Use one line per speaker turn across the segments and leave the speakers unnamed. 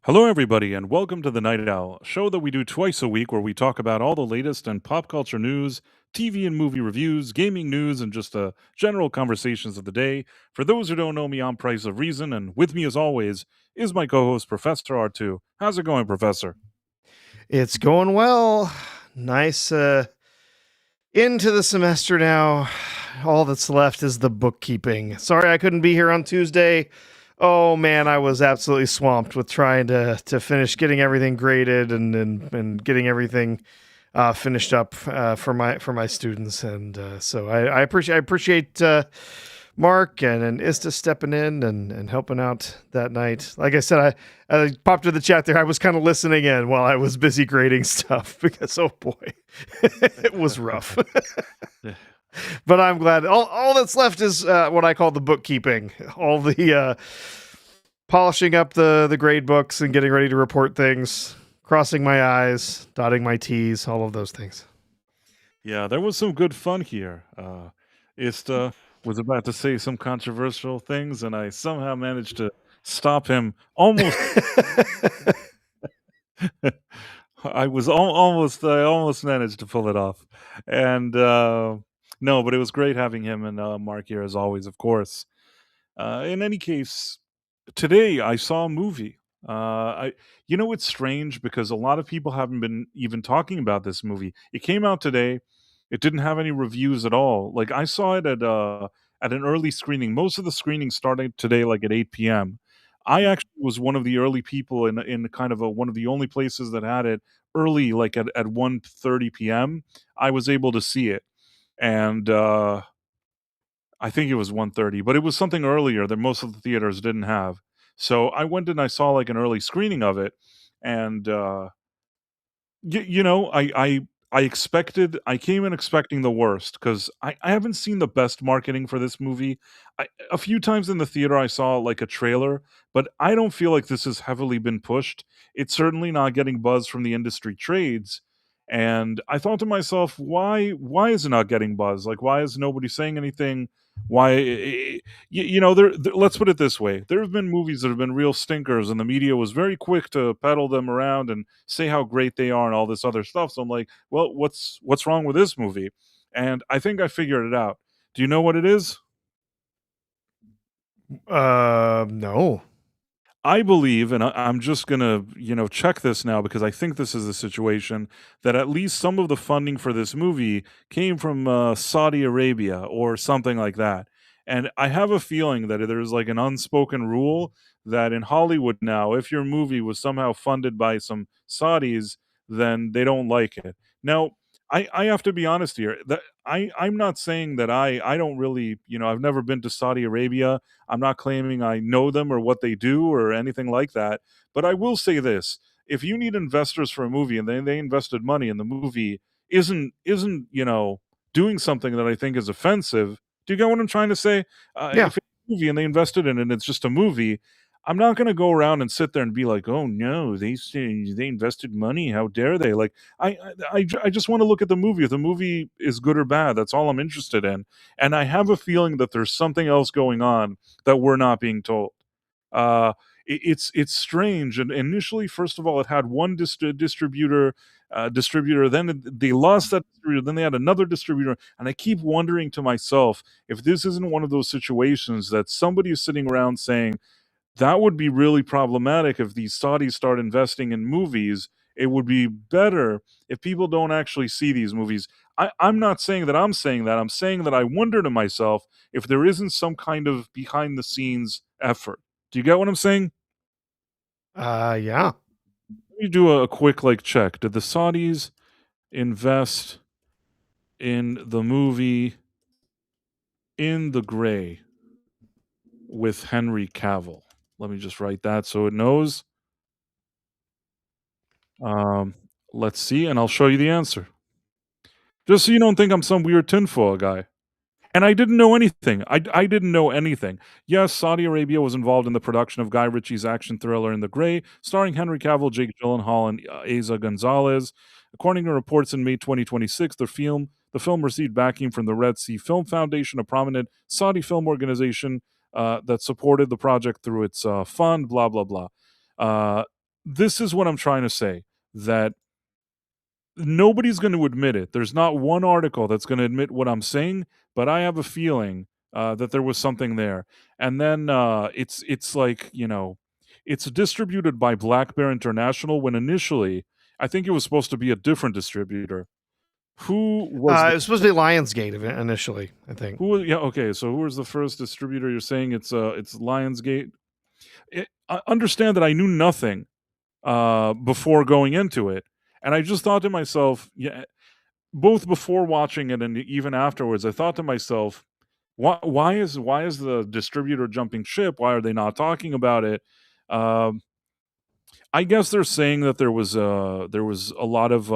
Hello, everybody, and welcome to the Night Owl, a show that we do twice a week where we talk about all the latest in pop culture news, TV and movie reviews, gaming news, and just general conversations of the day. For those who don't know me, I'm Price of Reason, and with me, as always, is my co host, Professor Artoo. How's it going, Professor?
It's going well. Nice into the semester now. All that's left is the bookkeeping. Sorry I couldn't be here on Tuesday. Oh man, I was absolutely swamped with trying to finish getting everything graded and getting everything finished up for my students. And so I appreciate Mark and Ista stepping in and helping out that night. Like I said, I popped to the chat there. I was kind of listening in while I was busy grading stuff because, oh boy, it was rough. But I'm glad. All that's left is what I call the bookkeeping. All the polishing up the grade books and getting ready to report things, crossing my I's, dotting my T's, all of those things.
Yeah, there was some good fun here. Ista was about to say some controversial things, and I somehow managed to stop him almost. I almost managed to pull it off. And no, but it was great having him and Mark here as always, of course. In any case, today I saw a movie. It's strange because a lot of people haven't been even talking about this movie. It came out today. It didn't have any reviews at all. Like I saw it at an early screening. Most of the screenings started today, like at 8 p.m. I actually was one of the early people in kind of one of the only places that had it early, like at 1:30 p.m. I was able to see it, and I think it was 1:30, but it was something earlier that most of the theaters didn't have. So I went and I saw like an early screening of it, and I came in expecting the worst because I haven't seen the best marketing for this movie. A few times in the theater, I saw like a trailer, but I don't feel like this has heavily been pushed. It's certainly not getting buzz from the industry trades. And I thought to myself, why is it not getting buzz? Like, why is nobody saying anything? Let's put it this way: there have been movies that have been real stinkers, and the media was very quick to peddle them around and say how great they are and all this other stuff. So I'm like, well, what's wrong with this movie? And I think I figured it out. Do you know what it is?
No.
I believe, and I'm just gonna, check this now because I think this is the situation that at least some of the funding for this movie came from Saudi Arabia or something like that. And I have a feeling that there's like an unspoken rule that in Hollywood now, if your movie was somehow funded by some Saudis, then they don't like it. Now, I have to be honest here. That I'm not saying that I don't really, I've never been to Saudi Arabia. I'm not claiming I know them or what they do or anything like that. But I will say this: if you need investors for a movie and they invested money and the movie isn't doing something that I think is offensive, do you get what I'm trying to say?
Yeah.
If it's a movie and they invested in it and it's just a movie, I'm not going to go around and sit there and be like, "Oh no, they say they invested money. How dare they?" Like, I just want to look at the movie. If the movie is good or bad, that's all I'm interested in. And I have a feeling that there's something else going on that we're not being told. It's strange. And initially, first of all, it had one distributor. Then they lost that distributor. Then they had another distributor. And I keep wondering to myself if this isn't one of those situations that somebody is sitting around saying that would be really problematic if these Saudis start investing in movies. It would be better if people don't actually see these movies. I'm not saying that I'm saying that. I'm saying that I wonder to myself if there isn't some kind of behind the scenes effort. Do you get what I'm saying?
Yeah.
Let me do a quick like check. Did the Saudis invest in the movie In the Gray with Henry Cavill? Let me just write that so it knows. Um, let's see, and I'll show you the answer. Just so you don't think I'm some weird tinfoil guy. And I didn't know anything. I didn't know anything. Yes, Saudi Arabia was involved in the production of Guy Ritchie's action thriller In the Gray, starring Henry Cavill, Jake Gyllenhaal, and Asa Gonzalez. According to reports in May 2026, the film received backing from the Red Sea Film Foundation, a prominent Saudi film organization that supported the project through its fund. Blah blah blah. this is what I'm trying to say, that nobody's going to admit it. There's not one article that's going to admit what I'm saying, but I have a feeling that there was something there. And then it's like, it's distributed by Black Bear International when initially I think it was supposed to be a different distributor. Who was the
It was supposed to be Lionsgate initially, I think.
yeah, okay, so who was the first distributor? You're saying it's Lionsgate. I understand that I knew nothing before going into it, and I just thought to myself, yeah, both before watching it and even afterwards, I thought to myself, why is the distributor jumping ship? Why are they not talking about it? Um, I guess they're saying that there was a lot of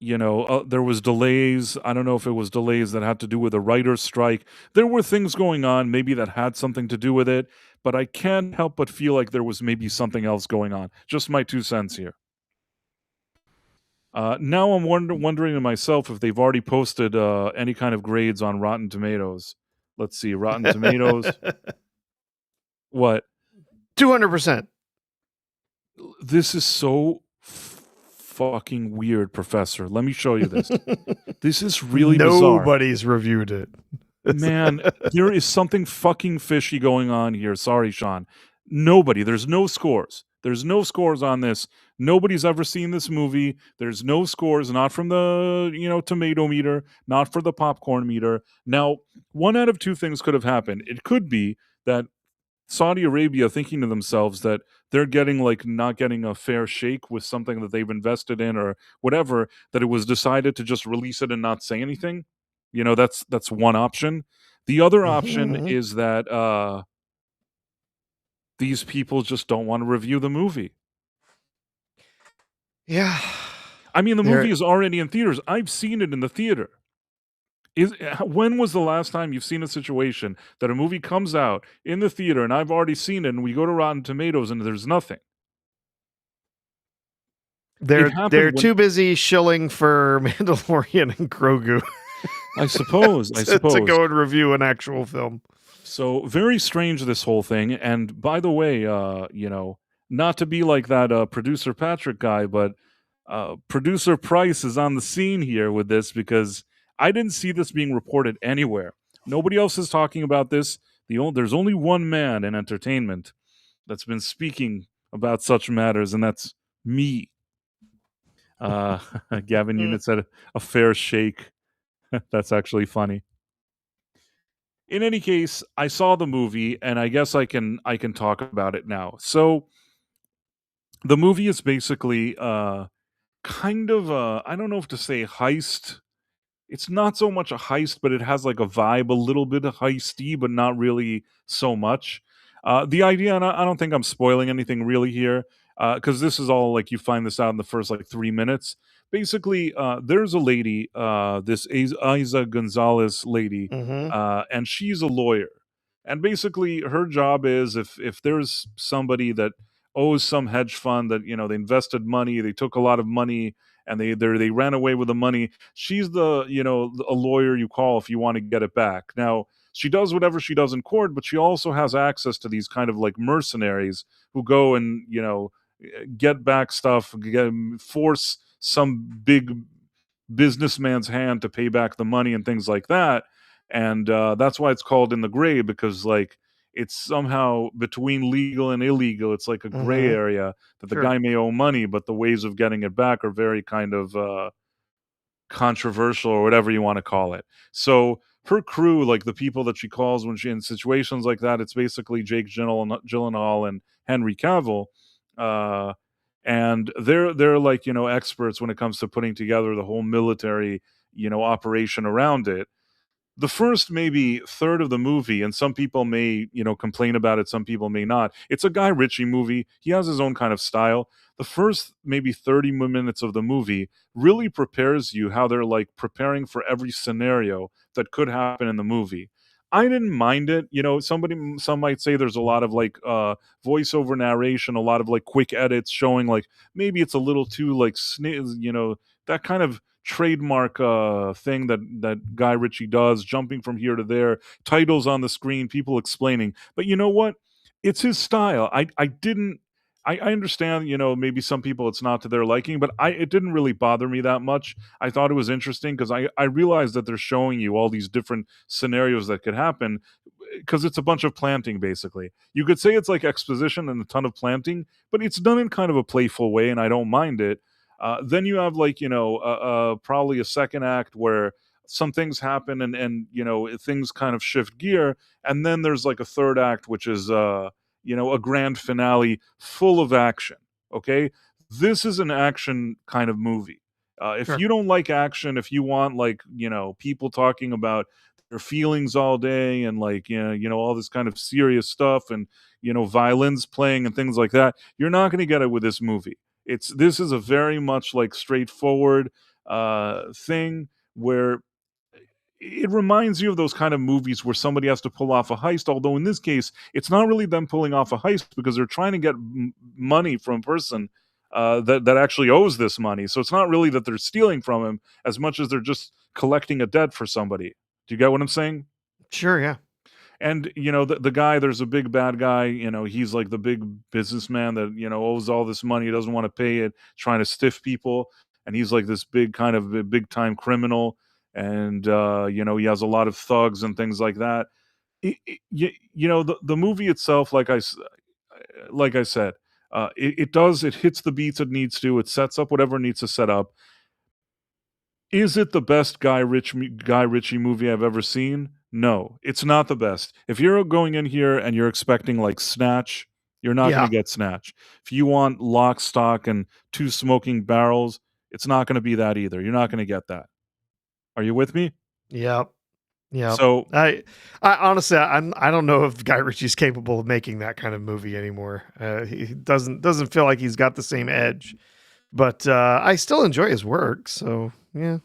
there was delays. I don't know if it was delays that had to do with a writer's strike. There were things going on maybe that had something to do with it, but I can't help but feel like there was maybe something else going on. Just my 2 cents here. Now I'm wondering to myself if they've already posted any kind of grades on Rotten Tomatoes. Let's see, Rotten Tomatoes. What?
200%.
This is so fucking weird, Professor. Let me show you this. This is really bizarre.
Nobody's reviewed it.
Man, there is something fucking fishy going on here. Sorry, Sean. Nobody. There's no scores. There's no scores on this. Nobody's ever seen this movie. There's no scores, not from the, tomato meter, not for the popcorn meter. Now, one out of two things could have happened. It could be that Saudi Arabia thinking to themselves that they're getting not getting a fair shake with something that they've invested in or whatever, that it was decided to just release it and not say anything. That's one option. The other option
Mhm.
is that these people just don't want to review the movie.
Yeah.
I mean, the
There-
movie is already in theaters. I've seen it in the theater. When was the last time you've seen a situation that a movie comes out in the theater and I've already seen it and we go to Rotten Tomatoes and there's nothing?
They're
happened when
too busy shilling for Mandalorian and Grogu
I suppose,
to go and review an actual film.
So very strange, this whole thing. And by the way, not to be like that producer Patrick guy, but producer Price is on the scene here with this because I didn't see this being reported anywhere. Nobody else is talking about this. There's only one man in entertainment that's been speaking about such matters, and that's me. Gavin Unit said a fair shake. That's actually funny. In any case, I saw the movie and I guess I can talk about it now. So the movie is basically kind of I don't know if to say heist. It's not so much a heist, but it has like a vibe, a little bit of heisty, but not really so much. The idea, and I don't think I'm spoiling anything really here, because this is all like you find this out in the first like 3 minutes. Basically, there's a lady, this Isa Gonzalez lady,
Mm-hmm.
and she's a lawyer. And basically, her job is if there's somebody that owes some hedge fund that they invested money, they took a lot of money, and they ran away with the money. She's the a lawyer you call if you want to get it back. Now she does whatever she does in court, but she also has access to these kind of like mercenaries who go and get back stuff, force some big businessman's hand to pay back the money and things like that. And that's why it's called in the gray, because like it's somehow between legal and illegal. It's like a gray
Mhm.
area that the
Sure.
guy may owe money, but the ways of getting it back are very kind of controversial or whatever you want to call it. So her crew, like the people that she calls when she in situations like that, it's basically Jake Gyllenhaal and Henry Cavill, uh, and they're like experts when it comes to putting together the whole military operation around it. The first maybe third of the movie, and some people may complain about it, some people may not, it's a Guy Ritchie movie. He has his own kind of style. The first maybe 30 minutes of the movie really prepares you how they're like preparing for every scenario that could happen in the movie. I didn't mind it. Some might say there's a lot of like voiceover narration, a lot of like quick edits showing like maybe it's a little too like that kind of trademark thing that Guy Ritchie does, jumping from here to there, titles on the screen, people explaining. But you know what? It's his style. I didn't I understand, maybe some people it's not to their liking, but I it didn't really bother me that much. I thought it was interesting because I realized that they're showing you all these different scenarios that could happen because it's a bunch of planting basically. You could say it's like exposition and a ton of planting, but it's done in kind of a playful way, and I don't mind it. Then you have like probably a second act where some things happen and things kind of shift gear, and then there's like a third act which is a grand finale full of action. Okay, this is an action kind of movie. If
Sure.
you don't like action, if you want like people talking about their feelings all day and like all this kind of serious stuff and violins playing and things like that, you're not going to get it with this movie. This is a very much like straightforward thing where it reminds you of those kind of movies where somebody has to pull off a heist, although in this case it's not really them pulling off a heist because they're trying to get money from a person that actually owes this money. So it's not really that they're stealing from him as much as they're just collecting a debt for somebody. Do you get what I'm saying?
Sure. Yeah.
And the guy, there's a big bad guy, he's like the big businessman that owes all this money, he doesn't want to pay it, trying to stiff people, and he's like this big kind of big time criminal, and he has a lot of thugs and things like that. The movie itself, like I said, it hits the beats it needs to, it sets up whatever it needs to set up. Is it the best Guy Ritchie movie I've ever seen? No, it's not the best. If you're going in here and you're expecting like Snatch, you're not gonna
Yeah.
get Snatch. If you want Lock, Stock, and Two Smoking Barrels, it's not gonna be that either. You're not gonna get that. Are you with me?
Yep. Yep.
So,
I honestly, I don't know if Guy Ritchie's capable of making that kind of movie anymore. He doesn't feel like he's got the same edge. But I still enjoy his work. So yeah.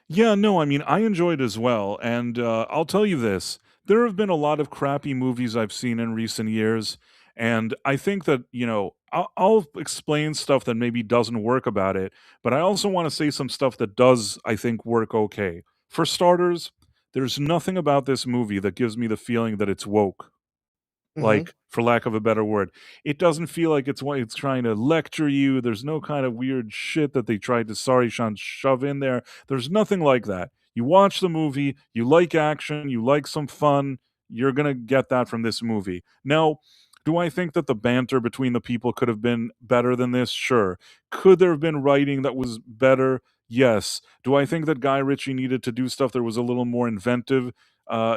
yeah, no, I mean, I enjoyed as well, and, I'll tell you this, there have been a lot of crappy movies I've seen in recent years, and I think that, I'll explain stuff that maybe doesn't work about it, but I also wanna say some stuff that does, I think, work okay. For starters, there's nothing about this movie that gives me the feeling that it's woke,
Hmm.
like, for lack of a better word. It doesn't feel like it's trying to lecture you, there's no kind of weird shit that they tried to, sorry, Sean, shove in there. There's nothing like that. You watch the movie, you like action, you like some fun, you're gonna get that from this movie. Now, do I think that the banter between the people could have been better than this? Sure. Could there have been writing that was better? Yes. Do I think that Guy Ritchie needed to do stuff that was a little more inventive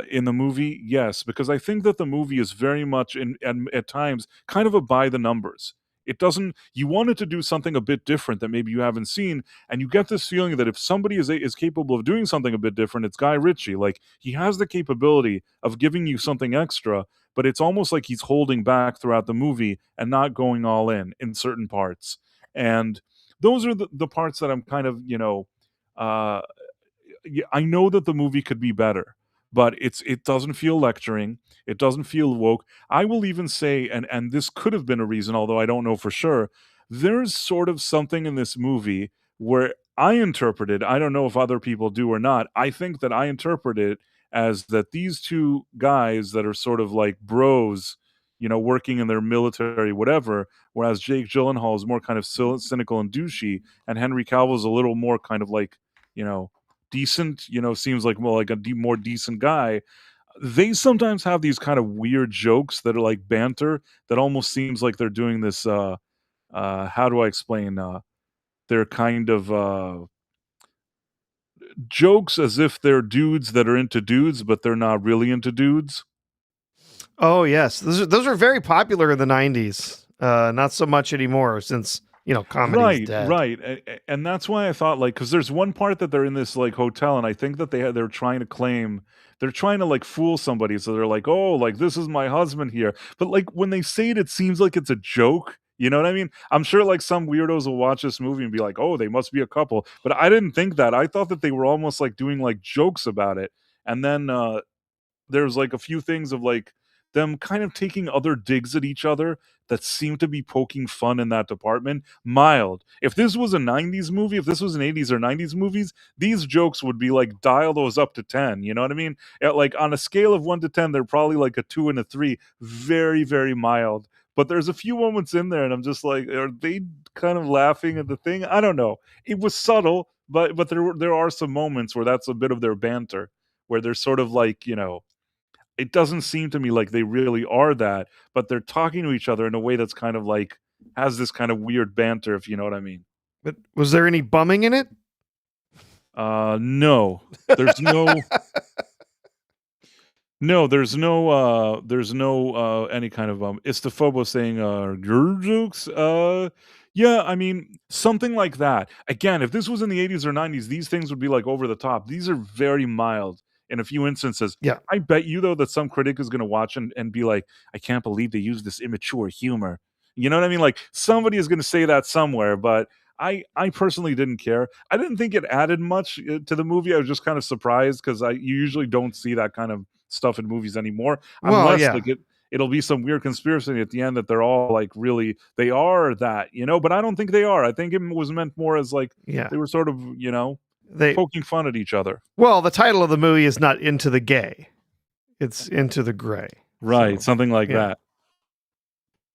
in the movie? Yes, because I think that the movie is very much at times kind of a by the numbers. It doesn't. You wanted to do something a bit different that maybe you haven't seen, and you get this feeling that if somebody is capable of doing something a bit different, it's Guy Ritchie. Like he has the capability of giving you something extra, but it's almost like he's holding back throughout the movie and not going all in certain parts. And those are the parts that I'm kind of uh, I know that the movie could be better, but it doesn't feel lecturing. It doesn't feel woke. I will even say, and this could have been a reason, although I don't know for sure. There's sort of something in this movie where I interpreted. I don't know if other people do or not. I think that I interpret it as that these two guys that are sort of like bros, working in their military, whatever. Whereas Jake Gyllenhaal is more kind of cynical and douchey, and Henry Cavill is a little more kind of like you know decent, seems like more like a more decent guy. They sometimes have these kind of weird jokes that are like banter that almost seems like they're doing this how do I explain they're kind of jokes as if they're dudes that are into dudes but they're not really into dudes.
Oh yes, those are very popular in the '90s. Not so much anymore since comedy's
Right,
dead.
right, and that's why I thought, like, because there's one part that they're in this, like, hotel, and I think that they're trying to claim they're trying to, like, fool somebody, so they're like, "Oh, like, this is my husband here," but, like, when they say it, it seems like it's a joke, you know what I mean? I'm sure, like, some weirdos will watch this movie and be like, "Oh, they must be a couple," but I didn't think that, I thought that they were almost, like, doing, like, jokes about it, and then, there's, like, a few things of, like them kind of taking other digs at each other that seem to be poking fun in that department, mild. If this was a 90s movie, if this was an 80s or 90s movies, these jokes would be like dial those up to 10. You know what I mean? Like on a scale of 1 to 10, they're probably like a 2 and a 3, very, very mild. But there's a few moments in there, and I'm just like, are they kind of laughing at the thing? I don't know. It was subtle, but there are some moments where that's a bit of their banter, where they're sort of like, it doesn't seem to me like they really are that, but they're talking to each other in a way that's kind of like has this kind of weird banter, if you know what I mean.
But was there any bumming in it?
No, there's no any kind of Istophobos saying jokes. Yeah, I mean something like that. Again, if this was in the 80s or 90s, these things would be like over the top. These are very mild in a few instances.
Yeah.
I bet you though that some critic is gonna watch and be like, I can't believe they use this immature humor. You know what I mean? Like somebody is gonna say that somewhere, but I personally didn't care. I didn't think it added much to the movie. I was just kind of surprised because I you usually don't see that kind of stuff in movies anymore,
Well,
unless
yeah.
like it'll be some weird conspiracy at the end that they're all like really they are that, but I don't think they are. I think it was meant more as like
Yeah.
they were sort of,
They
poking fun at each other.
Well, the title of the movie is not Into the Gay. It's Into the Gray.
Right,
So,
something like
yeah.
that.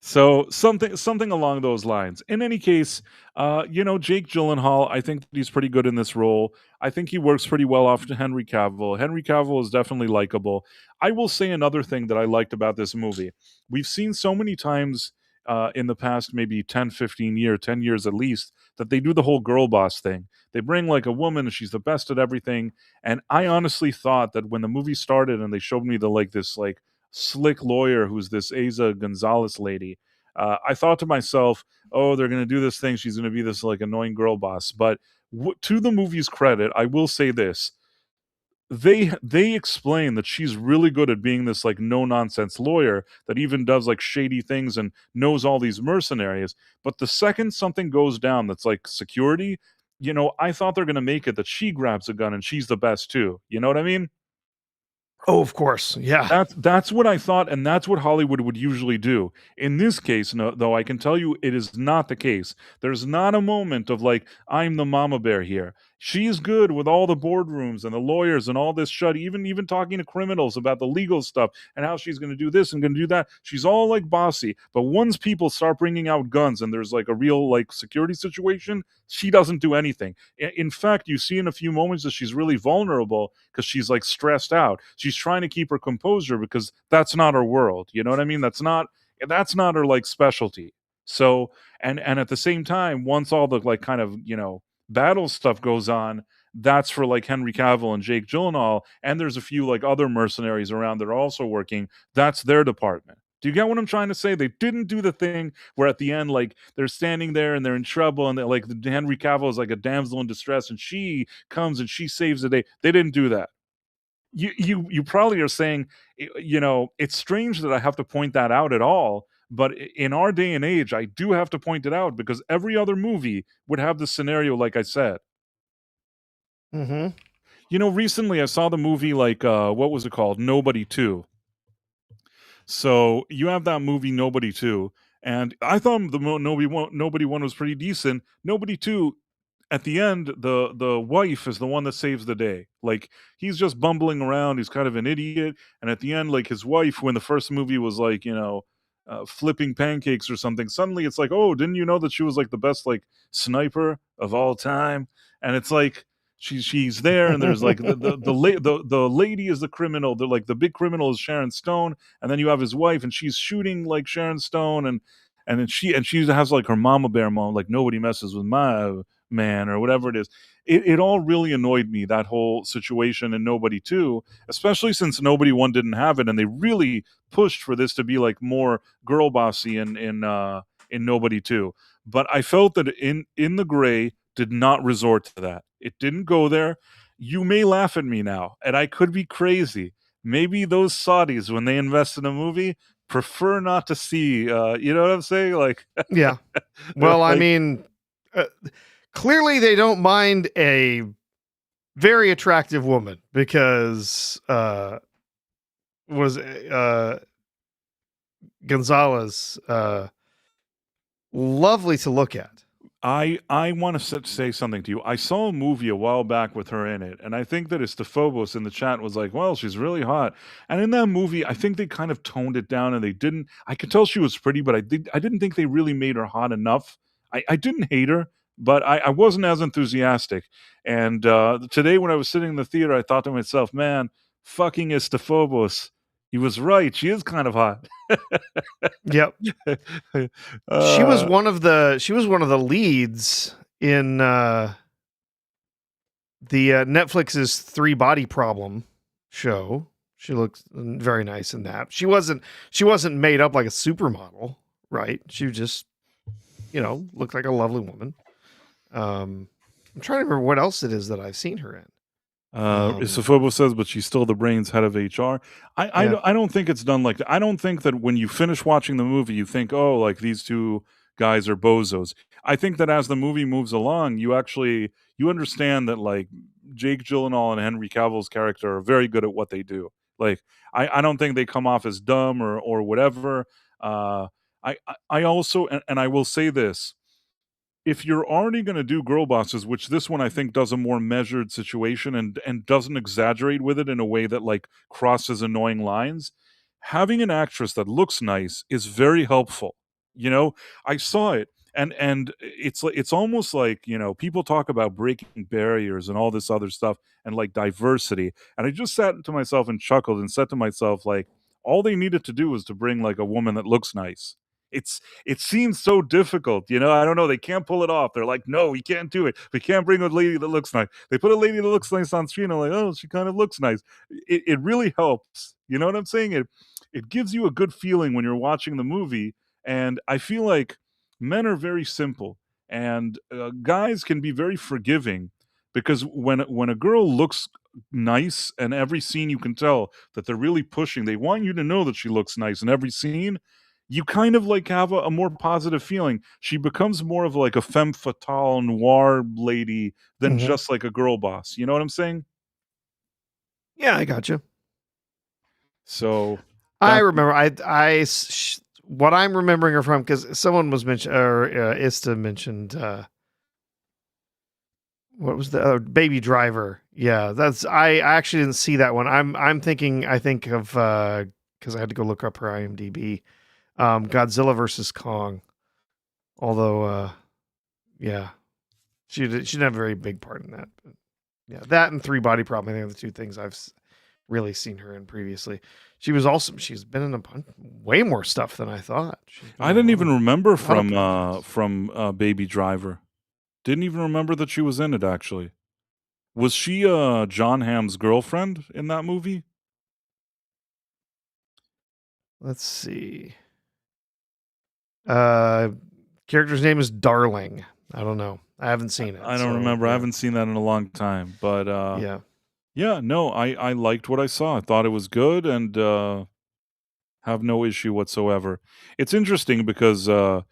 So something along those lines. In any case, Jake Gyllenhaal, I think that he's pretty good in this role. I think he works pretty well off to Henry Cavill. Henry Cavill is definitely likable. I will say another thing that I liked about this movie. We've seen so many times in the past maybe 10, 15 years, 10 years at least, that they do the whole girl boss thing. They bring like a woman, she's the best at everything. And I honestly thought that when the movie started and they showed me this like slick lawyer who's this Asa Gonzalez lady. I thought to myself, oh, they're going to do this thing. She's going to be this like annoying girl boss. But to the movie's credit, I will say this: they explain that she's really good at being this like no nonsense lawyer that even does like shady things and knows all these mercenaries. But the second something goes down, that's like security. I thought they're going to make it that she grabs a gun and she's the best too. You know what I mean?
Oh, of course. Yeah.
That's what I thought, and that's what Hollywood would usually do. In this case, no, though, I can tell you it is not the case. There's not a moment of like, I'm the mama bear here. She's good with all the boardrooms and the lawyers and all this shut, even talking to criminals about the legal stuff and how she's going to do this and going to do that. She's all like bossy. But once people start bringing out guns and there's like a real like security situation, she doesn't do anything. In fact, you see in a few moments that she's really vulnerable because she's like stressed out. She's trying to keep her composure because that's not her world. You know what I mean? That's not her like specialty. So and at the same time, once all the like kind of battle stuff goes on, that's for like Henry Cavill and Jake Gyllenhaal, and there's a few like other mercenaries around that are also working. That's their department. Do you get what I'm trying to say? They didn't do the thing where at the end, like they're standing there and they're in trouble, and they're like Henry Cavill is like a damsel in distress, and she comes and she saves the day. They didn't do that. You probably are saying, it's strange that I have to point that out at all. But in our day and age, I do have to point it out because every other movie would have this scenario, like I said.
Mm-hmm.
Recently I saw the movie like what was it called? Nobody 2. So you have that movie Nobody 2, and I thought the Nobody 1 was pretty decent. Nobody 2, at the end, the wife is the one that saves the day. Like he's just bumbling around, he's kind of an idiot, and at the end, like his wife, when the first movie was like, flipping pancakes or something, suddenly it's like, oh, didn't you know that she was like the best like sniper of all time? And it's like she's there, and there's like the lady is the criminal. The like the big criminal is Sharon Stone, and then you have his wife, and she's shooting like Sharon Stone, and then she has like her mama bear moment, like nobody messes with my man or whatever it is. It all really annoyed me, that whole situation in Nobody 2, especially since Nobody 1 didn't have it, and they really pushed for this to be like more girl bossy in Nobody 2. But I felt that in The Gray did not resort to that. It didn't go there. You may laugh at me now, and I could be crazy. Maybe those Saudis, when they invest in a movie, prefer not to see. You know what I'm saying? Like,
Yeah. Well, I
like
mean, uh, clearly they don't mind a very attractive woman because was Gonzalez, lovely to look at.
I want to say something to you. I saw a movie a while back with her in it, and I think that Phobos in the chat was like, "Well, she's really hot." And in that movie, I think they kind of toned it down, and they didn't. I could tell she was pretty, but I didn't think they really made her hot enough. I didn't hate her, but I wasn't as enthusiastic. And today, when I was sitting in the theater, I thought to myself, "Man, fucking Phobos. He was right. She is kind of hot."
Yep.
uh,
She was one of the leads in the Netflix's Three Body Problem show. She looks very nice in that. She wasn't made up like a supermodel, right? She just, looked like a lovely woman. I'm trying to remember what else it is that I've seen her in.
Isophobo says, but she's still the brains head of HR.
Yeah.
I don't think it's done like that. I don't think that when you finish watching the movie, you think, oh, like these two guys are bozos. I think that as the movie moves along, you understand that like Jake Gyllenhaal and Henry Cavill's character are very good at what they do. Like I don't think they come off as dumb or whatever. I also and I will say this, if you're already going to do girl bosses, which this one I think does a more measured situation and doesn't exaggerate with it in a way that like crosses annoying lines, having an actress that looks nice is very helpful. You know, I saw it and it's almost like, people talk about breaking barriers and all this other stuff and like diversity. And I just sat to myself and chuckled and said to myself like all they needed to do was to bring like a woman that looks nice. It seems so difficult, I don't know, they can't pull it off. They're like, "No, we can't do it. We can't bring a lady that looks nice." They put a lady that looks nice on screen, and I'm like, "Oh, she kind of looks nice." It really helps. You know what I'm saying? It gives you a good feeling when you're watching the movie, and I feel like men are very simple, and guys can be very forgiving because when a girl looks nice, and every scene you can tell that they're really pushing, they want you to know that she looks nice in every scene, you kind of like have a more positive feeling. She becomes more of like a femme fatale noir lady than
Mm-hmm.
just like a girl boss. You know what I'm saying?
Yeah, I got you.
So
I
that's
remember. What I'm remembering her from, because someone was mentioned, or Ista mentioned. What was the Baby Driver? Yeah, that's. I actually didn't see that one. I'm thinking. I think of because I had to go look up her IMDb. Godzilla versus Kong. Although, yeah, she didn't have a very big part in that. But yeah, that and Three Body Problem. I think are the two things I've really seen her in previously. She was also. She's been in way more stuff than I thought.
I didn't even remember
a lot of projects.
from Baby Driver. Didn't even remember that she was in it actually. Was she John Hamm's girlfriend in that movie?
Let's see. Character's name is Darling. I don't know. I haven't seen it.
I don't
So
remember. I
yeah.
haven't seen that in a long time. But
Yeah.
yeah, no, I liked what I saw. I thought it was good and have no issue whatsoever. It's interesting because I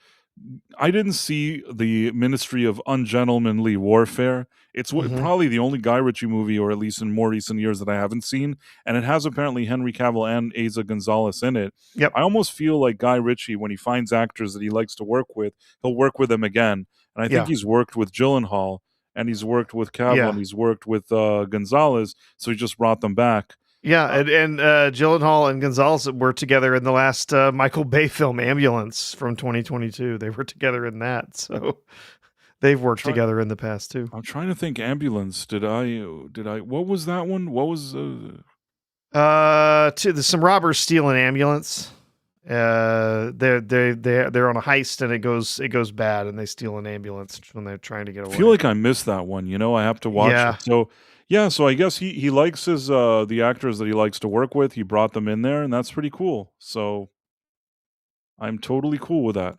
didn't see the Ministry of Ungentlemanly Warfare. It's
Mm-hmm.
probably the only Guy Ritchie movie, or at least in more recent years, that I haven't seen, and it has apparently Henry Cavill and Asa Gonzalez in it.
Yep.
I almost feel like Guy Ritchie, when he finds actors that he likes to work with, he'll work with them again. And I think
Yeah.
he's worked with Gyllenhaal, and he's worked with Cavill, and
Yeah.
he's worked with Gonzalez, so he just brought them back.
Yeah.
Uh,
And Gyllenhaal and Gonzalez were together in the last Michael Bay film Ambulance from 2022. They were together in that. So they've worked
try,
together in the past too.
I'm trying to think. Ambulance. Did I? What was that one? What was?
Some robbers steal an ambulance. They're on a heist and it goes bad and they steal an ambulance when they're trying to get
I feel
away.
like I missed that one. I have to watch it.
Yeah.
So yeah, so I guess he likes his the actors that he likes to work with. He brought them in there, and that's pretty cool. So I'm totally cool with that.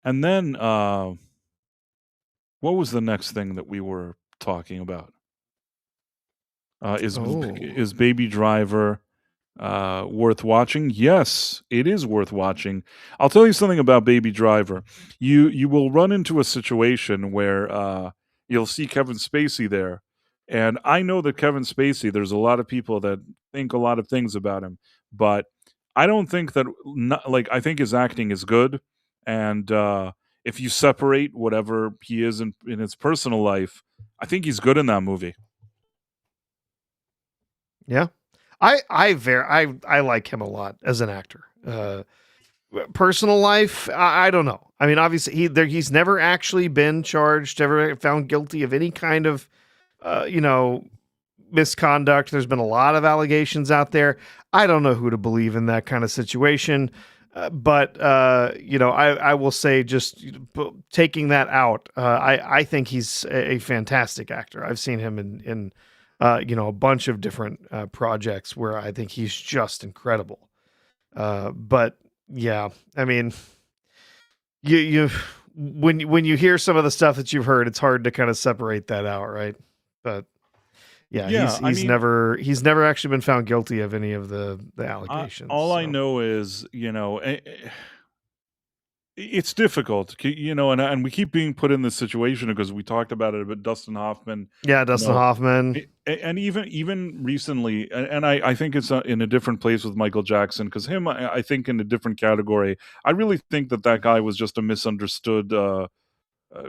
And then what was the next thing that we were talking about?
Oh.
Is Baby Driver worth watching? Yes, it is worth watching. I'll tell you something about Baby Driver. You will run into a situation where you'll see Kevin Spacey there, and I know that Kevin Spacey. There's a lot of people that think a lot of things about him, but I don't think that like I think his acting is good, and if you separate whatever he is in his personal life, I think he's good in that movie.
Yeah. I like him a lot as an actor. Personal life, I don't know. I mean, obviously he's never actually been charged, ever found guilty of any kind of you know, misconduct. There's been a lot of allegations out there. I don't know who to believe in that kind of situation. But I will say, just taking that out, I think he's a fantastic actor. I've seen him in a bunch of different projects where I think he's just incredible. But yeah, I mean, you when you hear some of the stuff that you've heard, it's hard to kind of separate that out, right? But yeah,
Yeah, I mean,
he's never actually been found guilty of any of the allegations.
all I
So
know is, it's difficult, and we keep being put in this situation because we talked about it a bit. Dustin Hoffman,
yeah,
you
Dustin
know,
Hoffman.
and even recently, and I think it's in a different place with Michael Jackson because him, I think in a different category. I really think that guy was just a misunderstood.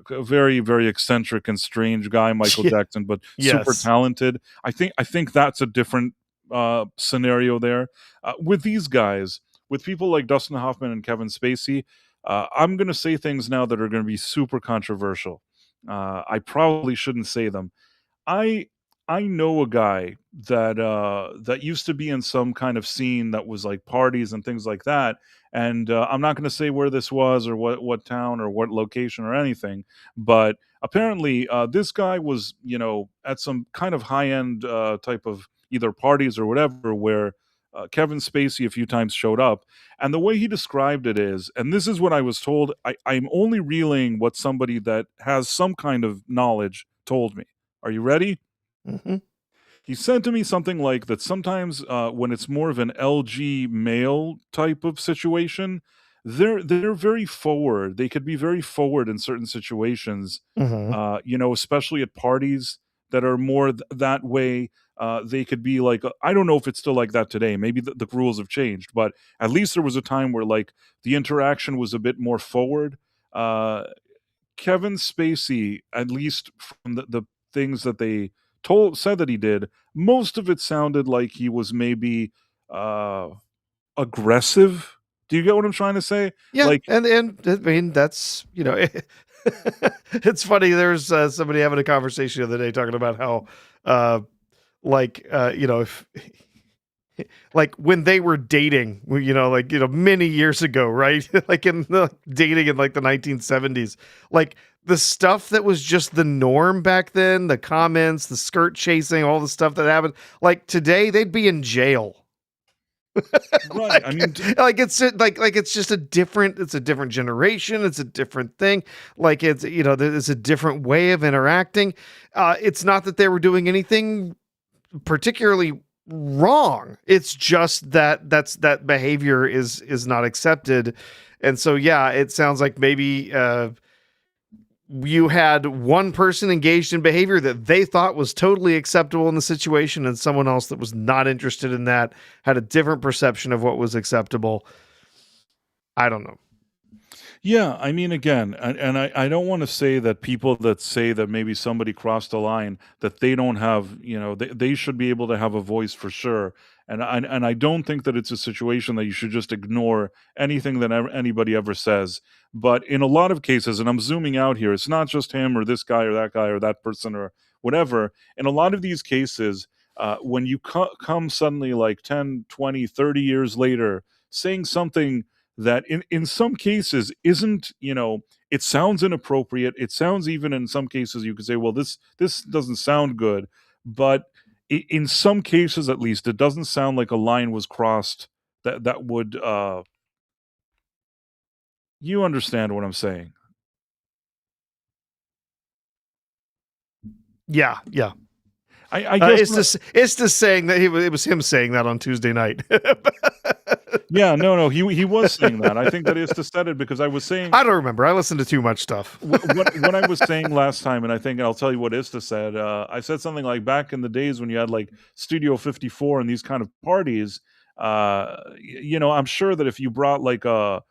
A very very eccentric and strange guy, Michael
Yeah,
Jackson, but super
yes.
talented. I think that's a different scenario there. With these guys, with people like Dustin Hoffman and Kevin Spacey, I'm going to say things now that are going to be super controversial. I probably shouldn't say them. I I know a guy that used to be in some kind of scene that was like parties and things like that, and, I'm not gonna say where this was or what town or what location or anything, but apparently, this guy was, at some kind of high-end, type of either parties or whatever where, Kevin Spacey a few times showed up, and the way he described it is, and this is what I was told, I'm only relaying what somebody that has some kind of knowledge told me. Are you ready?
Hmm.
He said to me something like that sometimes, when it's more of an LG male type of situation, they're very forward. They could be very forward in certain situations,
Hmm.
especially at parties that are more that way. They could be like, I don't know if it's still like that today. Maybe the rules have changed, but at least there was a time where like the interaction was a bit more forward. Uh, Kevin Spacey, at least from the things that they said that he did, most of it sounded like he was maybe uh aggressive. Do you get what I'm trying to say?
Yeah,
Like,
and I mean that's it's funny. There's somebody having a conversation the other day talking about how uh if like when they were dating, many years ago, right? Like in the dating in like the 1970s, like the stuff that was just the norm back then, the comments, the skirt chasing, all the stuff that happened. Like today, they'd be in jail.
right. I
like,
mean,
like it's just it's a different generation. It's a different thing. Like it's a different way of interacting. It's not that they were doing anything particularly wrong. It's just that behavior is not accepted. And so yeah, it sounds like maybe you had one person engaged in behavior that they thought was totally acceptable in the situation, and someone else that was not interested in that had a different perception of what was acceptable. I don't know.
yeah, I mean, again, and I don't want to say that people that say that maybe somebody crossed the line that they don't have, they should be able to have a voice for sure. And I don't think that it's a situation that you should just ignore anything that anybody ever says. But in a lot of cases, and I'm zooming out here, it's not just him or this guy or that person or whatever. In a lot of these cases, when you come suddenly like 10, 20, 30 years later saying something that in some cases isn't, it sounds inappropriate, it sounds, even in some cases you could say, well, this doesn't sound good, but in some cases at least it doesn't sound like a line was crossed that would, you understand what I'm saying.
Yeah, yeah.
I guess
It's just saying that it was him saying that on Tuesday night.
yeah, no, he was saying that. I think that is to said it because I was saying
I don't remember. I listened to too much stuff.
what I was saying last time, and I think I'll tell you what Ista said. I said something like back in the days when you had like Studio 54 and these kind of parties. I'm sure that if you brought like a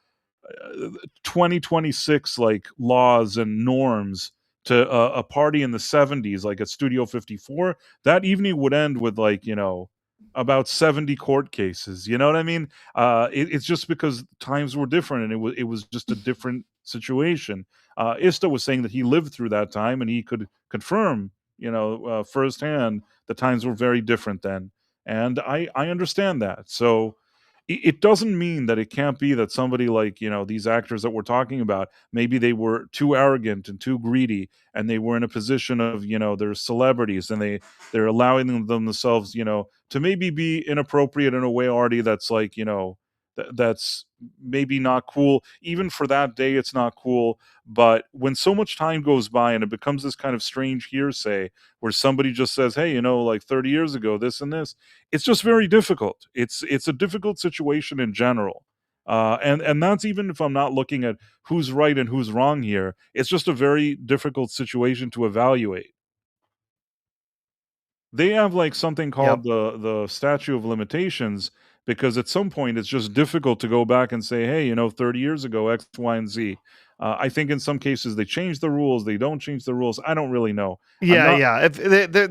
2026 like laws and norms to a party in the 70s like at Studio 54, that evening would end with like, about 70 court cases. You know what I mean? It's just because times were different and it was just a different situation. Ista was saying that he lived through that time and he could confirm, firsthand, the times were very different then. And I understand that. So it doesn't mean that it can't be that somebody like, these actors that we're talking about, maybe they were too arrogant and too greedy, and they were in a position of, they're celebrities, and they're allowing themselves, to maybe be inappropriate in a way, already, that's like, that's maybe not cool. Even for that day, it's not cool. But when so much time goes by and it becomes this kind of strange hearsay where somebody just says, hey, like 30 years ago, this and this, it's just very difficult. It's a difficult situation in general. And that's even if I'm not looking at who's right and who's wrong here. It's just a very difficult situation to evaluate. They have like something called
Yep.
the statute of limitations, because at some point it's just difficult to go back and say, hey, 30 years ago, X, Y, and Z. I think in some cases they change the rules, they don't change the rules. I don't really know. I'm
Yeah,
not.
yeah. If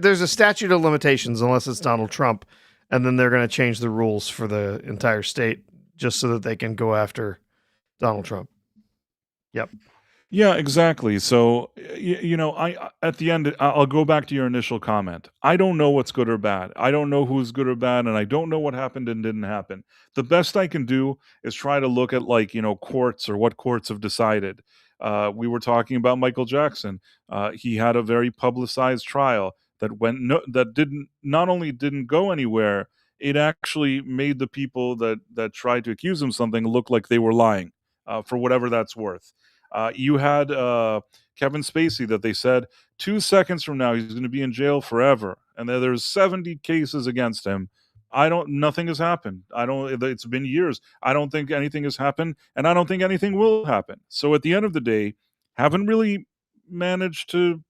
there's a statute of limitations, unless it's Donald Trump, and then they're going to change the rules for the entire state just so that they can go after Donald Trump. Yep.
Yeah, exactly. So, at the end, I'll go back to your initial comment. I don't know what's good or bad. I don't know who's good or bad, and I don't know what happened and didn't happen. The best I can do is try to look at, like, courts, or what courts have decided. We were talking about Michael Jackson. He had a very publicized trial that didn't not only didn't go anywhere, it actually made the people that tried to accuse him something look like they were lying, for whatever that's worth. You had Kevin Spacey that they said 2 seconds from now he's going to be in jail forever, and there's 70 cases against him. Nothing has happened. I don't. It's been years. I don't think anything has happened, and I don't think anything will happen. So at the end of the day, haven't really managed to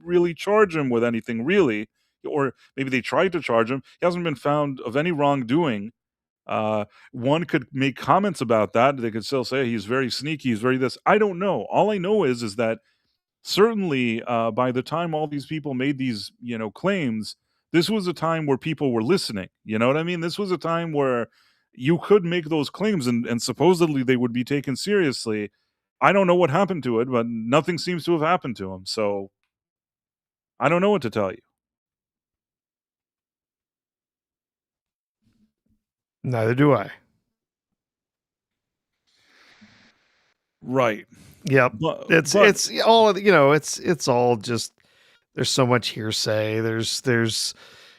really charge him with anything, really, or maybe they tried to charge him. He hasn't been found of any wrongdoing. One could make comments about that. They could still say he's very sneaky, he's very this. I don't know. All I know is that certainly, by the time all these people made these, claims, this was a time where people were listening. You know what I mean? This was a time where you could make those claims, and supposedly they would be taken seriously. I don't know what happened to it, but nothing seems to have happened to him. So I don't know what to tell you.
Neither do I.
Right.
Yep.
But
It's all, it's all just, there's so much hearsay. There's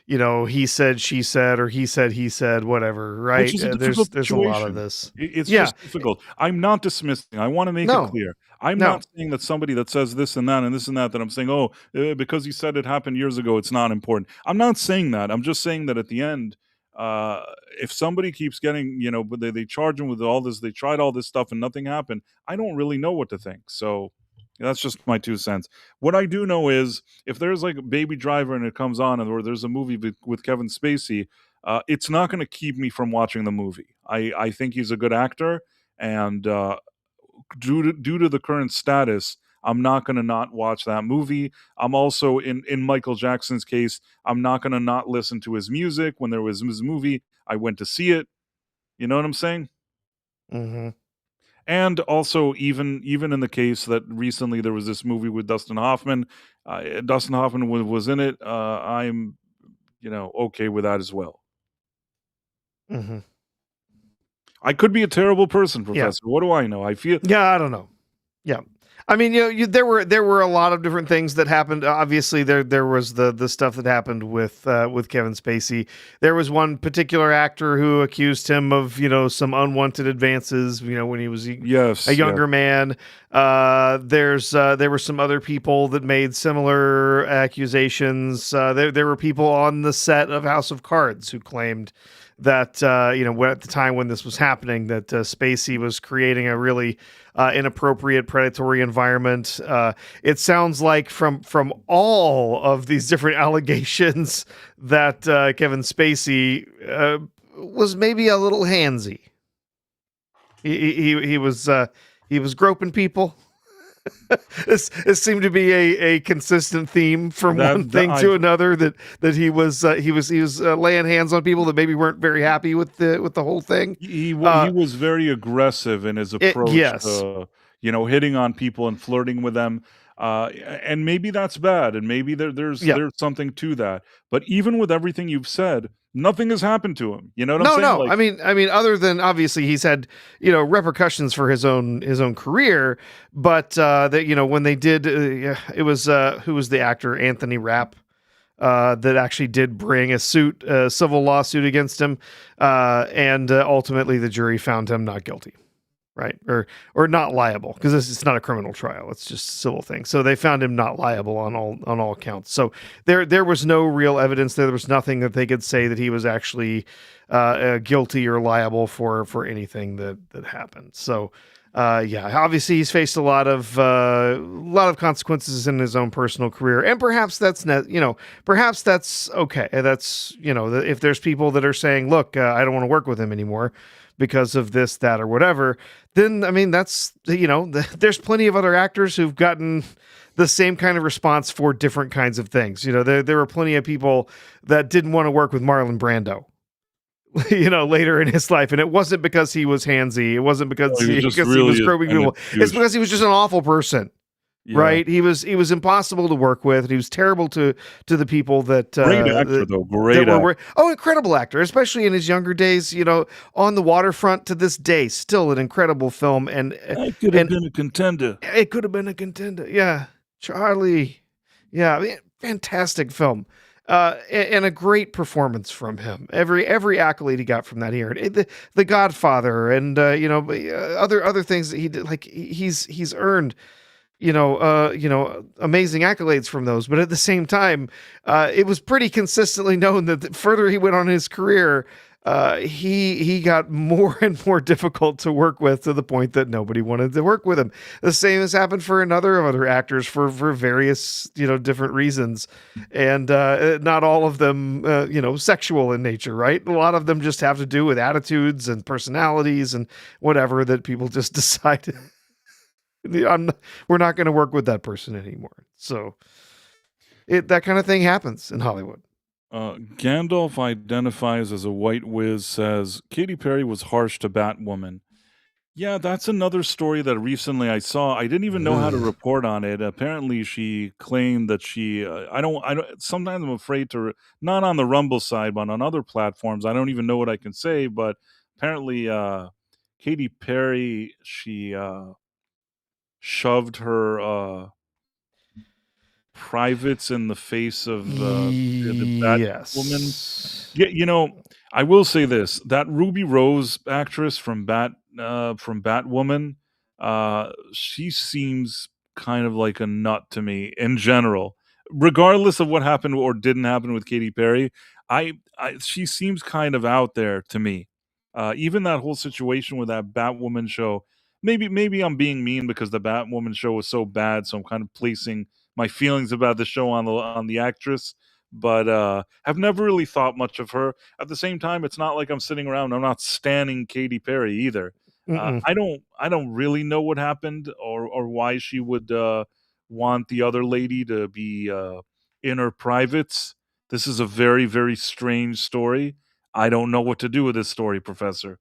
he said, she said, or he said, he said, whatever,
which
right?
is a
There's
difficult
a lot of
situation.
this.
It's
Yeah.
just difficult. I'm not dismissing. I wanna make it
No.
clear. I'm
No.
not saying that somebody that says this and that and this and that, that I'm saying, "Oh, because you said it happened years ago, it's not important." I'm not saying that. I'm just saying that at the end, uh, if somebody keeps getting, but they charge them with all this, they tried all this stuff and nothing happened, I don't really know what to think. So, that's just my 2 cents. What I do know is if there's like a Baby Driver and it comes on, or there's a movie with Kevin Spacey, it's not going to keep me from watching the movie. I think he's a good actor, and due to the current status, I'm not going to not watch that movie. I'm also in Michael Jackson's case, I'm not going to not listen to his music. When there was his movie, I went to see it. You know what I'm saying?
Mm-hmm.
And also, even in the case that recently there was this movie with Dustin Hoffman, Dustin Hoffman was in it. I'm okay with that as well.
Mm-hmm.
I could be a terrible person,
Yeah.
Professor. What do I know? I feel
Yeah. I don't know. Yeah. I mean, there were a lot of different things that happened. Obviously, there was the stuff that happened with Kevin Spacey. There was one particular actor who accused him of some unwanted advances. When he was a
yes, yes.
younger man. There were some other people that made similar accusations. There were people on the set of House of Cards who claimed that at the time when this was happening, that Spacey was creating a really inappropriate predatory environment. It sounds like from all of these different allegations that Kevin Spacey was maybe a little handsy. He was groping people. This seemed to be a consistent theme from one
That
thing to another, that he was laying hands on people that maybe weren't very happy with the whole thing.
he was very aggressive in his approach
Yes,
to, hitting on people and flirting with them, and maybe that's bad, and maybe
yeah.
there's something to that, but even with everything you've said, nothing has happened to him, you know what I'm
No,
saying?
no.
Like,
I mean, other than obviously he's had repercussions for his own career, but that when they did, yeah, it was who was the actor, Anthony Rapp, that actually did bring a civil lawsuit against him, and ultimately the jury found him not guilty, right, or not liable, because it's not a criminal trial; it's just a civil thing. So they found him not liable on all accounts. So there was no real evidence there. There was nothing that they could say that he was actually guilty or liable for anything that happened. So. Yeah, obviously he's faced a lot of consequences in his own personal career, and perhaps perhaps that's okay. That's if there's people that are saying, "Look, I don't want to work with him anymore because of this, that, or whatever," then I mean that's there's plenty of other actors who've gotten the same kind of response for different kinds of things. There were plenty of people that didn't want to work with Marlon Brando, later in his life, and it wasn't because he was handsy. It wasn't because
he was just
he
really
was groping
kind of
people. It's
douche.
because he was just an awful person,
Yeah.
right? He was impossible to work with. And he was terrible to the people
Great actor, though,
that
great
were
actor.
incredible actor, especially in his younger days. On the Waterfront to this day, still an incredible film,
That could have
and
been a contender.
it could have been a contender. Yeah, Charlie. Yeah, I mean, fantastic film. And a great performance from him. Every accolade he got from that here, the Godfather, and other things that he did. Like he's earned amazing accolades from those. But at the same time, it was pretty consistently known that the further he went on in his career, he got more and more difficult to work with, to the point that nobody wanted to work with him. The same has happened for another of other actors for various different reasons, and not all of them sexual in nature, right? A lot of them just have to do with attitudes and personalities and whatever, that people just decide we're not going to work with that person anymore. So that kind of thing happens in Hollywood.
Gandalf identifies as a white whiz, says Katy Perry was harsh to Batwoman. Yeah, that's another story that recently I saw. I didn't even know how to
Ugh.
report on it. Apparently, she claimed that I don't. Sometimes I'm afraid to, not on the Rumble side, but on other platforms. I don't even know what I can say. But apparently, Katy Perry, she shoved her privates in the face of the Batwoman.
Yes.
Yeah, I will say this, that Ruby Rose actress from Batwoman, she seems kind of like a nut to me in general. Regardless of what happened or didn't happen with Katy Perry, she seems kind of out there to me. Even that whole situation with that Batwoman show, maybe I'm being mean because the Batwoman show was so bad, so I'm kind of placing my feelings about the show on the actress, but have never really thought much of her. At the same time, it's not like I'm sitting around. I'm not standing Katy Perry either.
Mm-mm.
I don't really know what happened or why she would want the other lady to be in her privates. This is a very very strange story. I don't know what to do with this story, Professor.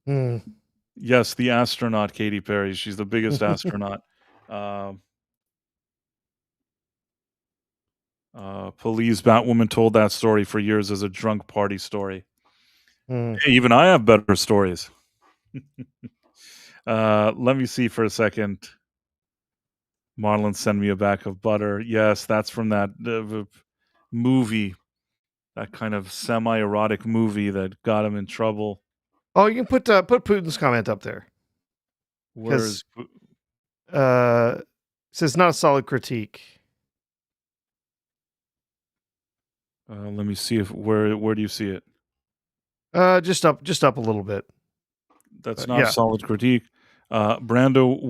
Mm.
Yes, the astronaut Katy Perry. She's the biggest astronaut. Um, Police Batwoman told that story for years as a drunk party story.
Mm.
Hey, even I have better stories. Let me see for a second. Marlon send me a back of butter. Yes, that's from that movie, that kind of semi-erotic movie that got him in trouble.
Oh, you can put Putin's comment up there, because
Where's
it says not a solid critique.
let me see if where do you see it?
Just up a little bit.
That's
But
not a
yeah.
solid critique. Brando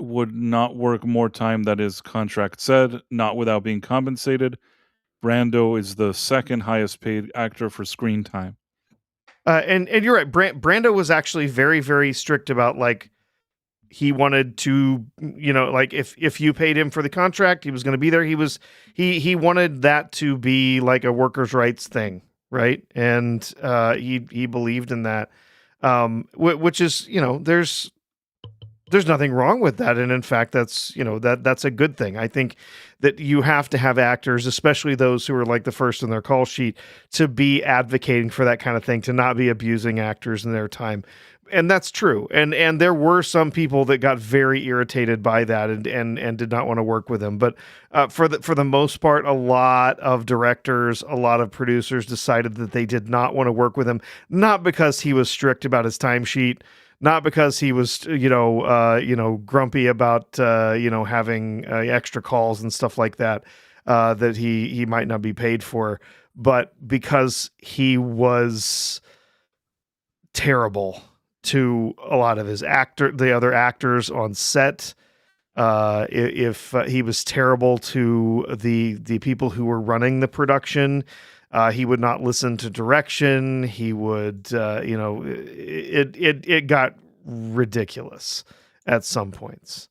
would not work more time that his contract said, not without being compensated. Brando is the second highest paid actor for screen time.
And you're right. Brando was actually very, very strict about, like, he wanted to, like, if you paid him for the contract, he was going to be there. He wanted that to be like a workers' rights thing, right? And he believed in that, which is, there's nothing wrong with that, and in fact, that's a good thing. I think that you have to have actors, especially those who are like the first in their call sheet, to be advocating for that kind of thing, to not be abusing actors in their time. And that's true. And there were some people that got very irritated by that and did not want to work with him. But for the most part, a lot of directors, a lot of producers decided that they did not want to work with him, not because he was strict about his timesheet, not because he was, grumpy about, having extra calls and stuff like that, that he might not be paid for, but because he was terrible to a lot of the other actors on set. If he was terrible to the people who were running the production, he would not listen to direction. He would, it got ridiculous at some points.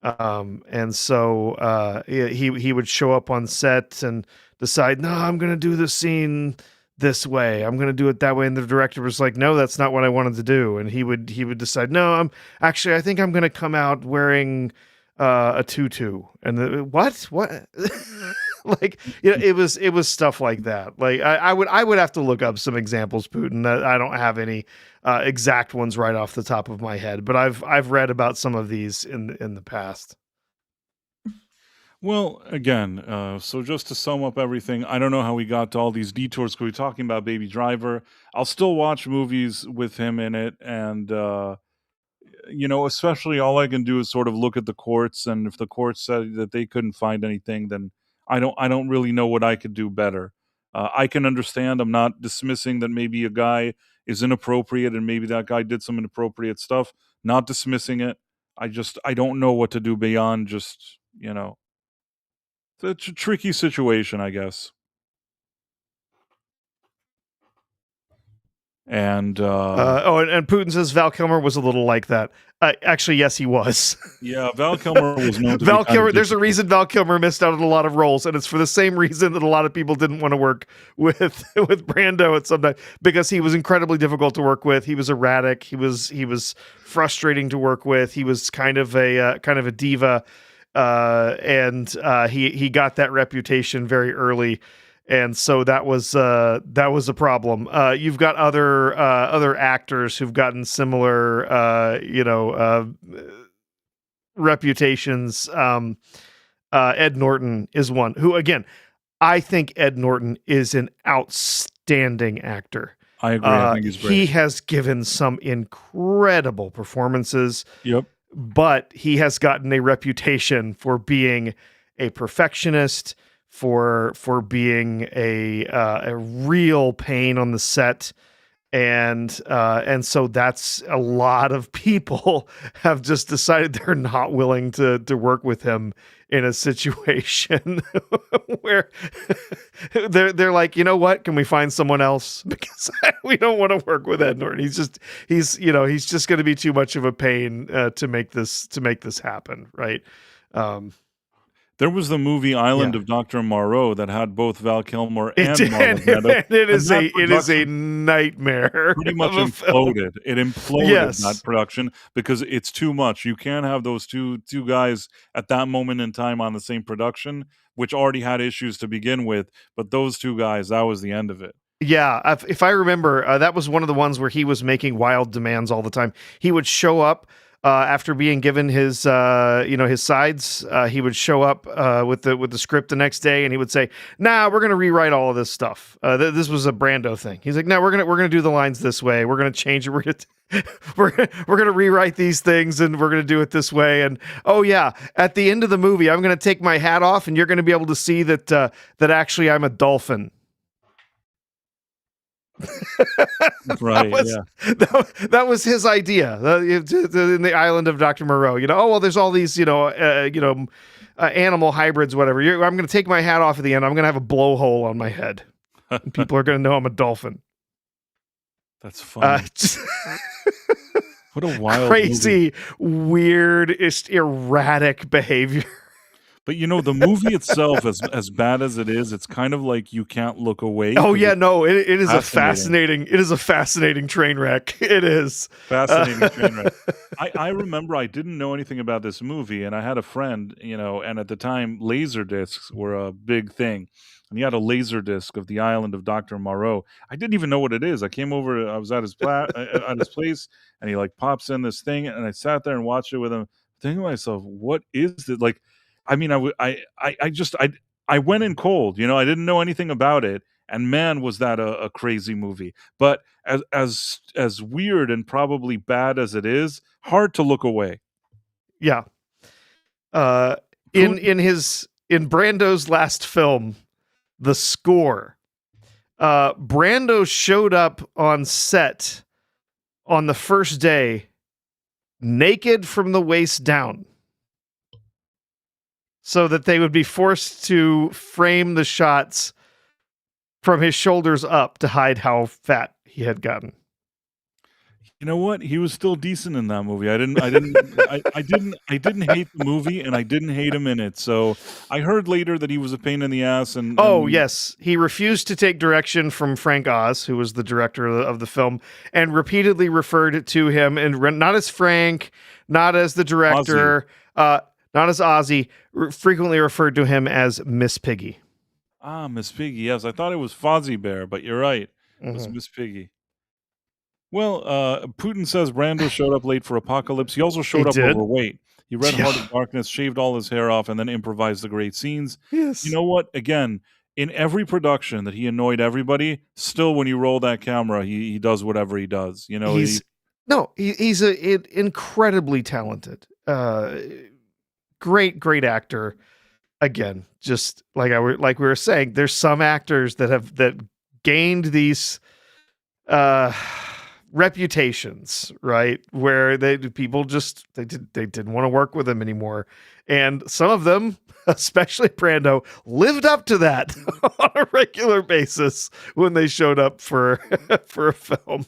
And so he would show up on set and decide, no, I'm going to do the scene this way. I'm going to do it that way. And the director was like, no, that's not what I wanted to do. And he would decide, no, I think I'm going to come out wearing a tutu. And what? Like, it was stuff like that. Like I would have to look up some examples, Putin. I don't have any exact ones right off the top of my head, but I've read about some of these in the past.
Well, again, so just to sum up everything, I don't know how we got to all these detours. 'Cause we're talking about Baby Driver. I'll still watch movies with him in it, and especially all I can do is sort of look at the courts, and if the courts said that they couldn't find anything, then I don't really know what I could do better. I can understand. I'm not dismissing that maybe a guy is inappropriate, and maybe that guy did some inappropriate stuff. Not dismissing it. I don't know what to do beyond just. It's a tricky situation, I guess. And
and Putin says Val Kilmer was a little like that. Actually, yes, he was.
yeah, Val Kilmer was known to
Val
be kind
Kilmer.
of
There's a
difficult.
reason Val Kilmer missed out on a lot of roles, and it's for the same reason that a lot of people didn't want to work with Brando at some time, because he was incredibly difficult to work with. He was erratic. He was frustrating to work with. He was kind of a diva, and he got that reputation very early. And so that was a problem. You've got other actors who've gotten similar, reputations. Ed Norton is one who, again, I think Ed Norton is an outstanding actor.
I agree. I think he's great.
He has given some incredible performances.
Yep.
But he has gotten a reputation for being a perfectionist, for being a real pain on the set, and so that's a lot of people have just decided they're not willing to work with him in a situation where they're like, you know what, can we find someone else, because we don't want to work with Ed Norton. He's just going to be too much of a pain to make this happen, right?
There was the movie Island of Dr. Moreau that had both Val Kilmer and Marlon Brando.
It is a nightmare.
Pretty much imploded. It imploded, that production, because it's too much. You can't have those two guys at that moment in time on the same production, which already had issues to begin with. But those two guys, that was the end of it.
Yeah, if I remember, that was one of the ones where he was making wild demands all the time. He would show up after being given his sides. He would show up with the script the next day, and he would say, "Nah, we're gonna rewrite all of this stuff. This was a Brando thing." He's like, "No, we're gonna do the lines this way. We're gonna change it. We're gonna rewrite these things, and we're gonna do it this way. And oh yeah, at the end of the movie, I'm gonna take my hat off, and you're gonna be able to see that actually I'm a dolphin."
Right.
That was his idea in the Island of Dr. Moreau. Oh well, there's all these animal hybrids, whatever. I'm going to take my hat off at the end. I'm going to have a blowhole on my head, and people are going to know I'm a dolphin.
That's funny. What a wild movie.
Crazy, weird, erratic behavior.
But the movie itself, as bad as it is, it's kind of like you can't look away.
Oh
'cause
yeah,
it's
no, it is a
fascinating.
fascinating train wreck. It is.
Fascinating train wreck. I remember I didn't know anything about this movie, and I had a friend, and at the time, laser discs were a big thing. And he had a laser disc of the island of Dr. Moreau. I didn't even know what it is. I came over, I was at his at his place, and he like pops in this thing, and I sat there and watched it with him, thinking to myself, what is it? Like, I mean, I went in cold, I didn't know anything about it. And man, was that a crazy movie. But as weird and probably bad as it is, hard to look away.
Yeah. In Brando's last film, The Score, Brando showed up on set on the first day naked from the waist down, so that they would be forced to frame the shots from his shoulders up to hide how fat he had gotten.
You know what? He was still decent in that movie. I didn't hate the movie, and I didn't hate him in it. So I heard later that he was a pain in the ass. And
yes, he refused to take direction from Frank Oz, who was the director of the film, and repeatedly referred to him, and not as Frank, not as the director, not as Ozzy, frequently referred to him as Miss Piggy.
Ah, Miss Piggy. Yes, I thought it was Fozzie Bear, but you're right. It was Miss Piggy. Well, Putin says Brando showed up late for Apocalypse. He also showed up overweight. He read Heart of Darkness, shaved all his hair off, and then improvised the great scenes.
Yes.
You know what? Again, in every production that he annoyed everybody, still when you roll that camera, he does whatever he does.
He's an incredibly talented, great actor. Again, just like we were saying, there's some actors that gained these reputations, right, where people didn't want to work with them anymore, and some of them, especially Brando, lived up to that on a regular basis when they showed up for a film.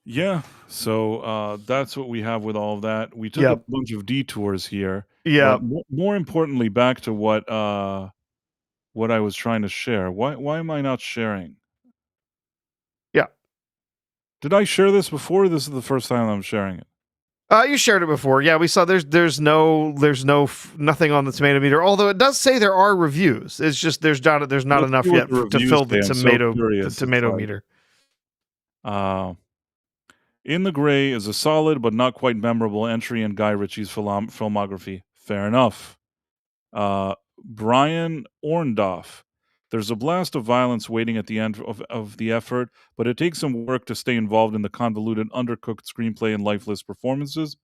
Yeah, so that's what we have with all of that. We took a bunch of detours here.
Yeah.
More importantly, back to what I was trying to share. Why am I not sharing?
Yeah.
Did I share this before? Or this is the first time I'm sharing it.
You shared it before. Yeah, we saw there's nothing on the tomato meter. Although it does say there are reviews. It's just there's not enough yet to fill the tomato meter.
In the Gray is a solid but not quite memorable entry in Guy Ritchie's filmography. Fair enough. Brian Orndorff. There's a blast of violence waiting at the end of the effort, but it takes some work to stay involved in the convoluted, undercooked screenplay and lifeless performances.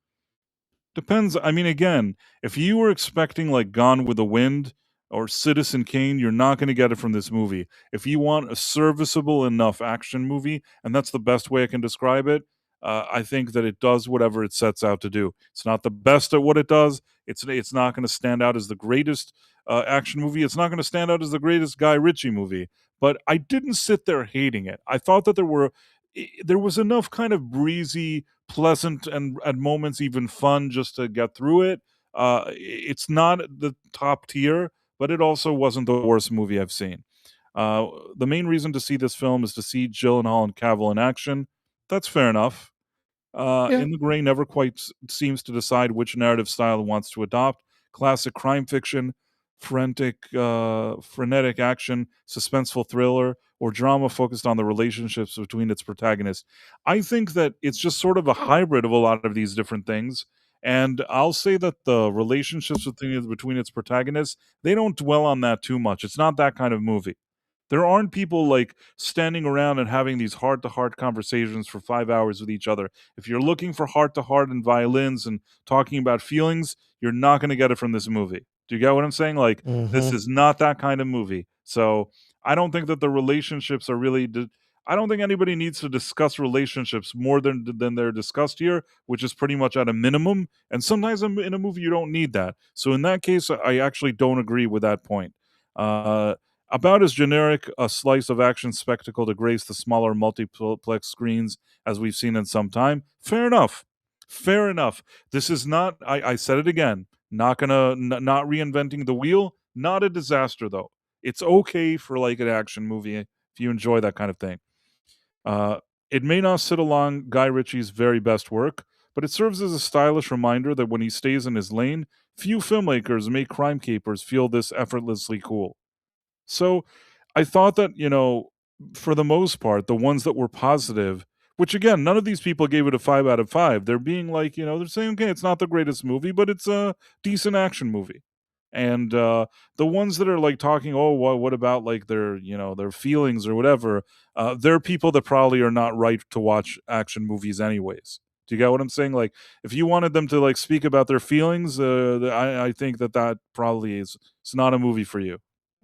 Depends. I mean, again, if you were expecting like Gone with the Wind or Citizen Kane, you're not going to get it from this movie. If you want a serviceable enough action movie, and that's the best way I can describe it, I think that it does whatever it sets out to do. It's not the best at what it does. It's not going to stand out as the greatest action movie. It's not going to stand out as the greatest Guy Ritchie movie. But I didn't sit there hating it. I thought that there was enough kind of breezy, pleasant, and at moments even fun just to get through it. It's not the top tier, but it also wasn't the worst movie I've seen. The main reason to see this film is to see Gyllenhaal and Cavill in action. That's fair enough. In the Gray never quite seems to decide which narrative style it wants to adopt. Classic crime fiction, frenetic action, suspenseful thriller, or drama focused on the relationships between its protagonists. I think that it's just sort of a hybrid of a lot of these different things. And I'll say that the relationships between its protagonists, they don't dwell on that too much. It's not that kind of movie. There aren't people like standing around and having these heart-to-heart conversations for 5 hours with each other. If you're looking for heart-to-heart and violins and talking about feelings, you're not going to get it from this movie. Do you get what I'm saying? Like, This is not that kind of movie. So I don't think that the relationships are really... I don't think anybody needs to discuss relationships more than they're discussed here, which is pretty much at a minimum. And sometimes in a movie you don't need that. So in that case, I actually don't agree with that point. Uh, about as generic a slice of action spectacle to grace the smaller multiplex screens as we've seen in some time. Fair enough. Fair enough. This is not. I said it again. Not reinventing the wheel. Not a disaster though. It's okay for like an action movie if you enjoy that kind of thing. Uh, it may not sit along Guy Ritchie's very best work, but it serves as a stylish reminder that when he stays in his lane, few filmmakers make crime capers feel this effortlessly cool. So I thought that, for the most part, the ones that were positive, which again, none of these people gave it a 5 out of 5. They're being like, they're saying, okay, it's not the greatest movie, but it's a decent action movie. And the ones that are like talking, oh, well, what about like their feelings or whatever? They're people that probably are not right to watch action movies, anyways. Do you get what I'm saying? Like, if you wanted them to like speak about their feelings, I think that probably is it's not a movie for you.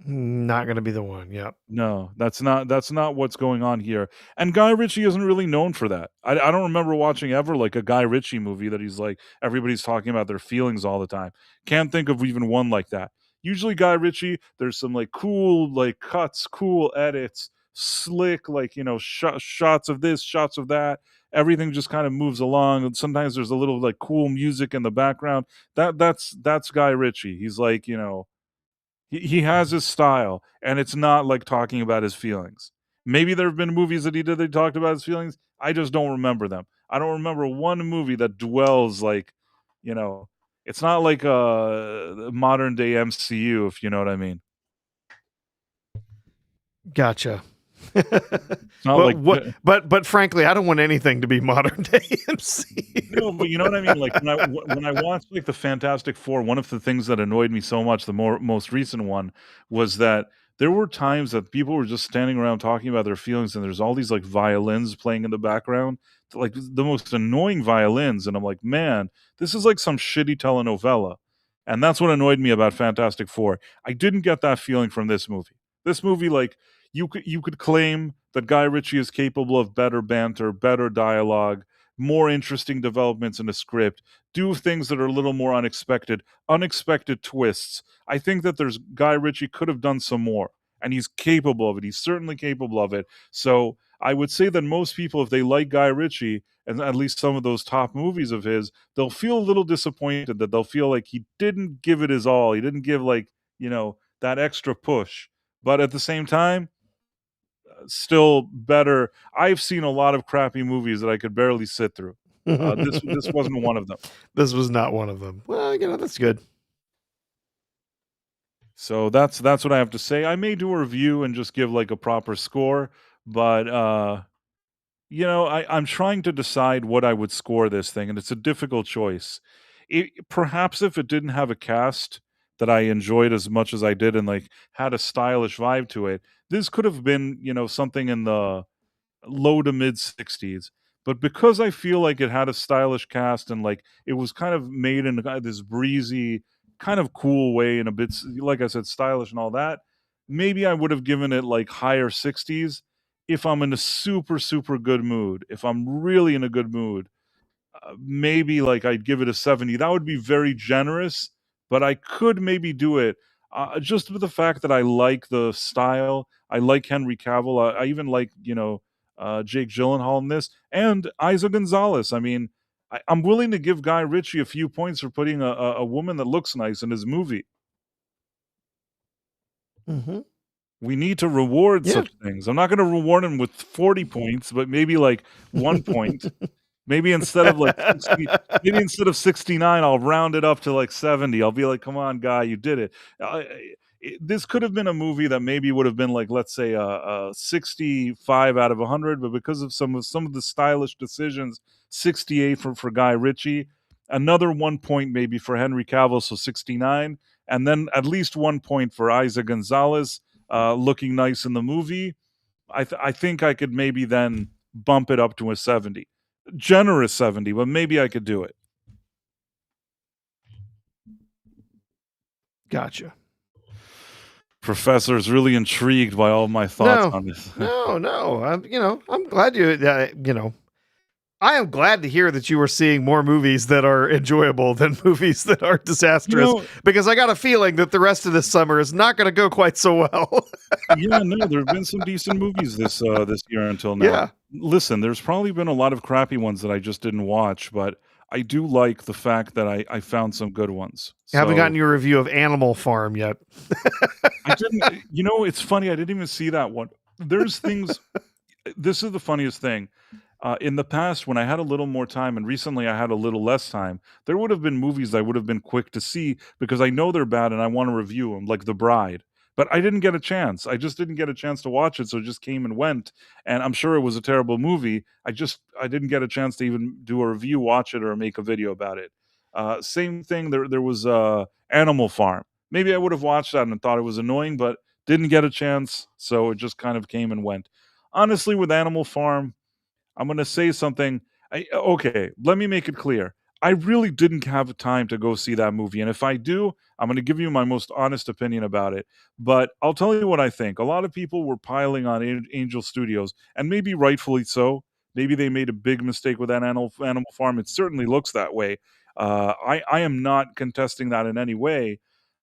Not gonna be the one. Yep.
No, that's not what's going on here, and Guy Ritchie isn't really known for that. I don't remember watching ever, like, a Guy Ritchie movie that he's like everybody's talking about their feelings all the time. Can't think of even one like that. Usually Guy Ritchie, there's some, like, cool, like, cuts, cool edits, slick, like, shots of this, shots of that. Everything just kind of moves along, and sometimes there's a little, like, cool music in the background. That's Guy Ritchie. He's like, he has his style, and it's not like talking about his feelings. Maybe there have been movies that he did that he talked about his feelings. I just don't remember them. I don't remember one movie that dwells like, you know, it's not like modern day MCU, if you know what I mean.
Gotcha.
It's not
But
like
what? But frankly, I don't want anything to be modern day
no,
MCU.
but you know what I mean? Like when I watched like the Fantastic Four, one of the things that annoyed me so much, the most recent one, was that there were times that people were just standing around talking about their feelings, and there's all these like violins playing in the background, like the most annoying violins, and I'm like, man, this is like some shitty telenovela, and that's what annoyed me about Fantastic Four. I didn't get that feeling from this movie. This movie, like you could claim that Guy Ritchie is capable of better banter, better dialogue, more interesting developments in the script, do things that are a little more unexpected twists. I think that there's Guy Ritchie could have done some more, and he's capable of it. He's certainly capable of it. So I would say that most people, if they like Guy Ritchie, and at least some of those top movies of his, they'll feel a little disappointed that they'll feel like he didn't give it his all. He didn't give like, that extra push. But at the same time, still better. I've seen a lot of crappy movies that I could barely sit through. This wasn't one of them.
This was not one of them. Well, that's good.
So that's what I have to say. I may do a review and just give like a proper score, but I'm trying to decide what I would score this thing, and it's a difficult choice. Perhaps if it didn't have a cast that I enjoyed as much as I did and like had a stylish vibe to it, this could have been, something in the low to mid 60s. But because I feel like it had a stylish cast and like it was kind of made in this breezy, kind of cool way and a bit, like I said, stylish and all that, maybe I would have given it like higher 60s if I'm in a super, super good mood. If I'm really in a good mood, maybe like I'd give it a 70. That would be very generous, but I could maybe do it just with the fact that I like the style. I like Henry Cavill. I even like, Jake Gyllenhaal in this and Isa Gonzalez. I mean, I'm willing to give Guy Ritchie a few points for putting a woman that looks nice in his movie.
Mhm.
We need to reward
Yeah.
such things. I'm not going to reward him with 40 points, but maybe like 1 point. Maybe instead of like 60, maybe instead of 69, I'll round it up to like 70. I'll be like, "Come on, guy, you did it." This could have been a movie that maybe would have been like, let's say, a 65 out of 100, but because of some of the stylish decisions, 68 for Guy Ritchie, another 1 point maybe for Henry Cavill, so 69, and then at least 1 point for Isa Gonzalez, looking nice in the movie. I think I could maybe then bump it up to a 70. Generous 70, but maybe I could do it.
Gotcha.
Professor's really intrigued by all my thoughts
No,
on this.
no. I'm glad I am glad to hear that you are seeing more movies that are enjoyable than movies that are
You
disastrous,
know,
because I got a feeling that the rest of this summer is not going to go quite so well.
yeah, no, there have been some decent movies this year until now.
Yeah.
Listen, there's probably been a lot of crappy ones that I just didn't watch, but I do like the fact that I found some good ones.
I haven't
So
gotten your review of Animal Farm yet.
I didn't it's funny, I didn't even see that one. There's things this is the funniest thing. In the past, when I had a little more time, and recently I had a little less time, there would have been movies I would have been quick to see because I know they're bad and I want to review them, like The Bride. But I didn't get a chance. I just didn't get a chance to watch it, so it just came and went. And I'm sure it was a terrible movie. I didn't get a chance to even do a review, watch it, or make a video about it. Same thing. There was Animal Farm. Maybe I would have watched that and thought it was annoying, but didn't get a chance, so it just kind of came and went. Honestly, with Animal Farm, I'm gonna say something. Okay, let me make it clear. I really didn't have time to go see that movie, and if I do, I'm gonna give you my most honest opinion about it. But I'll tell you what I think. A lot of people were piling on Angel Studios, and maybe rightfully so. Maybe they made a big mistake with that Animal Farm. It certainly looks that way. I am not contesting that in any way.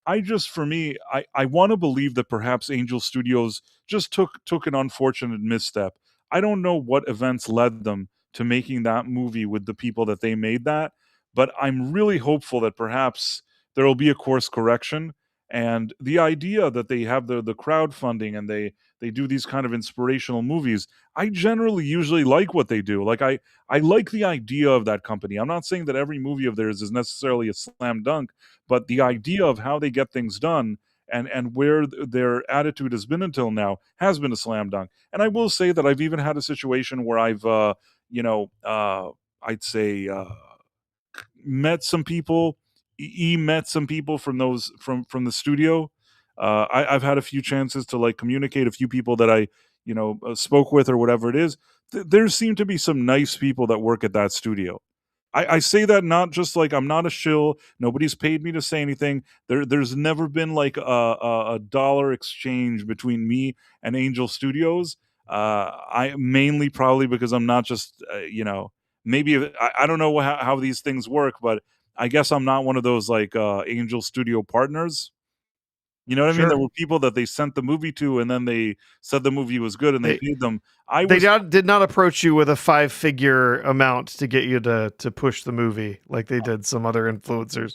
I just, for me, I want to believe that perhaps Angel Studios just took an unfortunate misstep. I don't know what events led them to making that movie with the people that they made that, but I'm really hopeful that perhaps there will be a course correction. And the idea that they have the crowdfunding and they do these kind of inspirational movies, I generally usually like what they do. Like I like the idea of that company. I'm not saying that every movie of theirs is necessarily a slam dunk, but the idea of how they get things done and where their attitude has been until now has been a slam dunk. And I will say that I've even had a situation where I've, you know, I'd say, met some people, met some people from those from the studio. I've had a few chances to like communicate a few people that I, spoke with or whatever it is. There seem to be some nice people that work at that studio. I say that not just like I'm not a shill. Nobody's paid me to say anything. There's never been like a dollar exchange between me and Angel Studios. I mainly probably because I'm not just maybe I don't know how these things work, but I guess I'm not one of those like Angel Studio partners. You know what I mean? There
Sure.
were people that they sent the movie to, and then they said the movie was good, and they
They
paid them. I
they
was
did not approach you with a five-figure amount to get you to push the movie like they did some other influencers.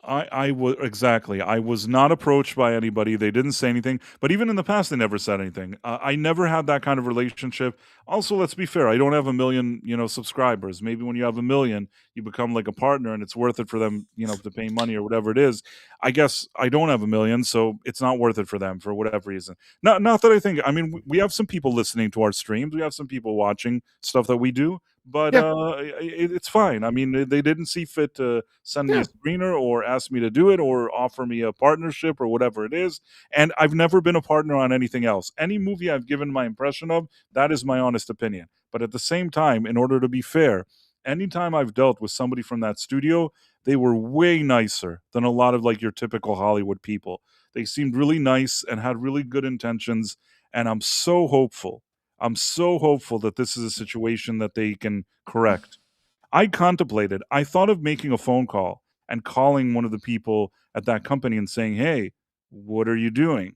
I was exactly. I was not approached by anybody. They didn't say anything. But even in the past, they never said anything. I never had that kind of relationship. Also, let's be fair. I don't have a million, subscribers. Maybe when you have a million, you become like a partner, and it's worth it for them, to pay money or whatever it is. I guess I don't have a million, so it's not worth it for them for whatever reason. Not that I think. I mean, we have some people listening to our streams. We have some people watching stuff that we do. But
Yeah.
it's fine. I mean, they didn't see fit to send me a
Yeah.
screener or ask me to do it or offer me a partnership or whatever it is. And I've never been a partner on anything else. Any movie I've given my impression of, that is my honest opinion. But at the same time, in order to be fair, anytime I've dealt with somebody from that studio, they were way nicer than a lot of like your typical Hollywood people. They seemed really nice and had really good intentions. And I'm so hopeful that this is a situation that they can correct. I thought of making a phone call and calling one of the people at that company and saying, "Hey, what are you doing?"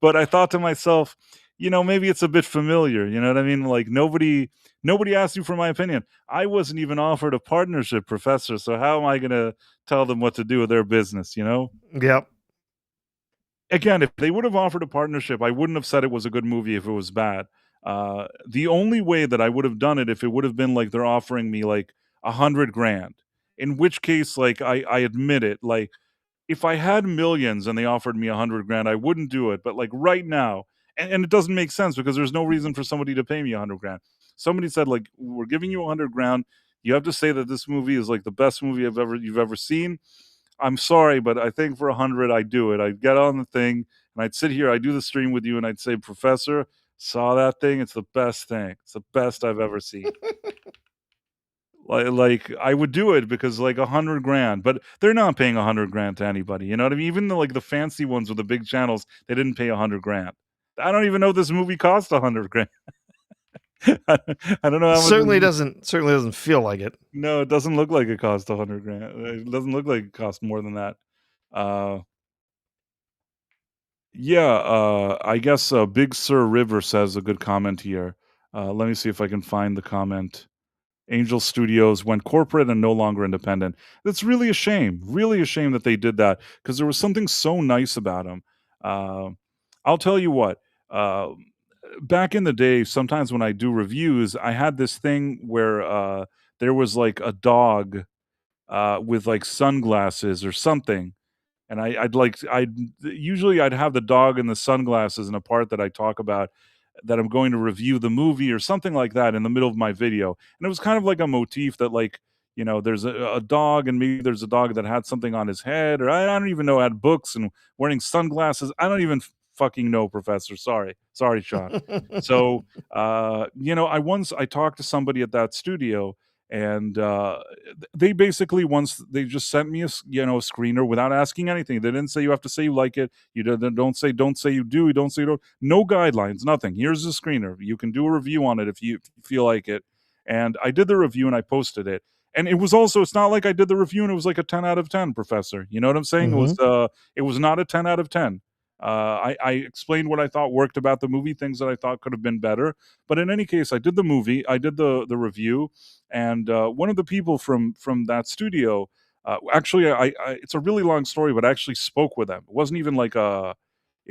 But I thought to myself, maybe it's a bit familiar, you know what I mean? Like nobody asked you for my opinion. I wasn't even offered a partnership, professor, so how am I going to tell them what to do with their business, you know?
Yep.
Again, if they would have offered a partnership, I wouldn't have said it was a good movie if it was bad. The only way that I would have done it if it would have been like they're offering me like 100 grand, in which case, like I admit it, like if I had millions and they offered me 100 grand, I wouldn't do it. But like right now, and it doesn't make sense because there's no reason for somebody to pay me 100 grand. Somebody said like we're giving you 100 grand. You have to say that this movie is like the best movie you've ever seen. I'm sorry, but I think for 100, I'd do it. I'd get on the thing and I'd sit here, I'd do the stream with you, and I'd say, Professor, saw that thing? It's the best thing. It's the best I've ever seen. Like, I would do it because, like, 100 grand, but they're not paying 100 grand to anybody, you know what I mean? Even the fancy ones with the big channels, they didn't pay 100 grand. I don't even know this movie cost 100 grand. I I don't know how much this
Certainly
mo
doesn't feel like it.
No, it doesn't look like it cost 100 grand. It doesn't look like it cost more than that. Uh, yeah, I guess, Big Sur River says a good comment here. Let me see if I can find the comment. Angel Studios went corporate and no longer independent. That's really a shame that they did that because there was something so nice about them. I'll tell you what, uh, back in the day, sometimes when I do reviews, I had this thing where there was like a dog with like sunglasses or something, and I'd usually I'd have the dog and the sunglasses in a part that I talk about that I'm going to review the movie or something like that in the middle of my video. And it was kind of like a motif that like, there's a dog and maybe there's a dog that had something on his head or I don't even know, had books and wearing sunglasses. I don't even fucking know, Professor. Sorry. Sorry, Sean. So, I talked to somebody at that studio and they basically once they just sent me a screener without asking anything. They didn't say you have to say you like it. You don't say you do. You don't say you don't. No guidelines, nothing. Here's the screener. You can do a review on it if you feel like it. And I did the review and I posted it. And it's not like I did the review and it was like a 10 out of 10, Professor. You know what I'm saying?
Mhm.
It was not a 10 out of 10. I explained what I thought worked about the movie, things that I thought could have been better. But in any case, I did the movie, I did the review, and one of the people from that studio, actually, it's a really long story, but I actually spoke with them. It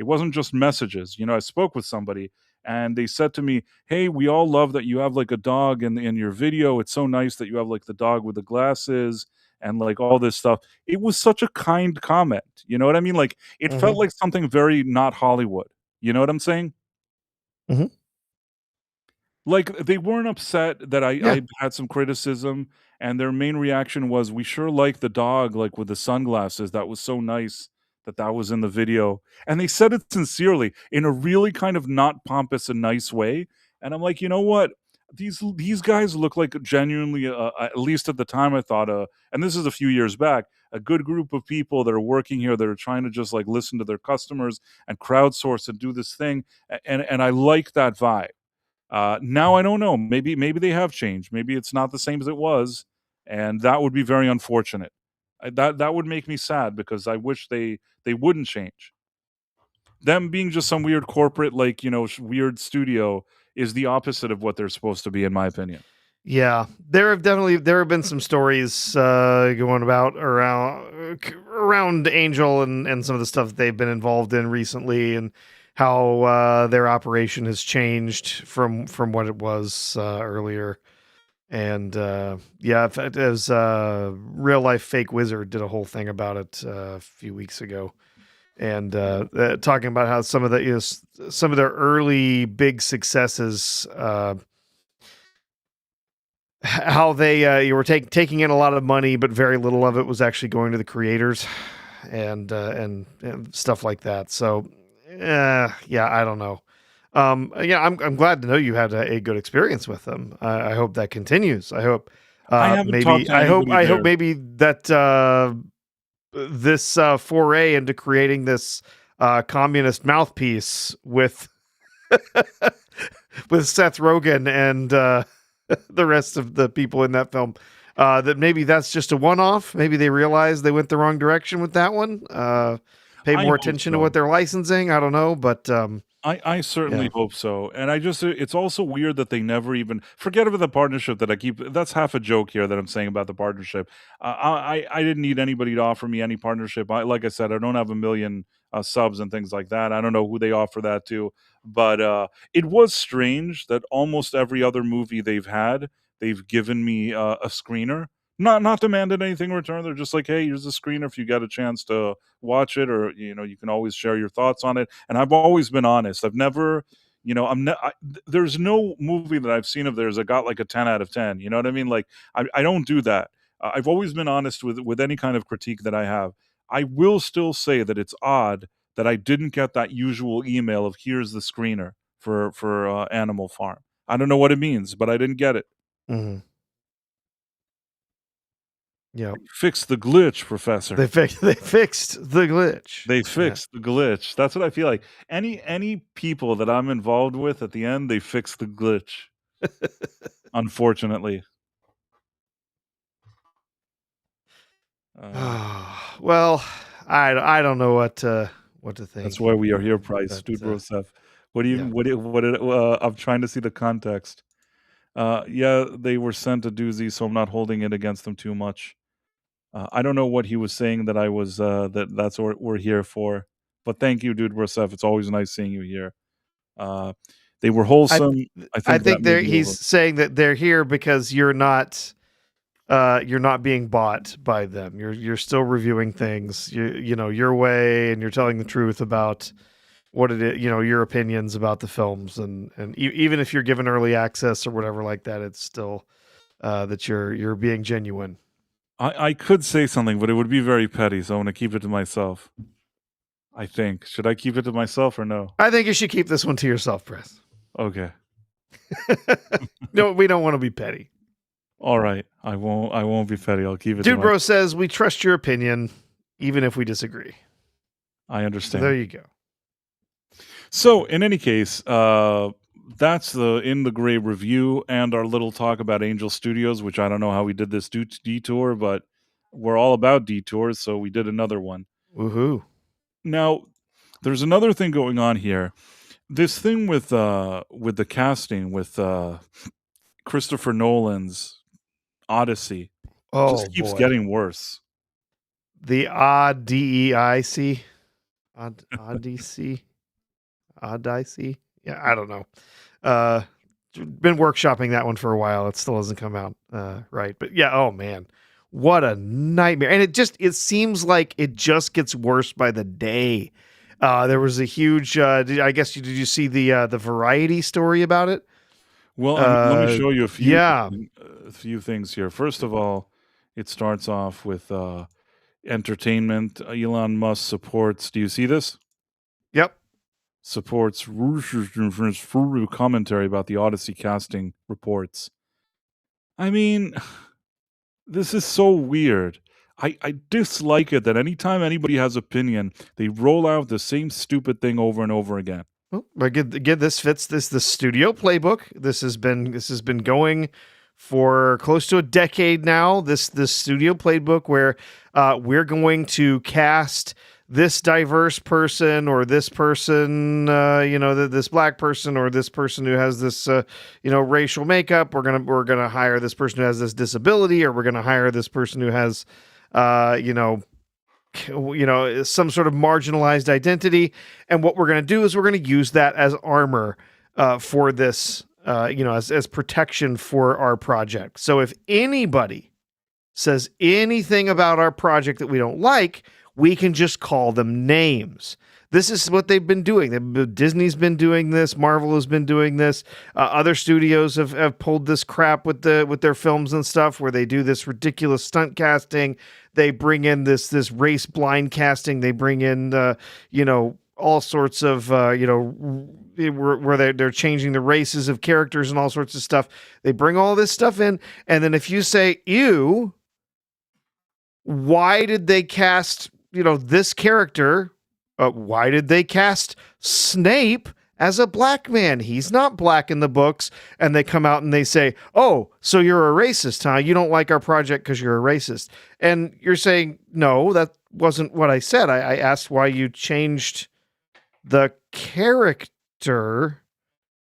wasn't just messages. I spoke with somebody, and they said to me, "Hey, we all love that you have like a dog in your video. It's so nice that you have like the dog with the glasses." And like all this stuff, it was such a kind comment. You know what I mean? Like it felt
Mhm.
like something very not Hollywood. You know what I'm saying?
Mhm.
Like, they weren't upset that
Yeah.
I had some criticism, and their main reaction was, "We sure like the dog, like, with the sunglasses, that was so nice that that was in the video," and they said it sincerely, in a really kind of not pompous and nice way, and I'm like, "You know what? These guys look like genuinely, at least at the time I thought, and this is a few years back, a good group of people that are working here that are trying to just, like, listen to their customers and crowdsource and do this thing," and I like that vibe. Now I don't know. Maybe they have changed. Maybe it's not the same as it was, and that would be very unfortunate. That would make me sad because I wish they wouldn't change. Them being just some weird corporate, like weird studio is the opposite of what they're supposed to be, in my opinion.
Yeah, there have been some stories going about around Angel and some of the stuff that they've been involved in recently, and how their operation has changed from what it was earlier. And yeah, in fact, as real life fake wizard did a whole thing about it a few weeks ago, and talking about how some of their early big successes. How they you were taking in a lot of money, but very little of it was actually going to the creators, and stuff like that. So, yeah, I don't know. Yeah, I'm glad to know you had a good experience with them. I hope that continues. I hope
I haven't talked
maybe
to anybody
I hope
there.
maybe that this foray into creating this communist mouthpiece with Seth Rogen and the rest of the people in that film. That maybe that's just a one-off. Maybe they realized they went the wrong direction with that one. Pay
I
more
hope
attention to
so.
what they're licensing. I don't know, but
I
yeah.
certainly hope so, and it's also weird that they never even forget about the partnership that I keep that's half a joke here that I'm saying about the partnership. I didn't need anybody to offer me any partnership. Like I said, I don't have a million, subs and things like that. I don't know who they offer that to, but, it was strange that almost every other movie they've had, they've given me, a screener, not demanded anything in return. They're just like, "Hey, here's a screener if you get a chance to watch it, or, you can always share your thoughts on it." And I've always been honest. I've never, there's no movie that I've seen of theirs that got like a 10 out of 10. You know what I mean? Like I don't do that. I've always been honest with any kind of critique that I have. I will still say that it's odd that I didn't get that usual email of here's the screener for Animal Farm. I don't know what it means, but I didn't get it.
Mhm. Yep.
Fix the glitch, Professor.
They fixed the glitch.
They
Yeah.
fixed the glitch. That's what I feel like. Any people that I'm involved with at the end, they fix the glitch, unfortunately. Uh,
Well, I don't know what to
that's
think
why we are here,
anymore.
Price,
But
dude, Broseph. What do you
yeah.
what did I'm trying to see the context. Yeah, they were sent a doozy, so I'm not holding it against them too much. I don't know what he was saying that I was that's what we're here for. But thank you, dude, Broseph. It's always nice seeing you here. Uh, they were
I
wholesome. I
I
think that
think
may
they're
be over.
he's saying that they're here because you're not being bought by them. You're still reviewing things, you know, your way, and you're telling the truth about what it is, you know, your opinions about the films, and even if you're given early access or whatever like that, it's still that you're being genuine.
I could say something, but it would be very petty, so I'm gonna keep it to myself. I think. Should I keep it to myself or no?
I think you should keep this one to yourself, Chris.
Okay.
No, we don't want to be petty.
All right. I won't be petty. I'll keep it to
Dude
myself.
Bro says we trust your opinion, even if we disagree.
I
So there
understand.
you go.
So, in any case, that's the In the Gray review and our little talk about Angel Studios, which I don't know how we did this detour, but we're all about detours, so we did another one.
Woohoo.
Now, there's another thing going on here. This thing with the casting with Christopher Nolan's Odyssey
Oh
just keeps
boy.
getting worse.
The Odyssey. Odyssey. Odyssey. Yeah, I don't know. Uh been workshopping that one for a while. It still hasn't come out right. But yeah, oh man. What a nightmare. And it seems like it just gets worse by the day. There was a huge did you see the Variety story about it?
Well, I mean, let me show you
Yeah.
a few things here. First of all, it starts off with entertainment. Elon Musk supports. Do you see this?
Yep.
Supports full commentary about the Odyssey casting reports. I mean, this is so weird. I dislike it that anytime anybody has opinion, they roll out the same stupid thing over and over again.
Well, again, this fits the studio playbook. This has been going for close to a decade now. This studio playbook where we're going to cast this diverse person or this person, this black person or this person who has this, racial makeup. We're gonna hire this person who has this disability, or we're gonna hire this person who has, some sort of marginalized identity. And what we're going to do is we're going to use that as armor for this, as protection for our project. So if anybody says anything about our project that we don't like, we can just call them names. This is what they've been doing. Disney's been doing this. Marvel has been doing this. Other studios have pulled this crap with their films and stuff, where they do this ridiculous stunt casting. They bring in this race blind casting. They bring in all sorts of where they're changing the races of characters and all sorts of stuff. They bring all this stuff in, and then if you say ew, why did they cast this character? Why did they cast Snape as a black man? He's not black in the books. And they come out and they say, oh, so you're a racist, huh? You don't like our project because you're a racist. And you're saying, no, that wasn't what I said. I asked why you changed the character.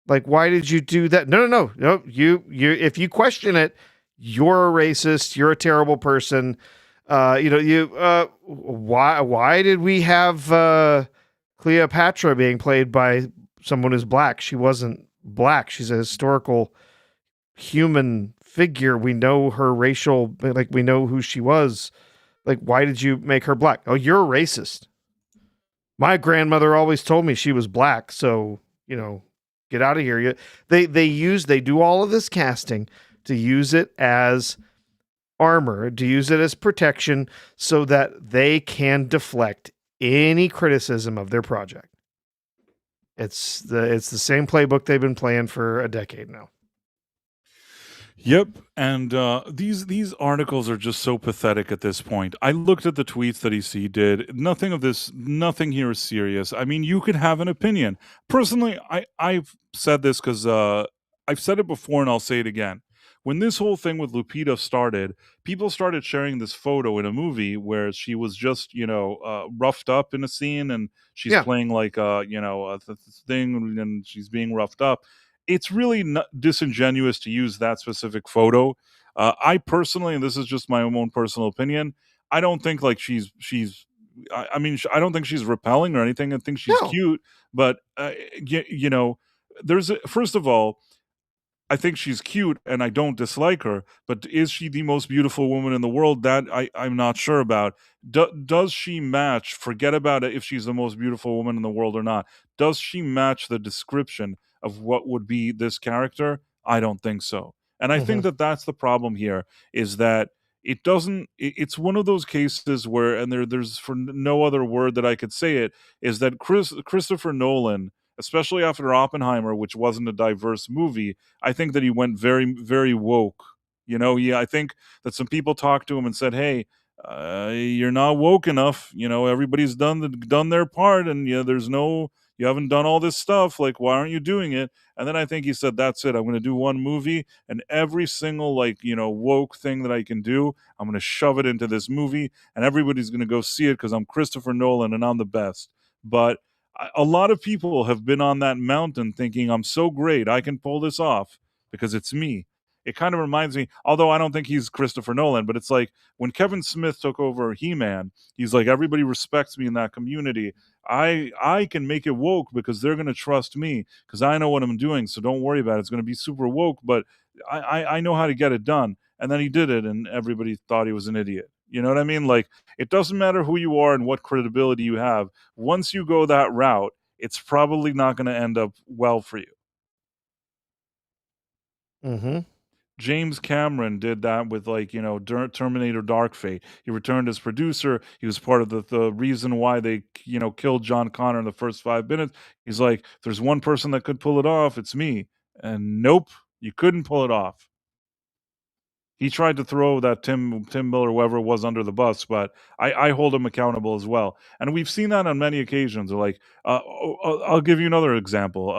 Like, why did you do that? No. You, if you question it, you're a racist. You're a terrible person. Why did we have Cleopatra being played by someone who's black? She wasn't black. She's a historical human figure. We know her racial, like we know who she was. Like, why did you make her black? Oh, you're a racist. My grandmother always told me she was black. So, get out of here. They do all of this casting to use it as armor, to use it as protection so that they can deflect any criticism of their project. It's the same playbook they've been playing for a decade now.
Yep, and these articles are just so pathetic at this point. I looked at the tweets that he did. Nothing here is serious. I mean, you could have an opinion. Personally, I've said this because I've said it before, and I'll say it again. When this whole thing with Lupita started, people started sharing this photo in a movie where she was just, roughed up in a scene, and she's
Yeah.
playing like thing, and she's being roughed up. It's really disingenuous to use that specific photo. I personally, and this is just my own personal opinion, I don't think like she's. I mean, I don't think she's repelling or anything. I think she's
No.
cute, but first of all, I think she's cute and I don't dislike her, but is she the most beautiful woman in the world? That I'm not sure about. Does she match? Forget about it if she's the most beautiful woman in the world or not. Does she match the description of what would be this character? I don't think so. And I
Hmm.
think that that's the problem here is that it doesn't it's one of those cases where, and there's for no other word that I could say it, is that Christopher Nolan, especially after Oppenheimer, which wasn't a diverse movie, I think that he went very, very woke. I think that some people talked to him and said, "Hey, you're not woke enough. Everybody's done their part, and you haven't done all this stuff. Like, why aren't you doing it?" And then I think he said, "That's it. I'm going to do one movie, and every single woke thing that I can do, I'm going to shove it into this movie, and everybody's going to go see it because I'm Christopher Nolan and I'm the best." But a lot of people have been on that mountain thinking, I'm so great, I can pull this off because it's me. It kind of reminds me, although I don't think he's Christopher Nolan, but it's like when Kevin Smith took over He-Man, he's like, everybody respects me in that community. I can make it woke because they're gonna trust me because I know what I'm doing. So don't worry about it. It's gonna be super woke, but I know how to get it done. And then he did it, and everybody thought he was an idiot. You know what I mean? Like, it doesn't matter who you are and what credibility you have. Once you go that route, it's probably not going to end up well for you.
Hmm.
James Cameron did that with Terminator Dark Fate. He returned as producer. He was part of the reason why they killed John Connor in the first 5 minutes. He's like, if there's one person that could pull it off, it's me. And nope, you couldn't pull it off. He tried to throw that Tim Miller, whoever it was, under the bus, but I hold him accountable as well. And we've seen that on many occasions. Like, I'll give you another example.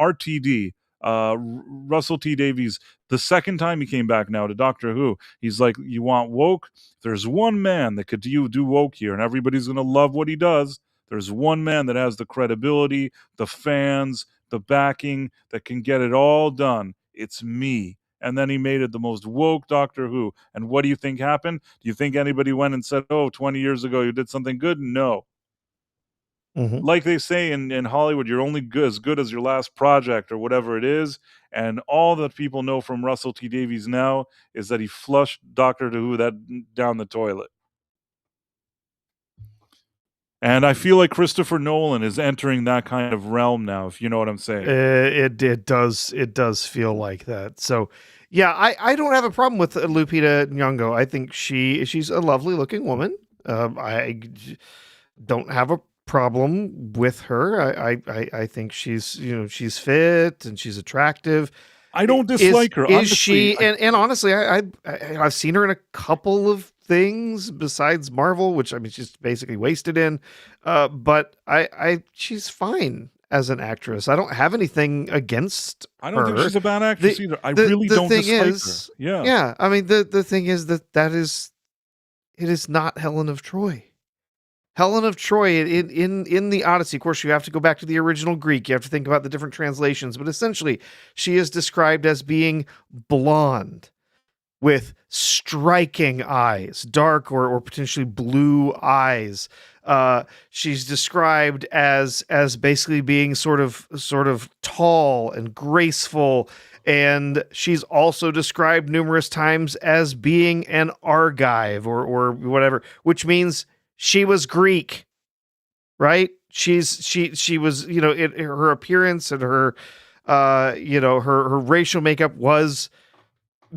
RTD, Russell T Davies, the second time he came back now to Doctor Who, he's like, "You want woke? There's one man that could do woke here, and everybody's gonna love what he does. There's one man that has the credibility, the fans, the backing that can get it all done. It's me." And then he made it the most woke Doctor Who. And what do you think happened? Do you think anybody went and said, "Oh, 20 years ago you did something good"? No.
Hmm.
Like they say in Hollywood, you're only as good as your last project or whatever it is. And all that people know from Russell T Davies now is that he flushed Doctor Who that down the toilet. And I feel like Christopher Nolan is entering that kind of realm now, if you know what I'm saying.
It does feel like that. So yeah, I don't have a problem with Lupita Nyong'o. I think she's a lovely looking woman. Don't have a problem with her. I think she's fit and she's attractive.
I don't
Is
dislike her,
is
honestly.
she? And honestly, I've seen her in a couple of things besides Marvel, which I mean she's basically wasted in. But I she's fine as an actress. I don't have anything against
I don't think
her.
she's a bad actress
the
either. I really
the
don't
thing
dislike her.
is,
Yeah.
yeah, I mean the thing is that is it is not Helen of Troy. Helen of Troy in the Odyssey, of course, you have to go back to the original Greek. You have to think about the different translations, but essentially, she is described as being blonde with striking eyes, dark or potentially blue eyes. She's described as basically being sort of tall and graceful, and she's also described numerous times as being an Argive or whatever, which means she was Greek, right? She was, her appearance and her her racial makeup was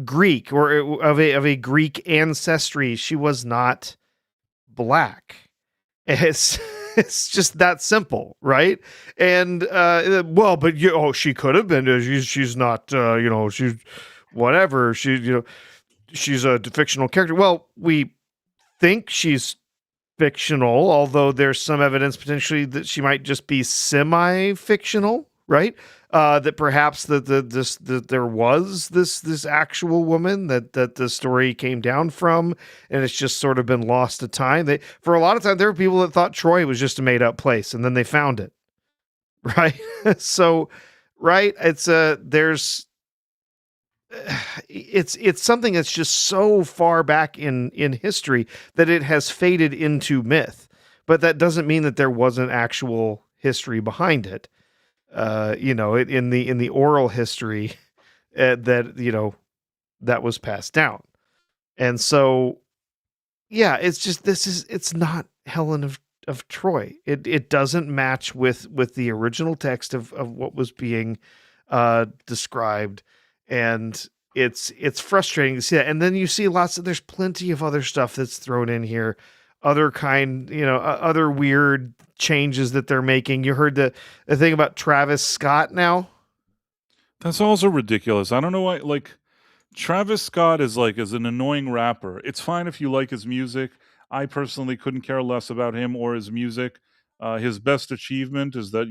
Greek or of a Greek ancestry. She was not black. It's it's just that simple, right? And well, but she could have been. She's not. She's whatever. She's a fictional character. Well, we think she's fictional, although there's some evidence potentially that she might just be semi-fictional, right? That perhaps that there was this actual woman that the story came down from, and it's just sort of been lost to time. For a lot of time there were people that thought Troy was just a made up place, and then they found it, right? So, right, there's it's something that's just so far back in history that it has faded into myth, but that doesn't mean that there wasn't actual history behind it. In the oral history that that was passed down. And so, yeah, it's not Helen of Troy. It doesn't match with the original text of what was being described, and it's frustrating to see that. And then you see there's plenty of other stuff that's thrown in here, other weird changes that they're making. You heard the thing about Travis Scott now.
That's also ridiculous. I don't know why. Like, Travis Scott is an annoying rapper. It's fine if you like his music. I personally couldn't care less about him or his music. His best achievement is that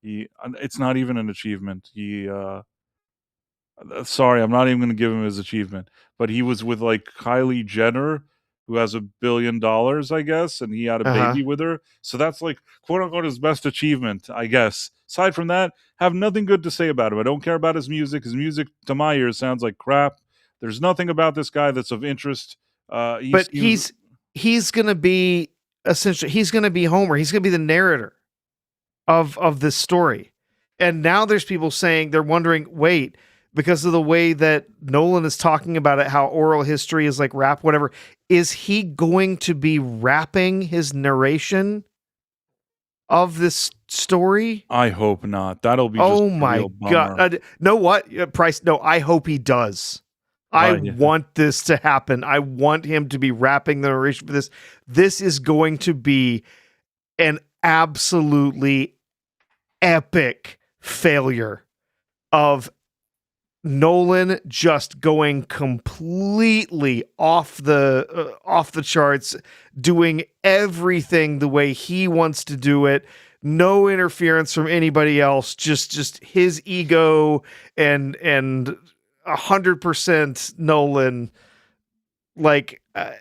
he. It's not even an achievement. Sorry, I'm not even going to give him his achievement. But he was with like Kylie Jenner, who has $1 billion, I guess, and he had a
Uh-huh.
baby with her. So that's like quote unquote his best achievement, I guess. Aside from that, have nothing good to say about him. I don't care about his music. His music, to my ears, sounds like crap. There's nothing about this guy that's of interest. He
But
seems
he's gonna be he's gonna be Homer. He's gonna be the narrator of this story. And now there's people saying they're wondering, wait, because of the way that Nolan is talking about it, how oral history is like rap, whatever, is he going to be rapping his narration of this story?
I hope not. That'll be just
Oh
a
my
real
god!
bummer.
Know what, Price? No, I hope he does. I
Yeah.
want this to happen. I want him to be rapping the narration for this. This is going to be an absolutely epic failure of Nolan just going completely off the charts, doing everything the way he wants to do it. No interference from anybody else. Just his ego and 100% Nolan. Like it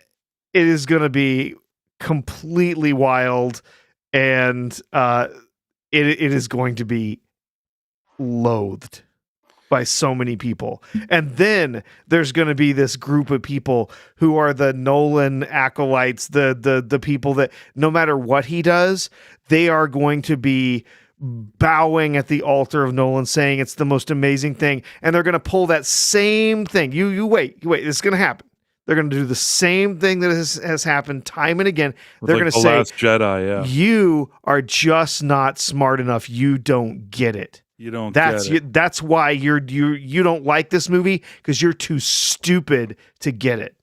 is going to be completely wild, and it is going to be loathed by so many people. And then there's going to be this group of people who are the Nolan acolytes, the people that no matter what he does, they are going to be bowing at the altar of Nolan, saying it's the most amazing thing. And they're going to pull that same thing. You wait, it's going to happen. They're going to do the same thing that has happened time and again.
With
They're
like
going to
The
say,
Last Jedi, yeah.
you are just not smart enough. You don't get it.
You don't get it.
That's why you don't like this movie, because you're too stupid to get it.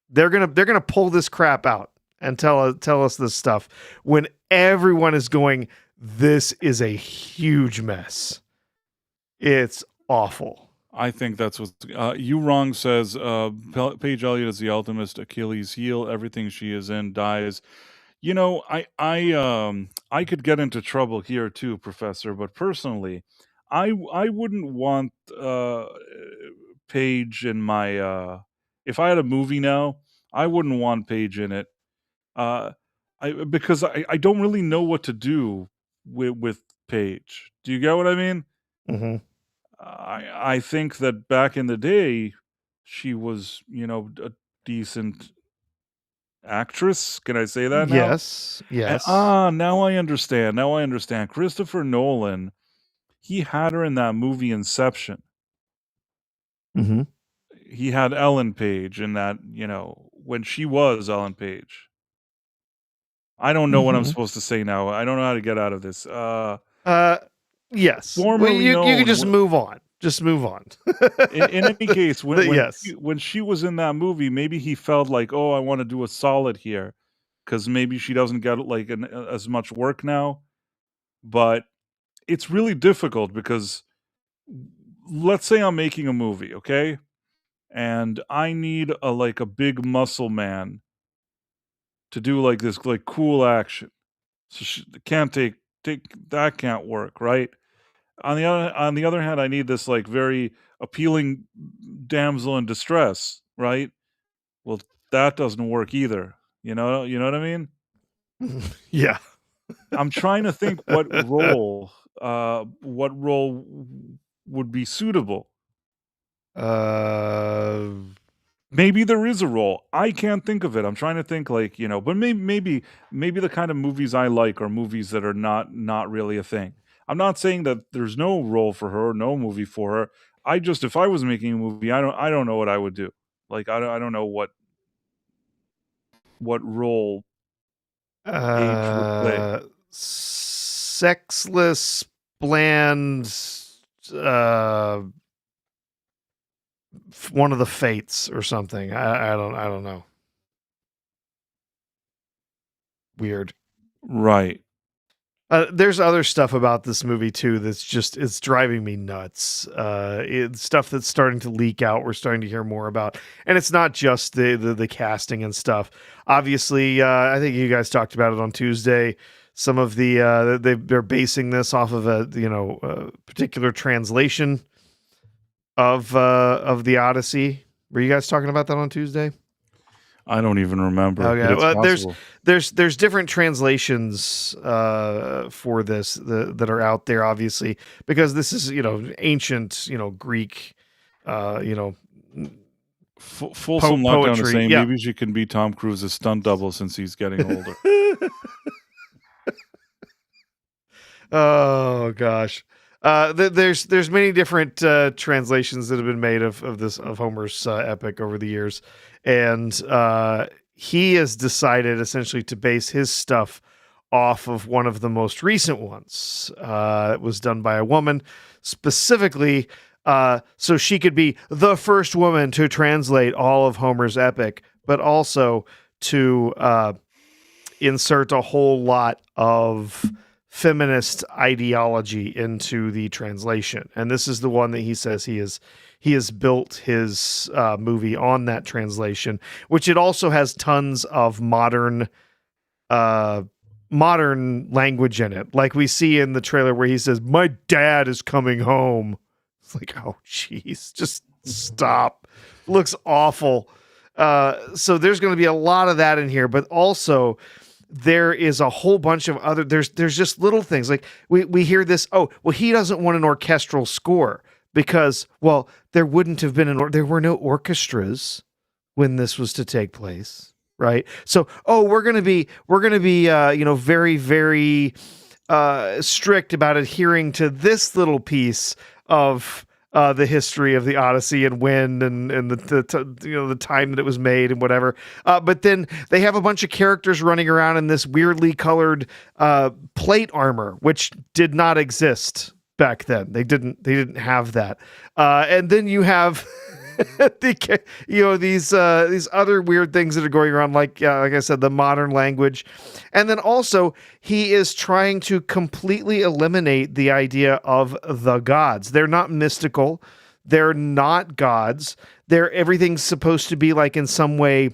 They're gonna pull this crap out and tell us this stuff when everyone is going, this is a huge mess. It's awful.
I think that's what you wrong says. Paige Elliott is the ultimate Achilles heel. Everything she is in dies. I could get into trouble here too, Professor. But personally, I wouldn't want Paige in my. If I had a movie now, I wouldn't want Paige in it. Because I don't really know what to do with Paige. Do you get what I mean?
Mm-hmm.
I think that back in the day, she was, a decent actress. Can I say that now?
Yes.
Now I understand. Now I understand. Christopher Nolan, he had her in that movie Inception.
Mm-hmm.
He had Ellen Page in that, when she was Ellen Page. I don't know what I'm
Mm-hmm.
supposed to say now. I don't know how to get out of this.
Yes. Well,
Formerly
you can
known.
just move on. Just move on.
In any case,
Yes.
when she was in that movie, maybe he felt like, oh, I want to do a solid here, because maybe she doesn't get like as much work now. But it's really difficult because let's say I'm making a movie, okay? And I need a big muscle man to do like this like cool action. So can't take that can't work, right? On the other hand, I need this like very appealing damsel in distress, right? Well, that doesn't work either. You know what I mean?
Yeah.
I'm trying to think what role would be suitable.
Uh,
Maybe there is a role. I can't think of it. I'm trying to think like, but maybe the kind of movies I like are movies that are not really a thing. I'm not saying that there's no role for her, no movie for her. I just if I was making a movie, I don't know what I would do. Like I don't know what role H would play.
Sexless, bland, uh, one of the fates or something. I don't know. Weird.
Right.
There's other stuff about this movie too that's just it's driving me nuts. It's stuff that's starting to leak out. We're starting to hear more about, and it's not just the casting and stuff. Obviously, I think you guys talked about it on Tuesday. Some of they're basing this off of a particular translation of the Odyssey. Were you guys talking about that on Tuesday?
I don't even remember, but
Okay,
it's
well,
possible.
there's different translations for this that are out there, obviously, because this is ancient Greek, you know
Folsom Lockdown is
poetry.
saying
Yeah.
maybe she can be Tom Cruise's stunt double since he's getting older.
Oh gosh. There's many different translations that have been made of Homer's epic over the years, and he has decided essentially to base his stuff off of one of the most recent ones. It was done by a woman specifically, so she could be the first woman to translate all of Homer's epic, but also to insert a whole lot of feminist ideology into the translation. And this is the one that he says he has built his movie on that translation, which it also has tons of modern language in it. Like we see in the trailer where he says, "My dad is coming home." It's like, oh jeez, just stop. Looks awful. So there's going to be a lot of that in here, but also there is a whole bunch of other there's just little things like we hear this, oh well, he doesn't want an orchestral score because, well, there wouldn't have been there were no orchestras when this was to take place, right? So, oh, we're gonna be very, very strict about adhering to this little piece of the history of the Odyssey and when and the time that it was made and whatever. But then they have a bunch of characters running around in this weirdly colored plate armor, which did not exist back then. They didn't have that. And then you have these other weird things that are going around, like I said, the modern language. And then also he is trying to completely eliminate the idea of the gods. They're not mystical. They're not gods. Everything's supposed to be like in some way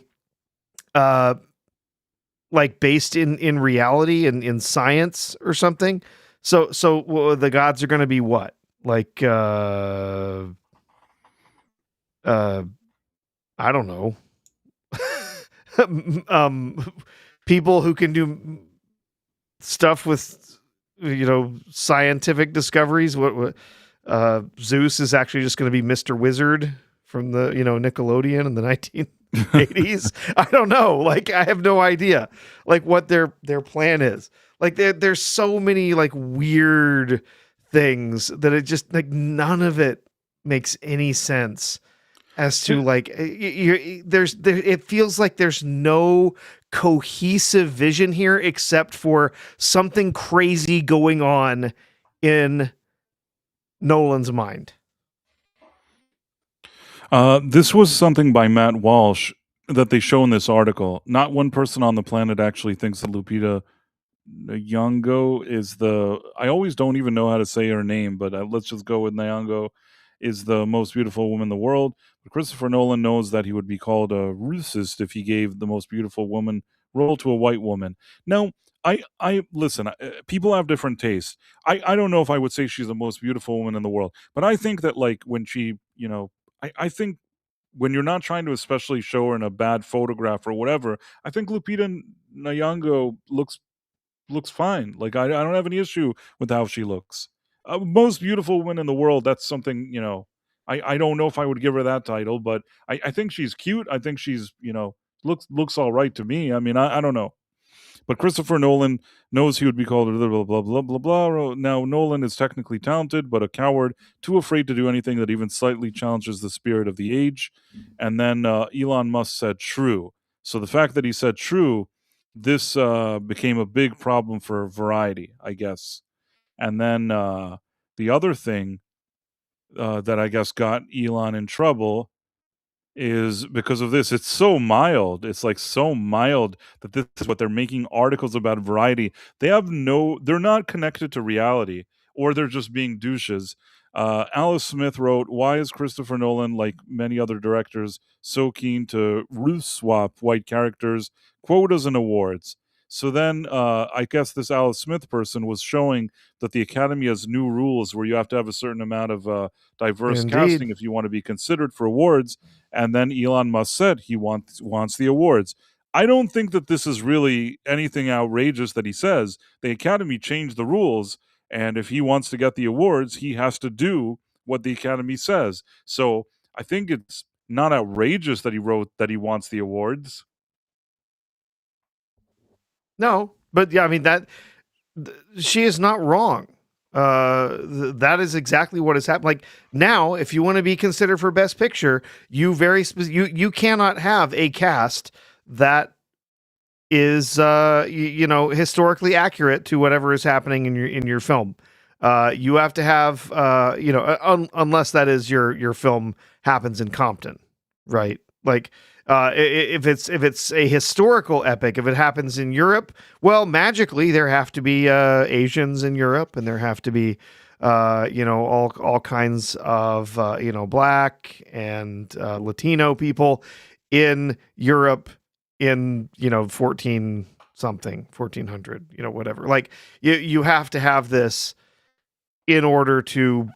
like based in reality and in science or something. So the gods are going to be what? Like I don't know. People who can do stuff with scientific discoveries. What Zeus is actually just going to be Mr. Wizard from the Nickelodeon in the 1980s. I don't know. Like, I have no idea like what their plan is. Like there's so many like weird things that it just like none of it makes any sense as to like it feels like there's no cohesive vision here except for something crazy going on in Nolan's mind.
This was something by Matt Walsh that they show in this article. Not one person on the planet actually thinks that Lupita Nyong'o is I always don't even know how to say her name, but let's just go with Nyong'o, is the most beautiful woman in the world. But Christopher Nolan knows that he would be called a racist if he gave the most beautiful woman role to a white woman. Now, I listen. People have different tastes. I don't know if I would say she's the most beautiful woman in the world, but I think that like when she, I think when you're not trying to especially show her in a bad photograph or whatever, I think Lupita Nyong'o looks fine. Like I don't have any issue with how she looks. Most beautiful woman in the world. That's something I don't know if I would give her that title, but I think she's cute. I think she's looks all right to me. I mean I don't know. But Christopher Nolan knows he would be called blah blah blah blah blah blah. Now Nolan is technically talented, but a coward, too afraid to do anything that even slightly challenges the spirit of the age. And then Elon Musk said true. So the fact that he said true, this became a big problem for Variety, I guess. And then the other thing that I guess got Elon in trouble is because of this. It's so mild. It's like so mild that this is what they're making articles about Variety. They're not connected to reality, or they're just being douches. Alice Smith wrote, "Why is Christopher Nolan, like many other directors, so keen to roof swap white characters, quotas, and awards?" So then, I guess this Alice Smith person was showing that the Academy has new rules where you have to have a certain amount of diverse
Indeed.
casting if you want to be considered for awards. And then Elon Musk said he wants the awards. I don't think that this is really anything outrageous that he says. The Academy changed the rules, and if he wants to get the awards, he has to do what the Academy says. So I think it's not outrageous that he wrote that he wants the awards.
No, but yeah, I mean she is not wrong. That is exactly what has happened. Like now, if you want to be considered for Best Picture, you cannot have a cast that is historically accurate to whatever is happening in your film. You have to have unless that is your film happens in Compton, right? Like if it's a historical epic, if it happens in Europe, well, magically there have to be Asians in Europe, and there have to be all kinds of black and Latino people in Europe in 1400, whatever. Like you have to have this in order to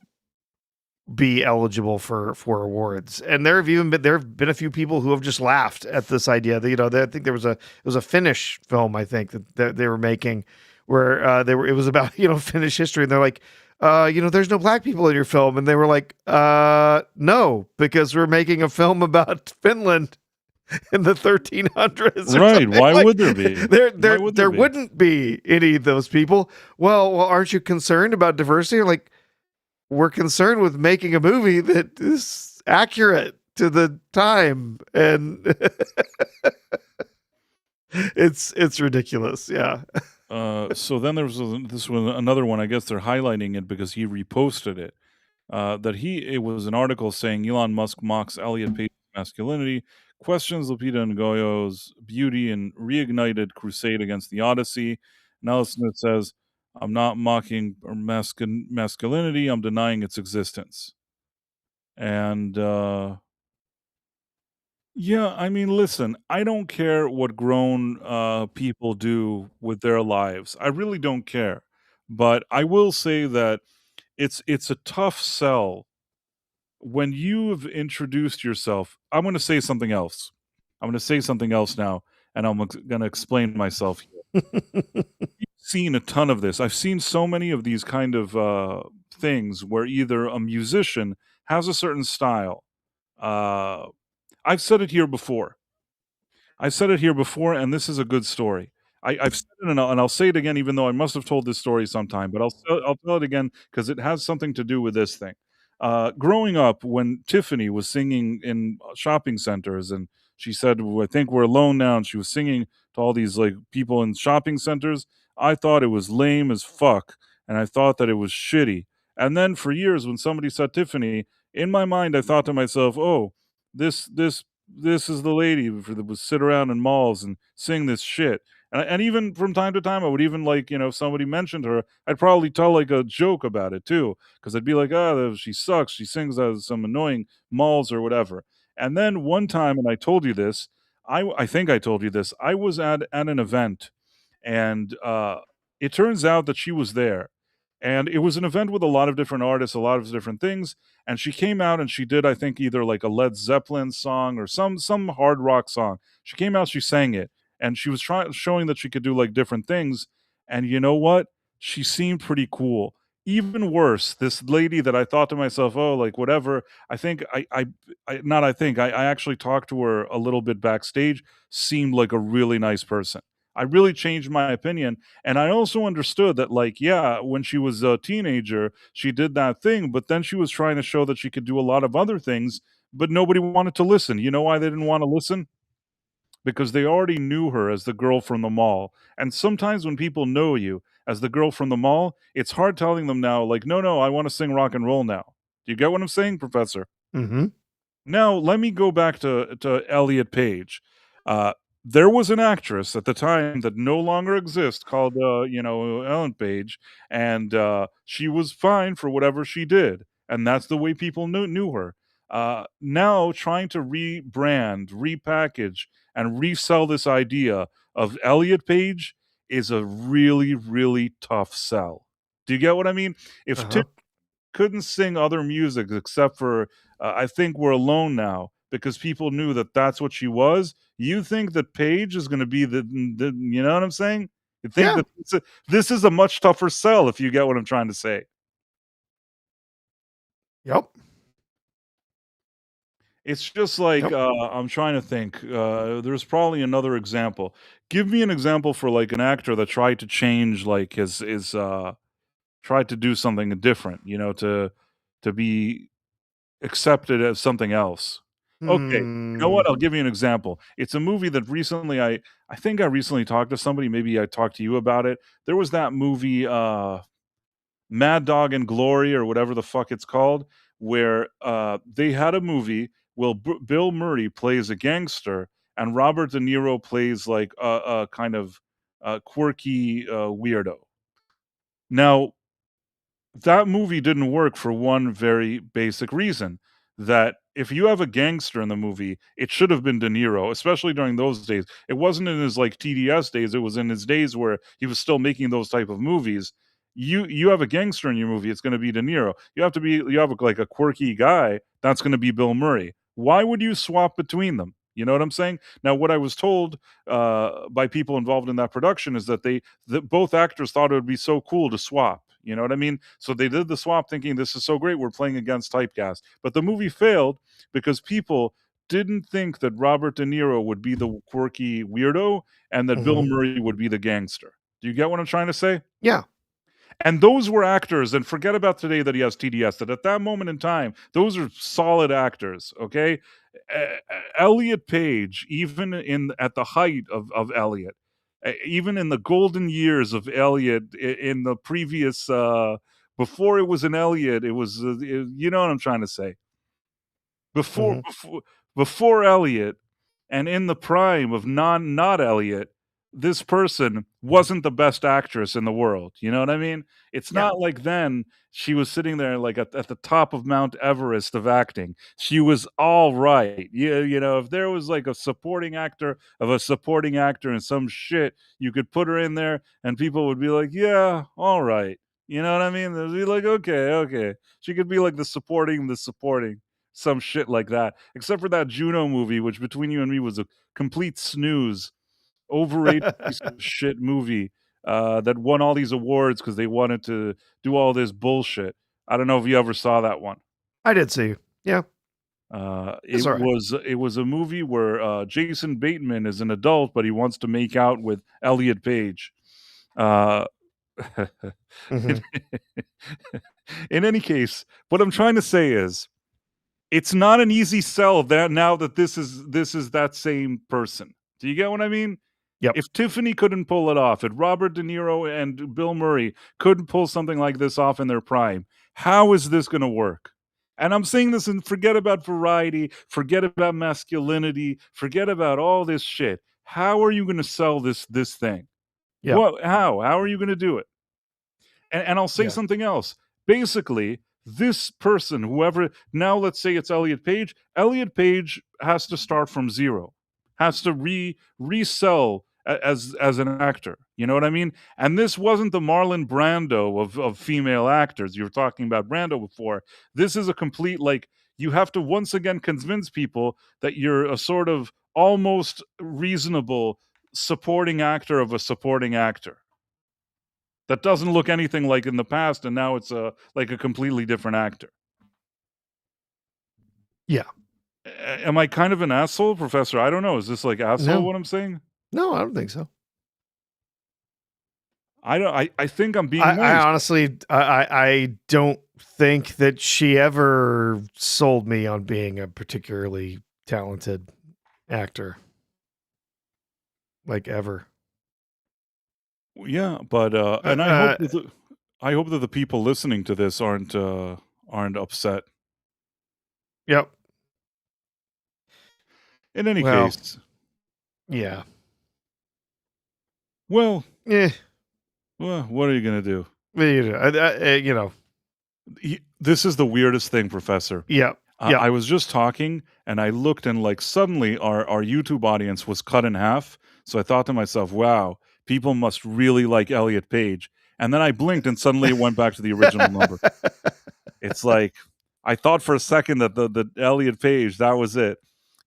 be eligible for awards. And there have been a few people who have just laughed at this idea that I think it was a Finnish film, I think, that they were making, where it was about Finnish history, and they're like, there's no black people in your film, and they were like, no, because we're making a film about Finland in the 1300s,
Right? Why
like,
would there be?
there wouldn't be any of those people. Well, aren't you concerned about diversity? Like, we're concerned with making a movie that is accurate to the time, and it's ridiculous. Yeah.
So then there was this one, another one. I guess they're highlighting it because he reposted it. It was an article saying Elon Musk mocks Elliot Page's masculinity, questions Lupita Nyong'o's beauty, and reignited crusade against the Odyssey. Now Smith says, "I'm not mocking masculinity. I'm denying its existence." And yeah, I mean, listen, I don't care what grown people do with their lives. I really don't care. But I will say that it's a tough sell when you've introduced yourself. I'm going to say something else. I'm going to say something else now, and I'm going to explain myself here. I've seen a ton of this. I've seen so many of these kind of things where either a musician has a certain style. Uh, I've said it here before. I've said it here before, and this is a good story. I've said it, and I'll say it again, even though I must have told this story sometime. But I'll tell it again because it has something to do with this thing. Growing up, when Tiffany was singing in shopping centers, and she said, "I think we're alone now," and she was singing to all these like people in shopping centers, I thought it was lame as fuck, and I thought that it was shitty. And then for years, when somebody said Tiffany, in my mind, I thought to myself, "Oh, this is the lady that would sit around in malls and sing this shit." And even from time to time, I would even like, if somebody mentioned her, I'd probably tell like a joke about it too, because I'd be like, "Oh, she sucks. She sings some annoying malls or whatever." And then one time, and I told you this, I think I told you this. I was at an event, and it turns out that she was there, and it was an event with a lot of different artists, a lot of different things. And she came out and she did, I think, either like a Led Zeppelin song or some hard rock song. She came out, she sang it, and she was trying showing that she could do like different things. And you know what? She seemed pretty cool. Even worse, this lady that I thought to myself, oh, like whatever. I think I not I think I actually talked to her a little bit backstage. Seemed like a really nice person. I really changed my opinion, and I also understood that, like, yeah, when she was a teenager, she did that thing, but then she was trying to show that she could do a lot of other things, but nobody wanted to listen. You know why they didn't want to listen? Because they already knew her as the girl from the mall. And sometimes when people know you as the girl from the mall, it's hard telling them now, like, no, no, I want to sing rock and roll now. Do you get what I'm saying, Professor?
Mm-hmm.
Now, let me go back to Elliot Page. Uh, there was an actress at the time that no longer exists called, Ellen Page, and she was fine for whatever she did, and that's the way people knew her. Now, trying to rebrand, repackage, and resell this idea of Elliot Page is a really, really tough sell. Do you get what I mean? If
Uh-huh.
couldn't sing other music except for I think We're Alone Now because people knew that that's what she was. You think that Paige is going to be the you know what I'm saying? You think
Yeah.
that this is a much tougher sell if you get what I'm trying to say.
Yep.
It's just like
Yep.
I'm trying to think. There's probably another example. Give me an example for like an actor that tried to change like his tried to do something different, to be accepted as something else. Okay, you know
Hmm.
what? I'll give you an example. It's a movie that recently I think I recently talked to somebody, maybe I talked to you about it. There was that movie, Mad Dog and Glory or whatever the fuck it's called, where, they had a movie where Bill Murray plays a gangster and Robert De Niro plays like a kind of, quirky, weirdo. Now that movie didn't work for one very basic reason, that if you have a gangster in the movie, it should have been De Niro, especially during those days. It wasn't in his, like, TDS days, it was in his days where he was still making those type of movies. You have a gangster in your movie, it's gonna be De Niro. You have, like, a quirky guy, that's gonna be Bill Murray. Why would you swap between them? You know what I'm saying? Now, what I was told, by people involved in that production is that both actors thought it would be so cool to swap, you know what I mean? So they did the swap thinking this is so great, we're playing against typecast. But the movie failed because people didn't think that Robert De Niro would be the quirky weirdo and that Bill
Mm-hmm.
Murray would be the gangster. Do you get what I'm trying to say?
Yeah.
And those were actors, and forget about today that he has TDS, that at that moment in time, those are solid actors, okay? Elliot Page, even in at the height of Elliot, even in the golden years of Elliot in the previous, before it was an Elliot, it was, you know what I'm trying to say? Before
Mm-hmm.
before before Elliot and in the prime of not Elliot, this person wasn't the best actress in the world, you know what I mean? It's
Yeah.
not like then she was sitting there like at the top of Mount Everest of acting. She was all right. If there was like a supporting actor of a supporting actor in some shit, you could put her in there and people would be like, "Yeah, all right." You know what I mean? They'd be like, "Okay, okay." She could be like the supporting some shit like that. Except for that Juno movie, which between you and me was a complete snooze, overrated piece of shit movie that won all these awards because they wanted to do all this bullshit. I don't know if you ever saw that one.
I did see. Yeah. It's
It
all right.
was a movie where Jason Bateman is an adult, but he wants to make out with Elliot Page. Uh,
Mm-hmm.
in any case, what I'm trying to say is it's not an easy sell that now that this is that same person. Do you get what I mean?
Yep.
If Tiffany couldn't pull it off, if Robert De Niro and Bill Murray couldn't pull something like this off in their prime, how is this gonna work? And I'm saying this and forget about variety, forget about masculinity, forget about all this shit. How are you going to sell this thing?
Yeah.
How are you going to do it? And I'll say
Yeah.
something else. Basically, this person, whoever, now let's say it's Elliot Page has to start from zero, has to resell as an actor. You know what I mean? And this wasn't the Marlon Brando of female actors. You were talking about Brando before. This is a complete, like, you have to once again convince people that you're a sort of almost reasonable supporting actor of a supporting actor that doesn't look anything like in the past, and now it's like a completely different actor.
Yeah.
Am I kind of an asshole, Professor? I don't know. Is this like asshole
No.
what I'm saying?
No, I don't think so.
I don't. I think I'm being
I
nice.
honestly, I don't think that she ever sold me on being a particularly talented actor, like ever.
Yeah, but and I hope that the people listening to this aren't upset.
Yep.
In any
Well,
case,
yeah.
well,
Eh.
what are you gonna do?
You know.
This is the weirdest thing, Professor.
Yep. Yep.
I was just talking and I looked and like suddenly our YouTube audience was cut in half. So I thought to myself, wow, people must really like Elliot Page. And then I blinked and suddenly it went back to the original number. It's like I thought for a second that the Elliot Page, that was it.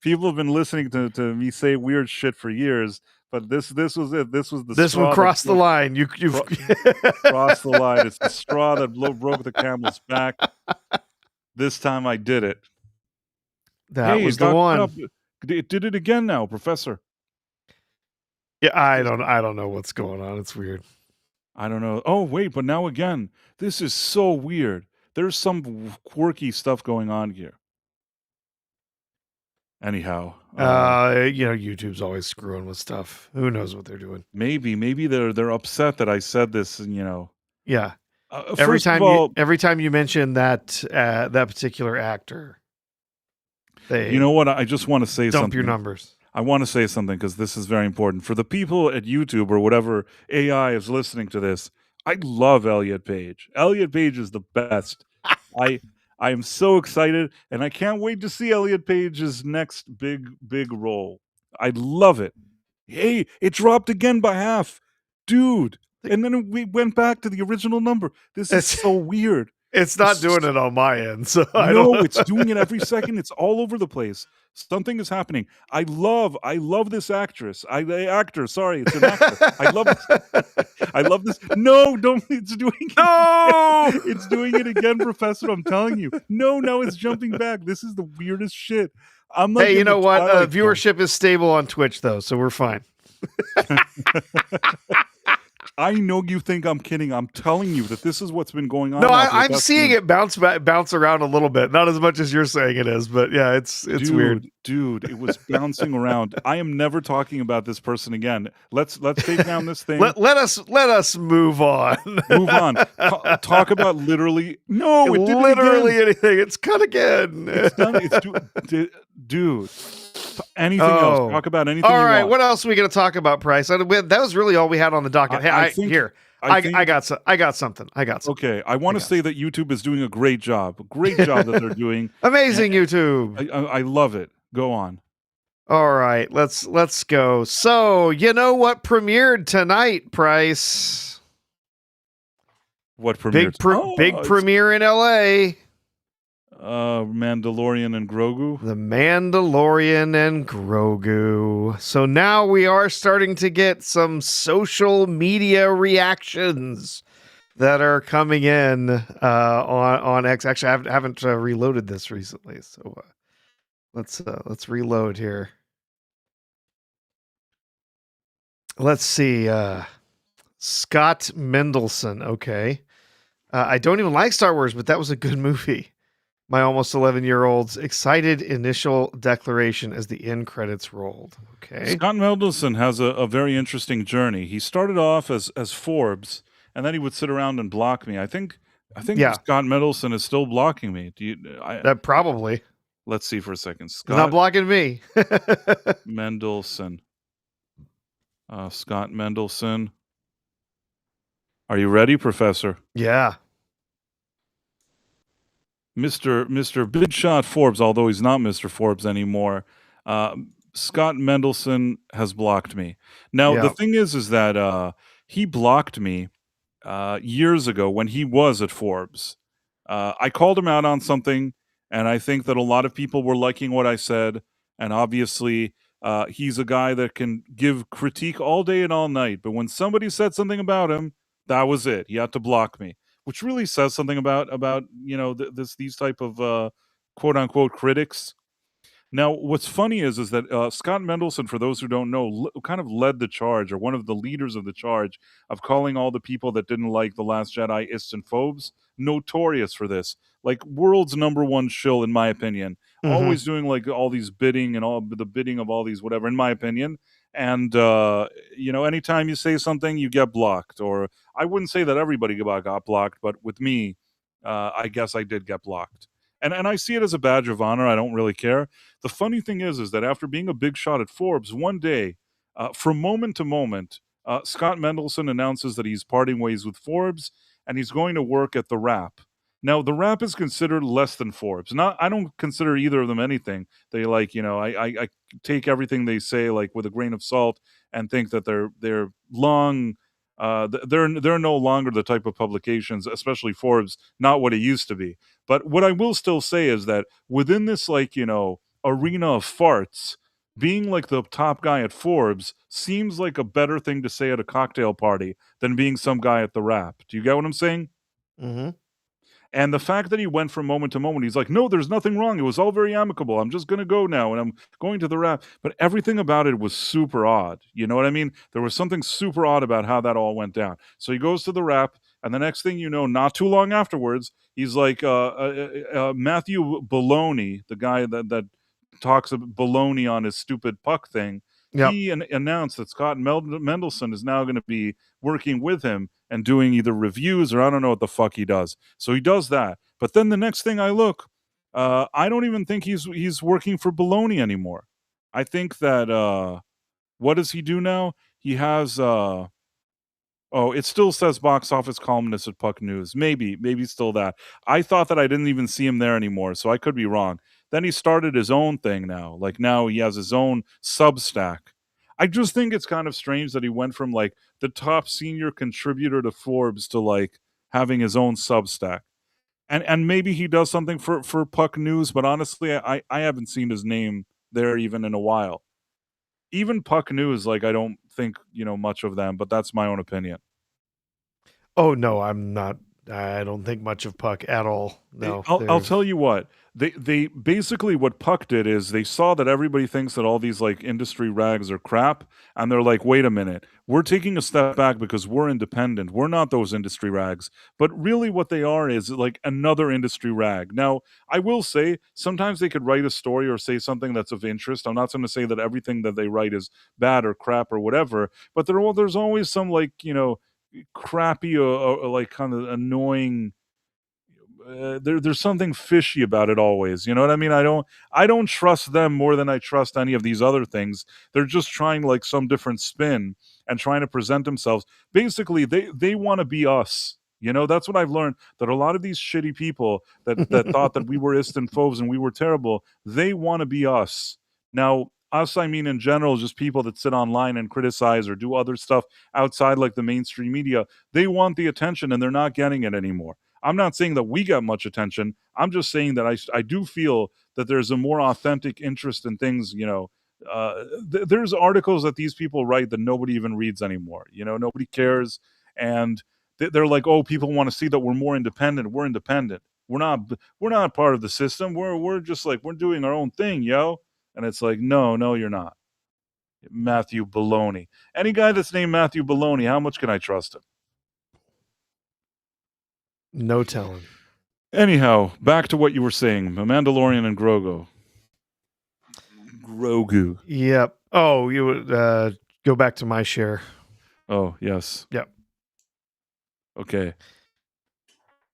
People have been listening to me say weird shit for years, but this was it. This was the
This
straw
one crossed the line. You've
crossed the line. It's the straw that broke the camel's back. This time I did it.
That was
it
the
got
one.
cut up. It did it again now, Professor.
Yeah, I don't know what's going on. It's weird.
I don't know. Oh, wait, but now again. This is so weird. There's some quirky stuff going on here. Anyhow.
YouTube's always screwing with stuff. Who knows what they're doing?
Maybe they're upset that I said this, and
Yeah.
First of all,
every time you mention that particular actor, they
you know what? I just want to say
dump
something.
your numbers.
I want to say something because this is very important. For the people at YouTube or whatever AI is listening to this, I love Elliot Page. Elliot Page is the best. I am so excited, and I can't wait to see Elliot Page's next big role. I love it. Hey, it dropped again by half. Dude. And then we went back to the original number. This is so weird.
It's not doing it on my end, so I
No,
don't know.
it's doing it every second. It's all over the place. Something is happening. I love this actress. Actor, sorry, it's an actor. I love it. I love this. No, don't. It's doing it.
No,
it's doing it again, Professor. I'm telling you. No, now it's jumping back. This is the weirdest shit. I'm like,
hey, you know what? Viewership is stable on Twitch though, so we're fine.
I know you think I'm kidding. I'm telling you that this is what's been going on.
No, I'm seeing it bounce around a little bit. Not as much as you're saying it is, but yeah, it's weird.
Dude, it was bouncing around. I am never talking about this person again. Let's take down this thing.
Let us move on.
Move on. Talk about literally. No, it didn't
literally
again.
anything. It's cut again.
It's done. Dude. Anything else? Talk about anything.
All right. What else are we going to talk about, Price? That was really all we had on the docket. I got something.
Okay. I want to say that YouTube is doing a great job. Great job that they're doing.
Amazing, YouTube.
I love it. Go on.
All right. Let's go. So, you know what premiered tonight, Price?
What premiered?
Big premiere in LA.
Mandalorian and Grogu.
The Mandalorian and Grogu. So now we are starting to get some social media reactions that are coming in on X. Actually, I haven't reloaded this recently, so let's reload here. Let's see. Scott Mendelson. Okay. I don't even like Star Wars, but that was a good movie. My almost 11-year-old's excited initial declaration as the end credits rolled. Okay.
Scott Mendelson has a very interesting journey. He started off as Forbes, and then he would sit around and block me. I think Scott Mendelson is still blocking me.
That probably.
Let's see for a second. Scott
He's not blocking me.
Mendelson. Scott Mendelson. Are you ready, Professor?
Yeah.
Mr. Big Shot Forbes, although he's not Mr. Forbes anymore, uh, Scott Mendelson has blocked me. Now, the
Yeah.
thing is that he blocked me years ago when he was at Forbes. I called him out on something, and I think that a lot of people were liking what I said. And obviously, he's a guy that can give critique all day and all night. But when somebody said something about him, that was it. He had to block me, which really says something about these type of quote unquote critics. Now, what's funny is that Scott Mendelson, for those who don't know, kind of led the charge, or one of the leaders of the charge, of calling all the people that didn't like The Last Jedi ists and phobes. Notorious for this, like world's number one shill, in my opinion.
Mm-hmm.
Always doing like all these bidding and all the bidding of all these whatever, in my opinion. And anytime you say something, you get blocked. Or I wouldn't say that everybody got blocked, but with me, I guess I did get blocked. And I see it as a badge of honor. I don't really care. The funny thing is that after being a big shot at Forbes, one day, from moment to moment, Scott Mendelson announces that he's parting ways with Forbes and he's going to work at The Wrap. Now, The Wrap is considered less than Forbes. Not, I don't consider either of them anything. They I take everything they say like with a grain of salt and think that they're long. They're no longer the type of publications, especially Forbes, not what it used to be. But what I will still say is that within this, arena of farts, being like the top guy at Forbes seems like a better thing to say at a cocktail party than being some guy at The Wrap. Do you get what I'm saying?
Mm-hmm.
And the fact that he went from moment to moment, he's like, no, there's nothing wrong. It was all very amicable. I'm just going to go now and I'm going to The Wrap. But everything about it was super odd. You know what I mean? There was something super odd about how that all went down. So he goes to The Wrap. And the next thing you know, not too long afterwards, he's like Matthew Baloney, the guy that talks about baloney on his stupid puck thing.
Yep.
He announced that Scott Mendelson is now going to be working with him and doing either reviews or I don't know what the fuck he does. So he does that. But then the next thing I look, I don't even think he's working for Baloney anymore. I think that what does he do now? He has oh, it still says box office columnist at Puck News. Maybe still that. I thought that I didn't even see him there anymore, so I could be wrong. Then he started his own thing now. Like now he has his own Substack. I just think it's kind of strange that he went from like the top senior contributor to Forbes to like having his own Substack. And maybe he does something for Puck News, but honestly, I haven't seen his name there even in a while. Even Puck News, like I don't think much of them, but that's my own opinion.
Oh no, I'm not. I don't think much of Puck at all. No,
I'll tell you what. They basically what Puck did is they saw that everybody thinks that all these like industry rags are crap, and they're like, wait a minute, we're taking a step back because we're independent. We're not those industry rags. But really what they are is like another industry rag. Now, I will say sometimes they could write a story or say something that's of interest. I'm not going to say that everything that they write is bad or crap or whatever, but there's always some crappy or like kind of annoying there's something fishy about it always. You know what I mean? I don't trust them more than I trust any of these other things. They're just trying like some different spin and trying to present themselves. Basically, they want to be us. That's what I've learned, that a lot of these shitty people that thought that we were instant foes and we were terrible, they want to be us. Now, us, I mean in general, just people that sit online and criticize or do other stuff outside like the mainstream media. They want the attention and they're not getting it anymore. I'm not saying that we get much attention. I'm just saying that I do feel that there's a more authentic interest in things. There's articles that these people write that nobody even reads anymore. Nobody cares, and they're like, oh, people want to see that we're more independent. We're independent. We're not part of the system. We're just like we're doing our own thing, yo. And it's like, no, you're not. Matthew Baloney. Any guy that's named Matthew Baloney, how much can I trust him?
no telling.
Anyhow, back to what you were saying, The Mandalorian and Grogu.
Yep. Oh, you would go back to my share.
Oh, yes.
Yep.
Okay.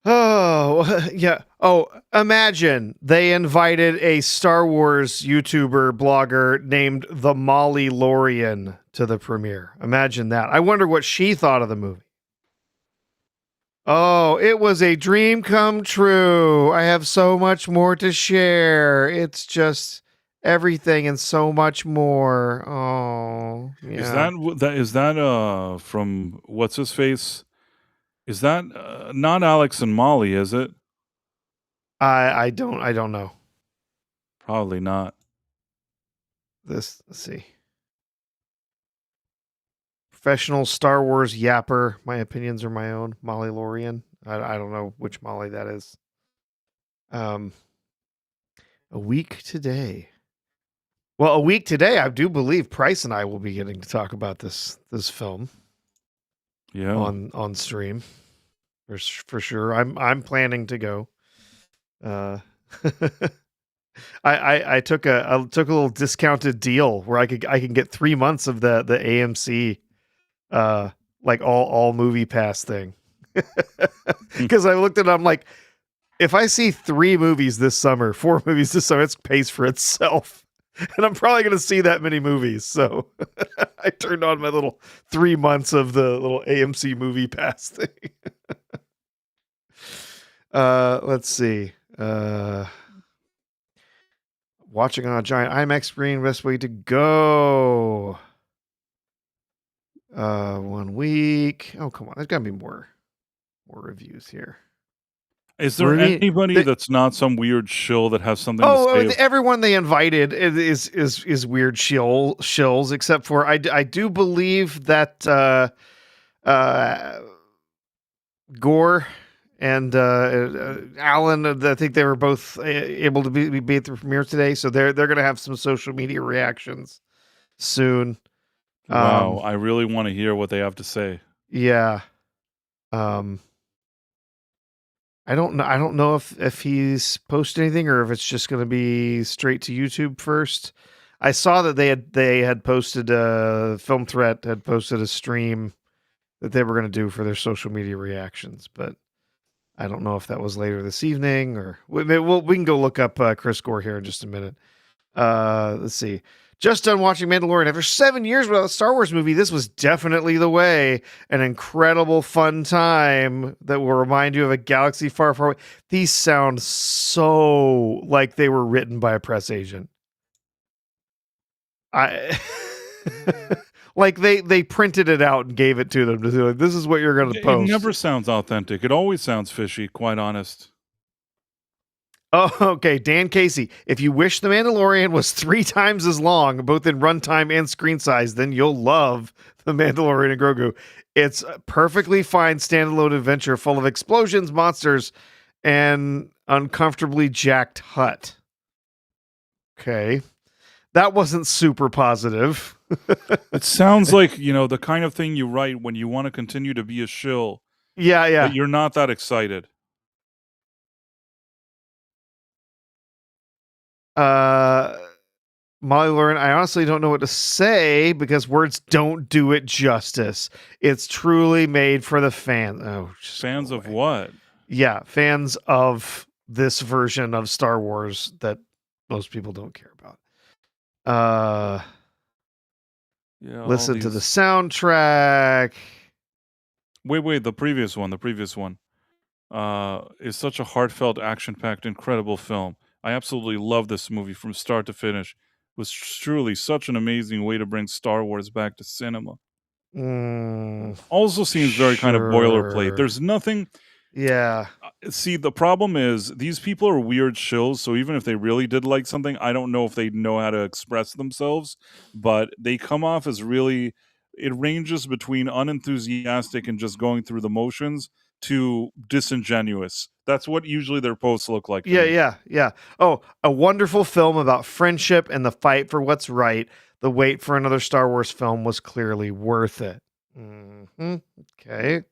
Oh, yeah. Oh, imagine they invited a Star Wars YouTuber blogger named the Molly Lorian to the premiere. Imagine that. I wonder what she thought of the movie. Oh, it was a dream come true. I have so much more to share. It's just everything and so much more. Oh,
Is
yeah.
that from what's his face? Is that not Alex and Molly? Is it?
I don't know.
Probably not.
Let's see. Professional Star Wars yapper. My opinions are my own. Molly Lorian. I don't know which Molly that is. A week today. Well, a week today, I do believe Price and I will be getting to talk about this film
Yeah.
on stream for sure. I'm planning to go. I took a little discounted deal where I can get 3 months of the AMC like all movie pass thing. Because I looked at it, I'm like, if I see 3 movies this summer, 4 movies this summer, it pays for itself. And I'm probably going to see that many movies. So I turned on my little 3 months of the little AMC movie pass thing. Let's see. Watching on a giant IMAX screen, best way to go. 1 week. Oh, come on. There's got to be more reviews here.
Is there anybody that's not some weird shill that has something to say?
Everyone they invited is weird shills, except for I do believe that Gore and Alan, I think they were both able to be at the premiere today, so they're going to have some social media reactions soon.
Wow, I really want to hear what they have to say.
Yeah. I don't know if he's posted anything or if it's just going to be straight to YouTube first. I saw that they had posted Film Threat had posted a stream that they were going to do for their social media reactions, but I don't know if that was later this evening or we can go look up Chris Gore here in just a minute. Let's see. Just done watching Mandalorian. After 7 years without a Star Wars movie, this was definitely the way. An incredible fun time that will remind you of a galaxy far, far away. These sound so like they were written by a press agent. Like they printed it out and gave it to them to say, like, this is what you're going to post.
It never sounds authentic. It always sounds fishy, quite honest.
Oh, okay. Dan Casey, if you wish The Mandalorian was 3 times as long, both in runtime and screen size, then you'll love The Mandalorian and Grogu. It's a perfectly fine standalone adventure full of explosions, monsters, and uncomfortably jacked hut. Okay. That wasn't super positive.
It sounds like, the kind of thing you write when you want to continue to be a shill.
Yeah.
But you're not that excited.
Molly Lauren, I honestly don't know what to say because words don't do it justice. It's truly made for the fans. Oh,
fans of what?
Yeah, fans of this version of Star Wars that most people don't care about. Listen to the soundtrack.
Wait, the previous one is such a heartfelt, action-packed, incredible film. I absolutely love this movie from start to finish. It was truly such an amazing way to bring Star Wars back to cinema. Also seems very kind of boilerplate. There's nothing...
Yeah.
See, the problem is these people are weird shills, so even if they really did like something, I don't know if they know how to express themselves, but they come off as really... It ranges between unenthusiastic and just going through the motions to disingenuous. That's what usually their posts look like.
Yeah. Oh, a wonderful film about friendship and the fight for what's right. The wait for another Star Wars film was clearly worth it. Okay.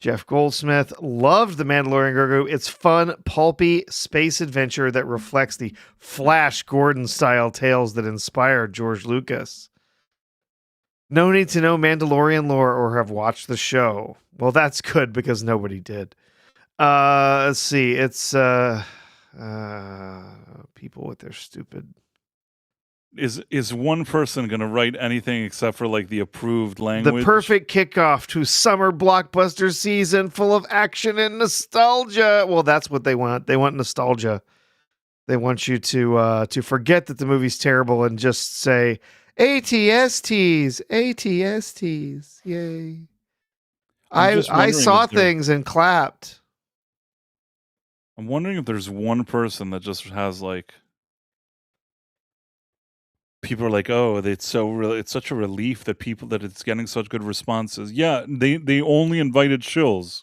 Jeff Goldsmith loved The Mandalorian Grogu. It's fun, pulpy space adventure that reflects the Flash Gordon style tales that inspired George Lucas. No need to know Mandalorian lore or have watched the show. Well, that's good because nobody did. Let's see. It's people with their stupid.
Is one person going to write anything except for like the approved
The
language?
perfect kickoff to summer blockbuster season full of action and nostalgia. Well, that's what they want. They want nostalgia. They want you to forget that the movie's terrible and just say ATSTs, ATSTs, yay!
I'm just
I
wondering
saw
if there.
things and clapped.
I'm wondering if there's one person that just has like people are like, "Oh, it's such a relief that it's getting such good responses." Yeah, they only invited shills.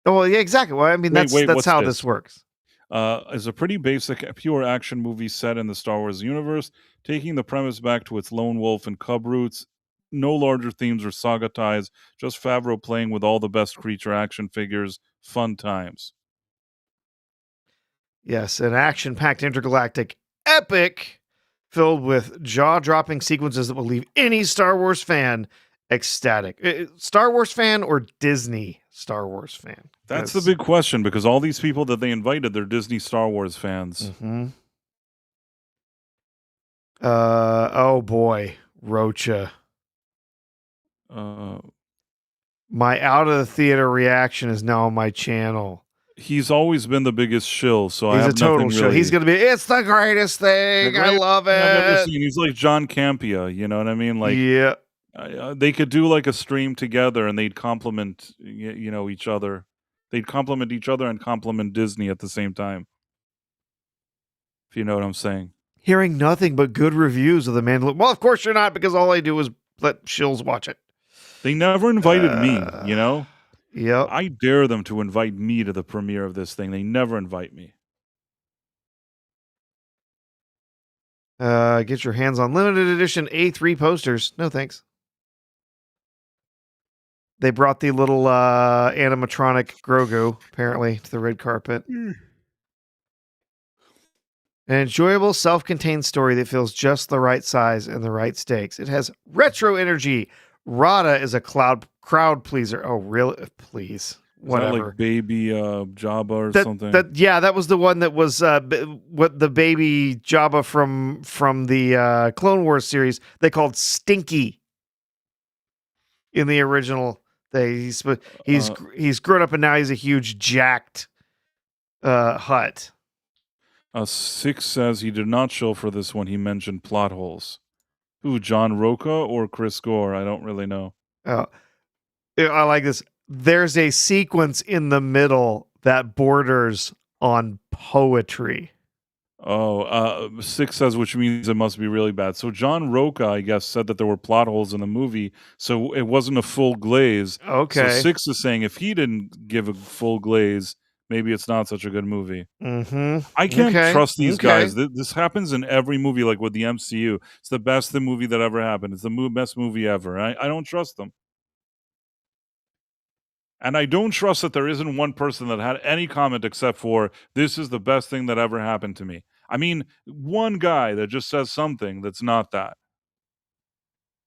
Oh, yeah, exactly. Well, I mean,
Wait,
that's
what's
how this
this?
works.
Is a pretty basic, pure action movie set in the Star Wars universe, taking the premise back to its lone wolf and cub roots. No larger themes or saga ties, just Favreau playing with all the best creature action figures. Fun times.
Yes, an action-packed intergalactic epic filled with jaw-dropping sequences that will leave any Star Wars fan ecstatic. Star Wars fan or Disney Star Wars fan?
That's the big question because all these people that they invited, they're Disney Star Wars fans.
Mm-hmm. Oh boy, Rocha. My out of the theater reaction is now on my channel.
He's always been the biggest shill, so
He's
I have
a total
nothing
show.
really.
He's gonna be. It's the greatest thing. I love it.
I've ever seen. He's like John Campea. You know what I mean? Like,
yeah.
they could do like a stream together, and they'd complement, each other. They'd complement each other and complement Disney at the same time. If you know what I'm saying.
Hearing nothing but good reviews of the Mandalorian. Well, of course you're not, because all I do is let shills watch it.
They never invited me.
Yep.
I dare them to invite me to the premiere of this thing. They never invite me.
Get your hands on limited edition A3 posters. No thanks. They brought the little animatronic Grogu, apparently, to the red carpet. An enjoyable, self-contained story that feels just the right size and the right stakes. It has retro energy. Rada is a crowd pleaser. Oh, really? Please. Whatever.
Is that like Baby Jabba or something?
That was the one that was what the baby Jabba from the Clone Wars series they called Stinky in the original. He's grown up and now he's a huge jacked Hutt.
6 says he did not show for this one. He mentioned plot holes. Who, John Roca or Chris Gore? I don't really know.
Oh, I like this. There's a sequence in the middle that borders on poetry.
6 says, which means it must be really bad. So John Roca, I guess, said that there were plot holes in the movie, so it wasn't a full glaze.
Okay.
So 6 is saying if he didn't give a full glaze, maybe it's not such a good movie.
Mm-hmm.
I can't trust these guys. This happens in every movie, like with the MCU. It's the movie that ever happened. It's the best movie ever. I don't trust them. And I don't trust that there isn't one person that had any comment except for, this is the best thing that ever happened to me. I mean, one guy that just says something that's not that.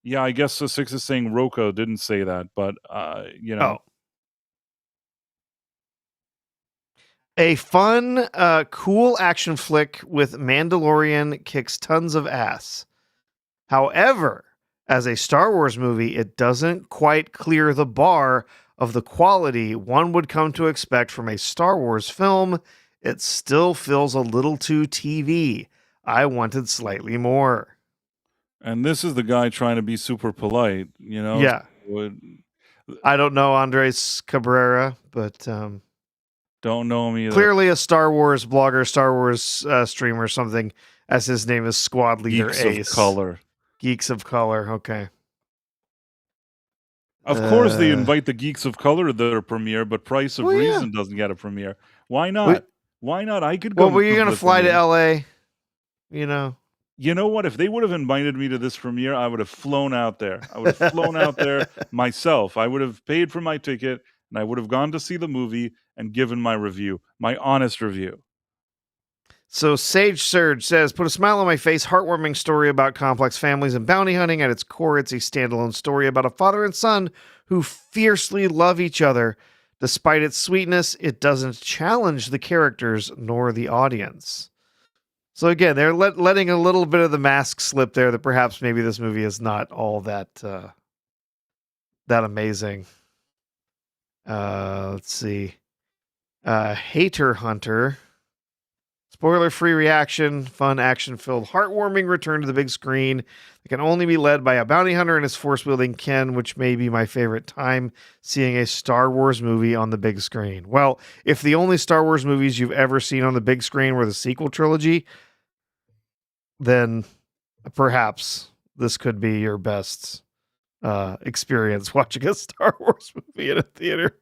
Yeah, I guess the 6 is saying Roco didn't say that, but,
Oh. A fun, cool action flick with Mandalorian kicks tons of ass. However, as a Star Wars movie, it doesn't quite clear the bar of the quality one would come to expect from a Star Wars film. It still feels a little too TV. I wanted slightly more.
And this is the guy trying to be super polite,
Yeah. I don't know Andres Cabrera, but
don't know him either.
Clearly a Star Wars blogger, Star Wars streamer, something, as his name is Squad Leader
Geeks
Ace.
of Color.
Geeks of Color, okay.
Of course they invite the Geeks of Color to their premiere, but Price of Reason doesn't get a premiere. Why not? Why not? I could go.
Well, were you going to fly to LA? You
know what? If they would have invited me to this premiere, I would have flown out there. I would have flown out there myself. I would have paid for my ticket, and I would have gone to see the movie and given my review, my honest review.
So Sage Surge says, put a smile on my face, heartwarming story about complex families and bounty hunting. At its core, it's a standalone story about a father and son who fiercely love each other. Despite its sweetness, it doesn't challenge the characters nor the audience. So again, they're letting a little bit of the mask slip there that perhaps maybe this movie is not all that amazing. Let's see. Hater Hunter. Spoiler-free reaction, fun, action-filled, heartwarming return to the big screen. It can only be led by a bounty hunter and his force-wielding Ken, which may be my favorite time seeing a Star Wars movie on the big screen. Well, if the only Star Wars movies you've ever seen on the big screen were the sequel trilogy, then perhaps this could be your best experience watching a Star Wars movie in a theater.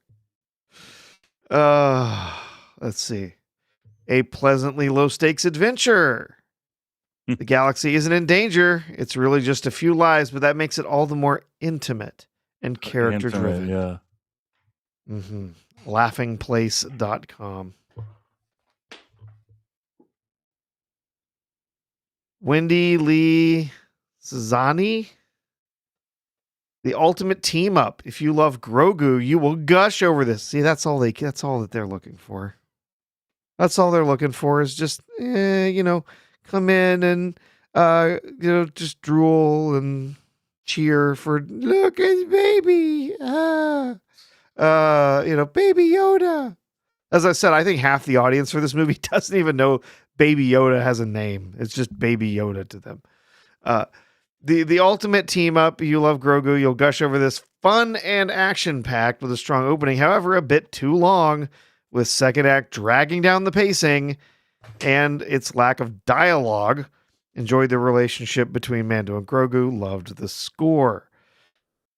Let's see. A pleasantly low-stakes adventure. The galaxy isn't in danger. It's really just a few lives, but that makes it all the more intimate and character-driven.
Yeah.
Laughingplace.com. Wendy Lee Zani. The ultimate team up. If you love Grogu, you will gush over this. See, that's all that they're looking for. That's all they're looking for is just, come in and, just drool and cheer for, look, it's baby. Baby Yoda. As I said, I think half the audience for this movie doesn't even know Baby Yoda has a name. It's just Baby Yoda to them. The ultimate team up. You love Grogu. You'll gush over this. Fun and action-packed with a strong opening. However, a bit too long, with second act dragging down the pacing and its lack of dialogue. Enjoyed the relationship between Mando and Grogu. Loved the score.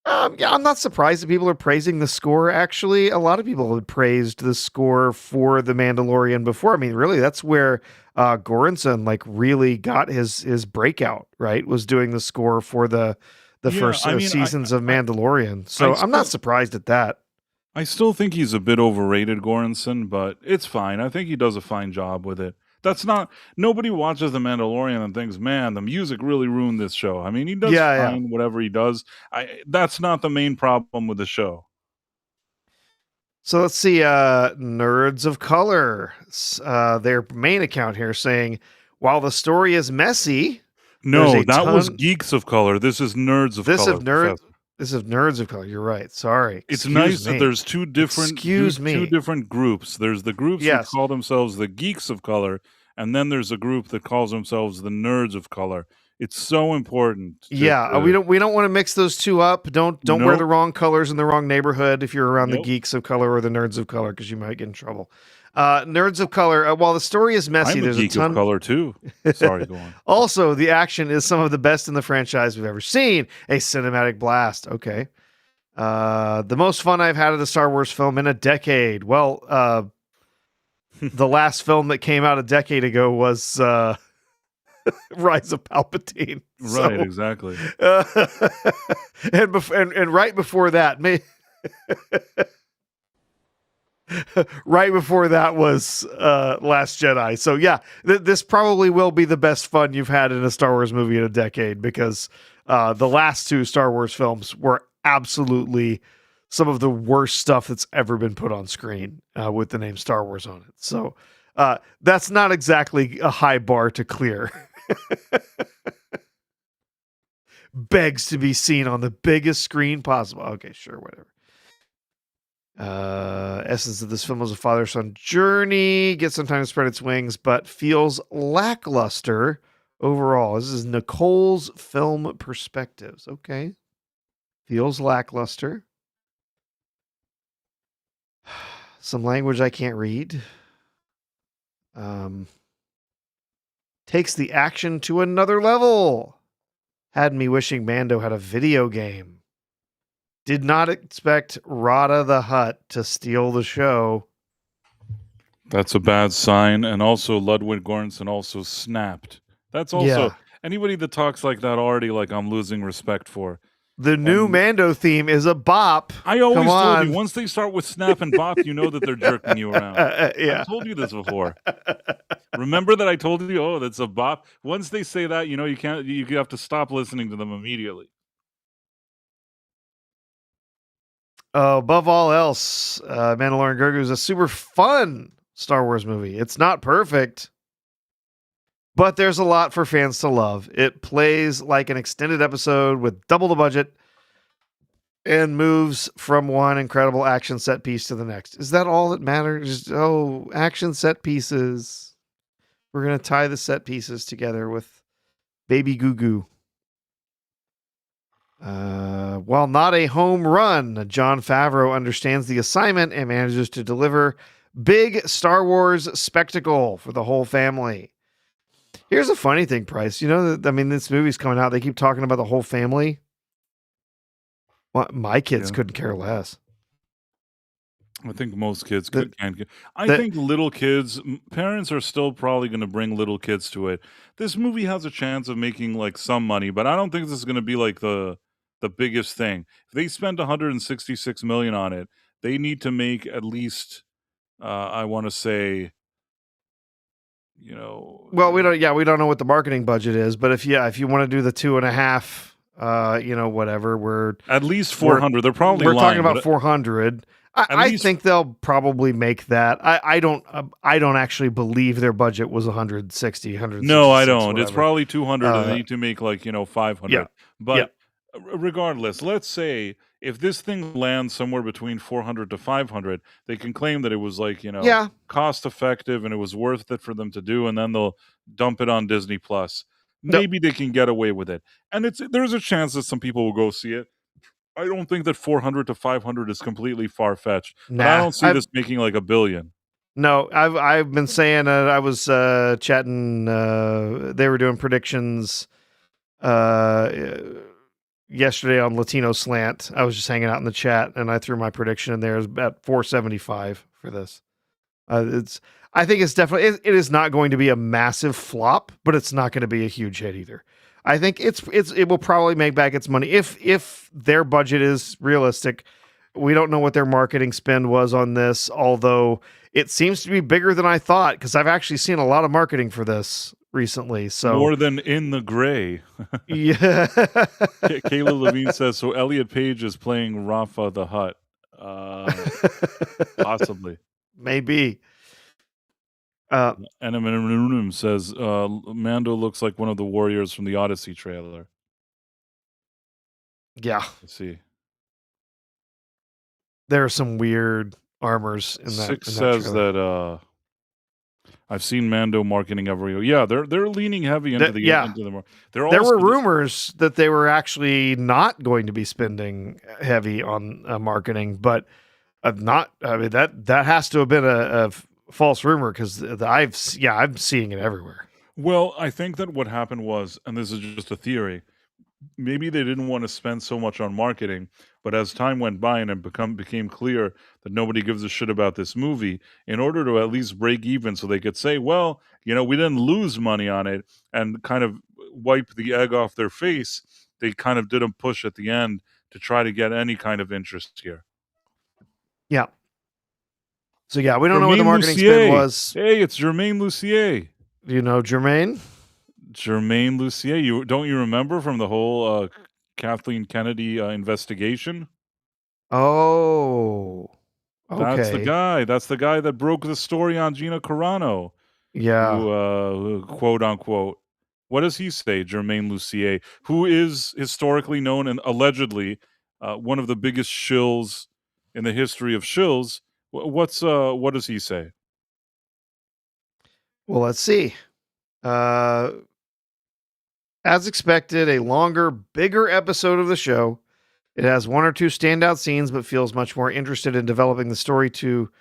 I'm not surprised that people are praising the score, actually. A lot of people had praised the score for The Mandalorian before. I mean, really, that's where Goranson really got his breakout, right? Was doing the score for the first seasons of Mandalorian. So I'm not surprised at that.
I still think he's a bit overrated, Goranson, but it's fine. I think he does a fine job with it. Nobody watches The Mandalorian and thinks, man, the music really ruined this show. I mean, he does fine, whatever he does. That's not the main problem with the show.
So let's see, Nerds of Color, their main account here saying, while the story is messy.
No, that was Geeks of Color. This is Nerds of Color.
This is Nerds of Color. You're right. Sorry.
It's nice that there's two different groups. There's the groups that call themselves the Geeks of Color, and then there's a group that calls themselves the Nerds of Color. It's so important.
We don't want to mix those two up. Don't wear the wrong colors in the wrong neighborhood if you're around the Geeks of Color or the Nerds of Color, because you might get in trouble. Nerds of Color. While the story is messy, there's a ton
of color too. Sorry, go on.
Also, the action is some of the best in the franchise we've ever seen. A cinematic blast. Okay. The most fun I've had at a Star Wars film in a decade. Well, the last film that came out a decade ago was Rise of Palpatine.
Right, exactly.
And right before that, right before that was Last Jedi. So yeah, this probably will be the best fun you've had in a Star Wars movie in a decade, because the last two Star Wars films were absolutely some of the worst stuff that's ever been put on screen with the name Star Wars on it. So that's not exactly a high bar to clear. Begs to be seen on the biggest screen possible. Okay, sure, whatever. Essence of this film was a father-son journey. Gets some time to spread its wings, but feels lackluster overall. This is Nicole's film perspectives. Okay. Feels lackluster. Some language I can't read. Takes the action to another level. Had me wishing Mando had a video game. Did not expect Rada the Hutt to steal the show.
That's a bad sign. And also Ludwig Göransson also snapped. That's also anybody that talks like that already, I'm losing respect for.
The new
And
Mando theme is a bop.
I
Come
always told you,
on.
once they start with snap and bop, you know that they're jerking you around. I've
Yeah.
told you this before. Remember that I told you, oh, that's a bop. Once they say that, you know you can't. You have to stop listening to them immediately.
Above all else, Mandalorian Grogu is a super fun Star Wars movie. It's not perfect, but there's a lot for fans to love. It plays like an extended episode with double the budget and moves from one incredible action set piece to the next. Is that all that matters? Oh, action set pieces. We're going to tie the set pieces together with Baby Goo Goo. While not a home run, Jon Favreau understands the assignment and manages to deliver big Star Wars spectacle for the whole family. Here's a funny thing, Price. You know, I mean, this movie's coming out. They keep talking about the whole family. Well, my kids couldn't care less.
I think most kids could. I think little kids, parents are still probably going to bring little kids to it. This movie has a chance of making like some money, but I don't think this is going to be like the biggest thing. If they spend 166 million on it, they need to make at least, I want to say, you know.
Well, we don't know what the marketing budget is, but if you want to do the 2.5, whatever, we're
at least 400. They're probably
we're
lying,
talking about 400. I think they'll probably make that. I don't actually believe their budget was 160, 166.
No, I don't.
Whatever.
It's probably 200. They need to make like 500.
Yeah.
But regardless, let's say if this thing lands somewhere between 400 to 500, they can claim that it was like cost effective and it was worth it for them to do, and then they'll dump it on Disney Plus. Maybe they can get away with it, and there's a chance that some people will go see it. I don't think that 400 to 500 is completely far-fetched, but I don't see this making like $1 billion.
No, I've been saying I was chatting. They were doing predictions yesterday on Latino Slant. I was just hanging out in the chat, and I threw my prediction in there. It's about 475 for this. I think it's definitely it is not going to be a massive flop, but it's not going to be a huge hit either. I think it will probably make back its money if their budget is realistic. We don't know what their marketing spend was on this, although it seems to be bigger than I thought, because I've actually seen a lot of marketing for this recently. So
more than In the Gray.
Yeah.
Kayla Levine says, so Elliot Page is playing Rafa the Hutt. Possibly.
Maybe.
Anam says, Mando looks like one of the warriors from the Odyssey trailer.
Yeah.
Let's see.
There are some weird armors in that.
Six says that I've seen Mando marketing everywhere. Yeah, they're leaning heavy into the market.
There were rumors that they were actually not going to be spending heavy on marketing, but not. I mean that has to have been a false rumor, because I'm seeing it everywhere.
Well, I think that what happened was, and this is just a theory, maybe they didn't want to spend so much on marketing, but as time went by and it became clear that nobody gives a shit about this movie, in order to at least break even so they could say, well, we didn't lose money on it, and kind of wipe the egg off their face, they kind of did a push at the end to try to get any kind of interest here.
Yeah. So we don't know what the marketing spend was.
Hey, it's Jermaine Lussier.
Do you know Jermaine?
Jermaine Lussier. You remember from the whole Kathleen Kennedy investigation?
Oh, okay.
That's the guy. That's the guy that broke the story on Gina Carano.
Yeah.
Who, quote unquote. What does he say, Jermaine Lussier, who is historically known and allegedly one of the biggest shills in the history of shills? What does he say?
Well, let's see. As expected, a longer, bigger episode of the show. It has one or two standout scenes, but feels much more interested in developing the story to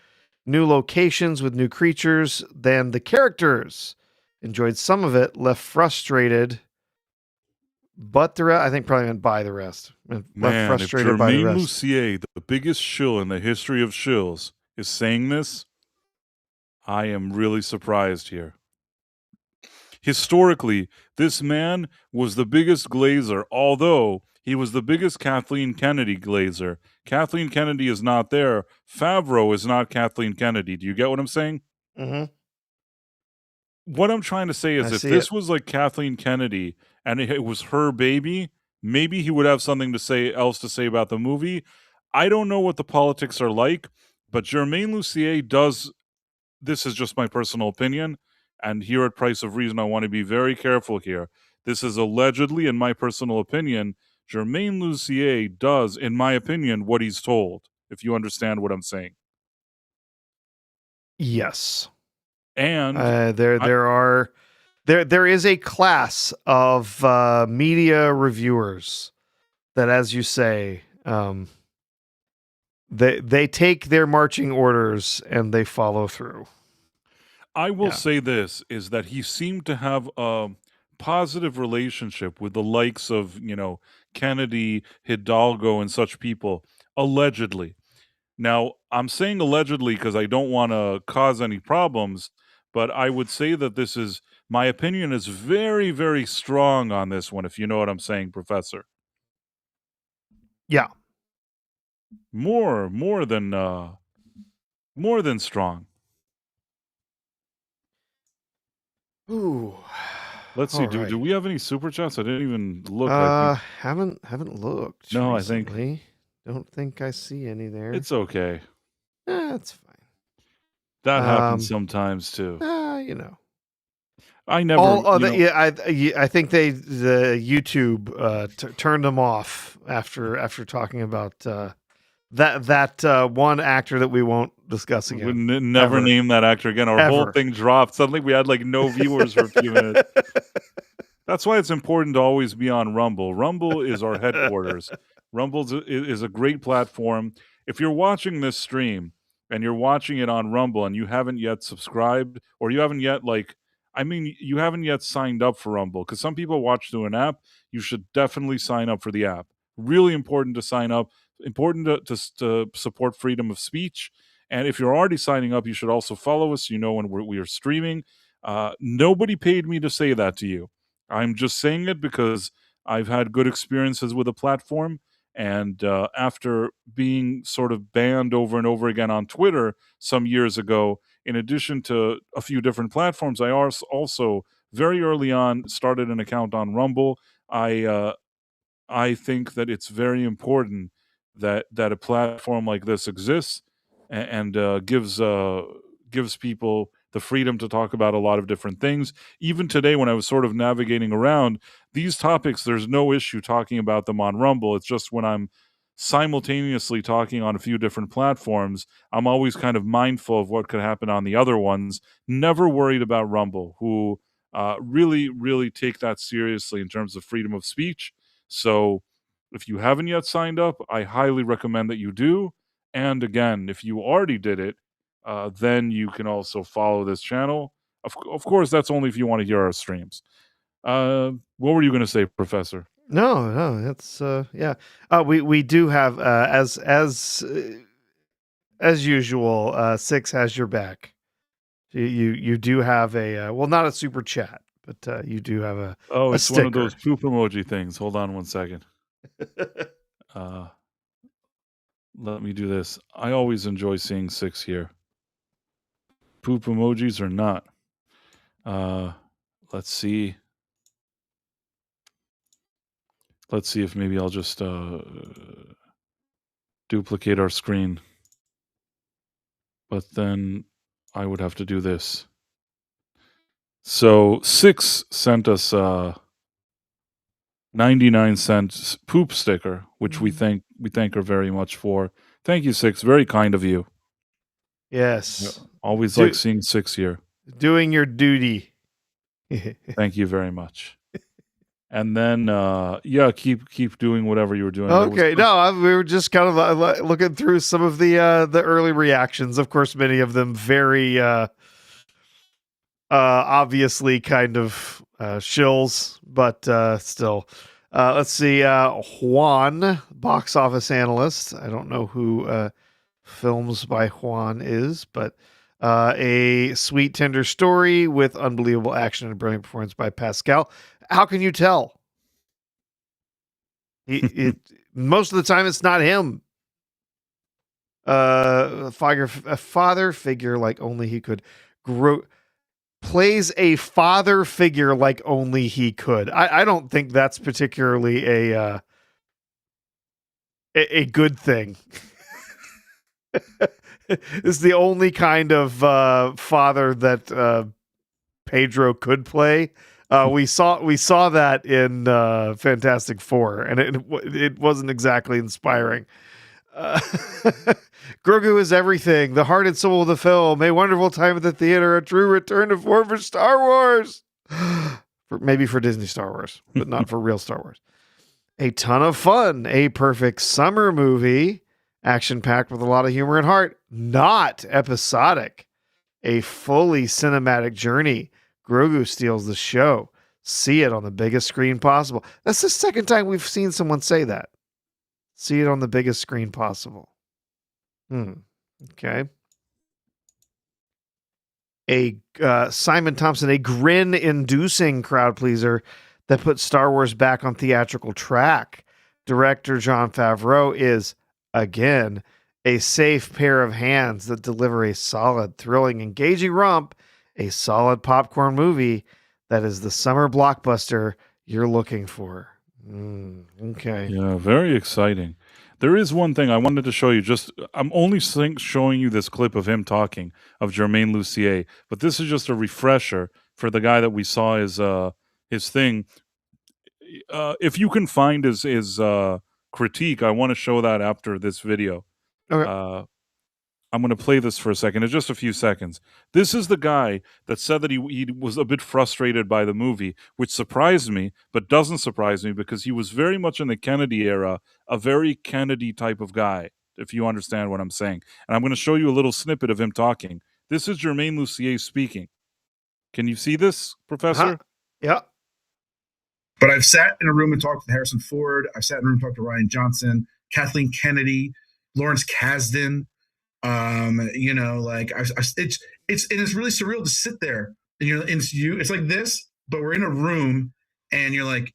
new locations with new creatures than the characters. Enjoyed some of it, left frustrated, but the rest, I think probably meant by the rest.
Man, frustrated if Jermaine Lussier, the biggest shill in the history of shills, is saying this, I am really surprised here. Historically, this man was the biggest glazer, although He was the biggest Kathleen Kennedy glazer. Kathleen Kennedy is not there. Favreau is not Kathleen Kennedy. Do you get what I'm saying?
Mm-hmm.
What I'm trying to say
I
is if
see it.
this was like Kathleen Kennedy and it was her baby, maybe he would have something to say else to say about the movie. I don't know what the politics are like, but Germain Lucier does. This is just my personal opinion, and here at Price of Reason, I want to be very careful here. This is allegedly, in my personal opinion, Germain Lucier does, in my opinion, what he's told. If you understand what I'm saying,
Yes.
and
There
I,
there are there is a class of media reviewers that, as you say, they take their marching orders and they follow through.
I will
Yeah.
say this is that he seemed to have a positive relationship with the likes of, Kennedy, Hidalgo, and such people, allegedly. Now, I'm saying allegedly because I don't want to cause any problems, but I would say that my opinion is very, very strong on this one, if you know what I'm saying, Professor.
Yeah.
More than strong.
Ooh.
Let's see.
All
Do
right.
we have any super chats? I didn't even look. I think
Haven't looked
no. I think
recently. Don't think I see any there.
it's okay.
That's fine.
That happens sometimes too.
You know.
I never,
All yeah, I think the YouTube turned them off after talking about that one actor that we won't discuss
would
again
never
ever
name that actor again. Our whole
ever.
thing dropped. Suddenly we had like no viewers for a few minutes. That's why it's important to always be on Rumble. Rumble is our headquarters. Rumble is a great platform. If you're watching this stream and you're watching it on Rumble and you haven't yet subscribed or you haven't yet you haven't yet signed up for Rumble because some people watch through an app. You should definitely sign up for the app. Really important to sign up. Important to support freedom of speech. And if you're already signing up, you should also follow us. So you know when we are streaming. Nobody paid me to say that to you. I'm just saying it because I've had good experiences with the platform. And after being sort of banned over and over again on Twitter some years ago, in addition to a few different platforms, I also very early on started an account on Rumble. I think that it's very important that a platform like this exists and gives people the freedom to talk about a lot of different things. Even today, when I was sort of navigating around these topics, there's no issue talking about them on Rumble. It's just when I'm simultaneously talking on a few different platforms, I'm always kind of mindful of what could happen on the other ones. Never worried about Rumble, who really, really take that seriously in terms of freedom of speech. So if you haven't yet signed up, I highly recommend that you do. And again, if you already did it, then you can also follow this channel. Of course, that's only if you want to hear our streams. What were you going to say, Professor?
No, that's yeah. We do have as usual. Six has your back. You do have a well, not a super chat, but you do have
Oh,
a
it's one of those
sticker.
poop emoji things. Hold on one second. Uh, let me do this. I always enjoy seeing Six here. Poop emojis or not. Let's see. Let's see if maybe I'll just duplicate our screen. But then I would have to do this. So Six sent us 99-cent poop sticker, which we thank her very much for. Thank you, Six. Very kind of you.
Yes,
Always like seeing Six here.
doing your duty.
Thank you very much. And then keep doing whatever you were doing.
Okay, we were just kind of looking through some of the early reactions. Of course, many of them very obviously kind of shills, but still. Let's see. Juan, box office analyst. I don't know who Films by Juan is, but a sweet, tender story with unbelievable action and brilliant performance by Pascal. How can you tell? Most of the time it's not him. A father figure like only he could. Plays a father figure like only he could. I don't think that's particularly a good thing. It's the only kind of father that Pedro could play. We saw that in Fantastic Four, and it wasn't exactly inspiring. Grogu is everything, the heart and soul of the film, a wonderful time at the theater, a true return to form for Star Wars. Maybe for Disney Star Wars, but not for real Star Wars. A ton of fun, a perfect summer movie, action-packed with a lot of humor and heart, not episodic. A fully cinematic journey. Grogu steals the show. See it on the biggest screen possible. That's the second time we've seen someone say that. See it on the biggest screen possible. Okay. Simon Thompson, a grin-inducing crowd pleaser that puts Star Wars back on theatrical track. Director Jon Favreau is, again, a safe pair of hands that deliver a solid, thrilling, engaging romp, a solid popcorn movie that is the summer blockbuster you're looking for. Okay.
Yeah, very exciting. There is one thing I wanted to show you. I'm only showing you this clip of him talking, of Jermaine Lussier, but this is just a refresher for the guy that we saw his thing. If you can find his critique, I want to show that after this video.
Okay.
I'm going to play this for a second. In just a few seconds. This is the guy that said that he was a bit frustrated by the movie, which surprised me, but doesn't surprise me because he was very much in the Kennedy era, a very Kennedy type of guy, if you understand what I'm saying. And I'm going to show you a little snippet of him talking. This is Jermaine Lussier speaking. Can you see this, Professor?
Yeah.
But I've sat in a room and talked with Harrison Ford. I've sat in a room and talked to Rian Johnson, Kathleen Kennedy, Lawrence Kasdan. It's really surreal to sit there and it's like this, but we're in a room and you're like,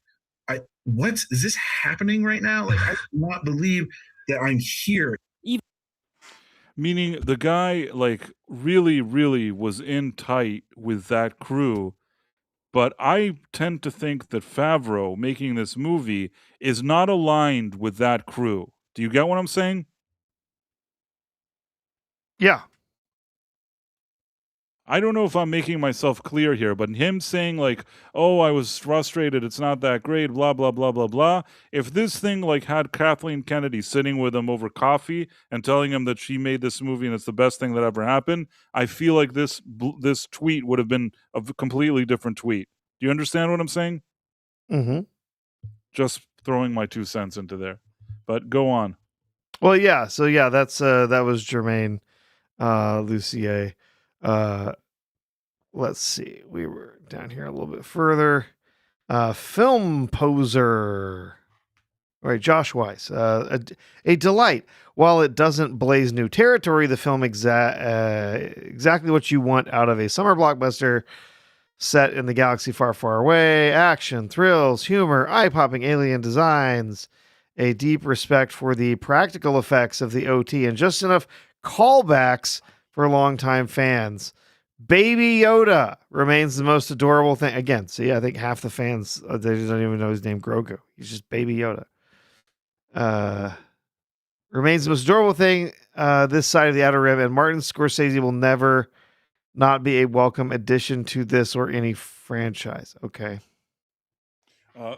what is this happening right now? Like, I cannot believe that I'm here.
Meaning the guy like really, really was in tight with that crew. But I tend to think that Favreau making this movie is not aligned with that crew. Do you get what I'm saying?
Yeah.
I don't know if I'm making myself clear here, but him saying like, "Oh, I was frustrated. It's not that great." Blah blah blah blah blah. If this thing like had Kathleen Kennedy sitting with him over coffee and telling him that she made this movie and it's the best thing that ever happened, I feel like this tweet would have been a completely different tweet. Do you understand what I'm saying?
Mm-hmm.
Just throwing my 2 cents into there, but go on.
Well, yeah. So yeah, that was Jermaine Lussier. Let's see. We were down here a little bit further. Film poser. All right, Josh Weiss. A delight. While it doesn't blaze new territory, the film exactly what you want out of a summer blockbuster set in the galaxy far, far away. Action, thrills, humor, eye-popping alien designs, a deep respect for the practical effects of the OT, and just enough callbacks for longtime fans. Baby Yoda remains the most adorable thing. Again, see, I think half the fans, they don't even know his name, Grogu. He's just Baby Yoda. Remains the most adorable thing this side of the Outer Rim, and Martin Scorsese will never not be a welcome addition to this or any franchise. Okay.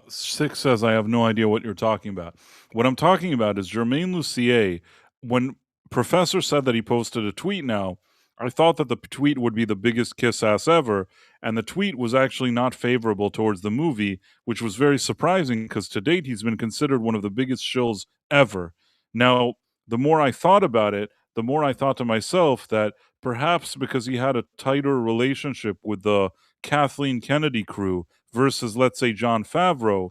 Six says, I have no idea what you're talking about. What I'm talking about is Jermaine Lussier. When Professor said that he posted a tweet now, I thought that the tweet would be the biggest kiss ass ever, and the tweet was actually not favorable towards the movie, which was very surprising because to date he's been considered one of the biggest shills ever. Now, the more I thought about it, the more I thought to myself that perhaps because he had a tighter relationship with the Kathleen Kennedy crew versus, let's say, Jon Favreau,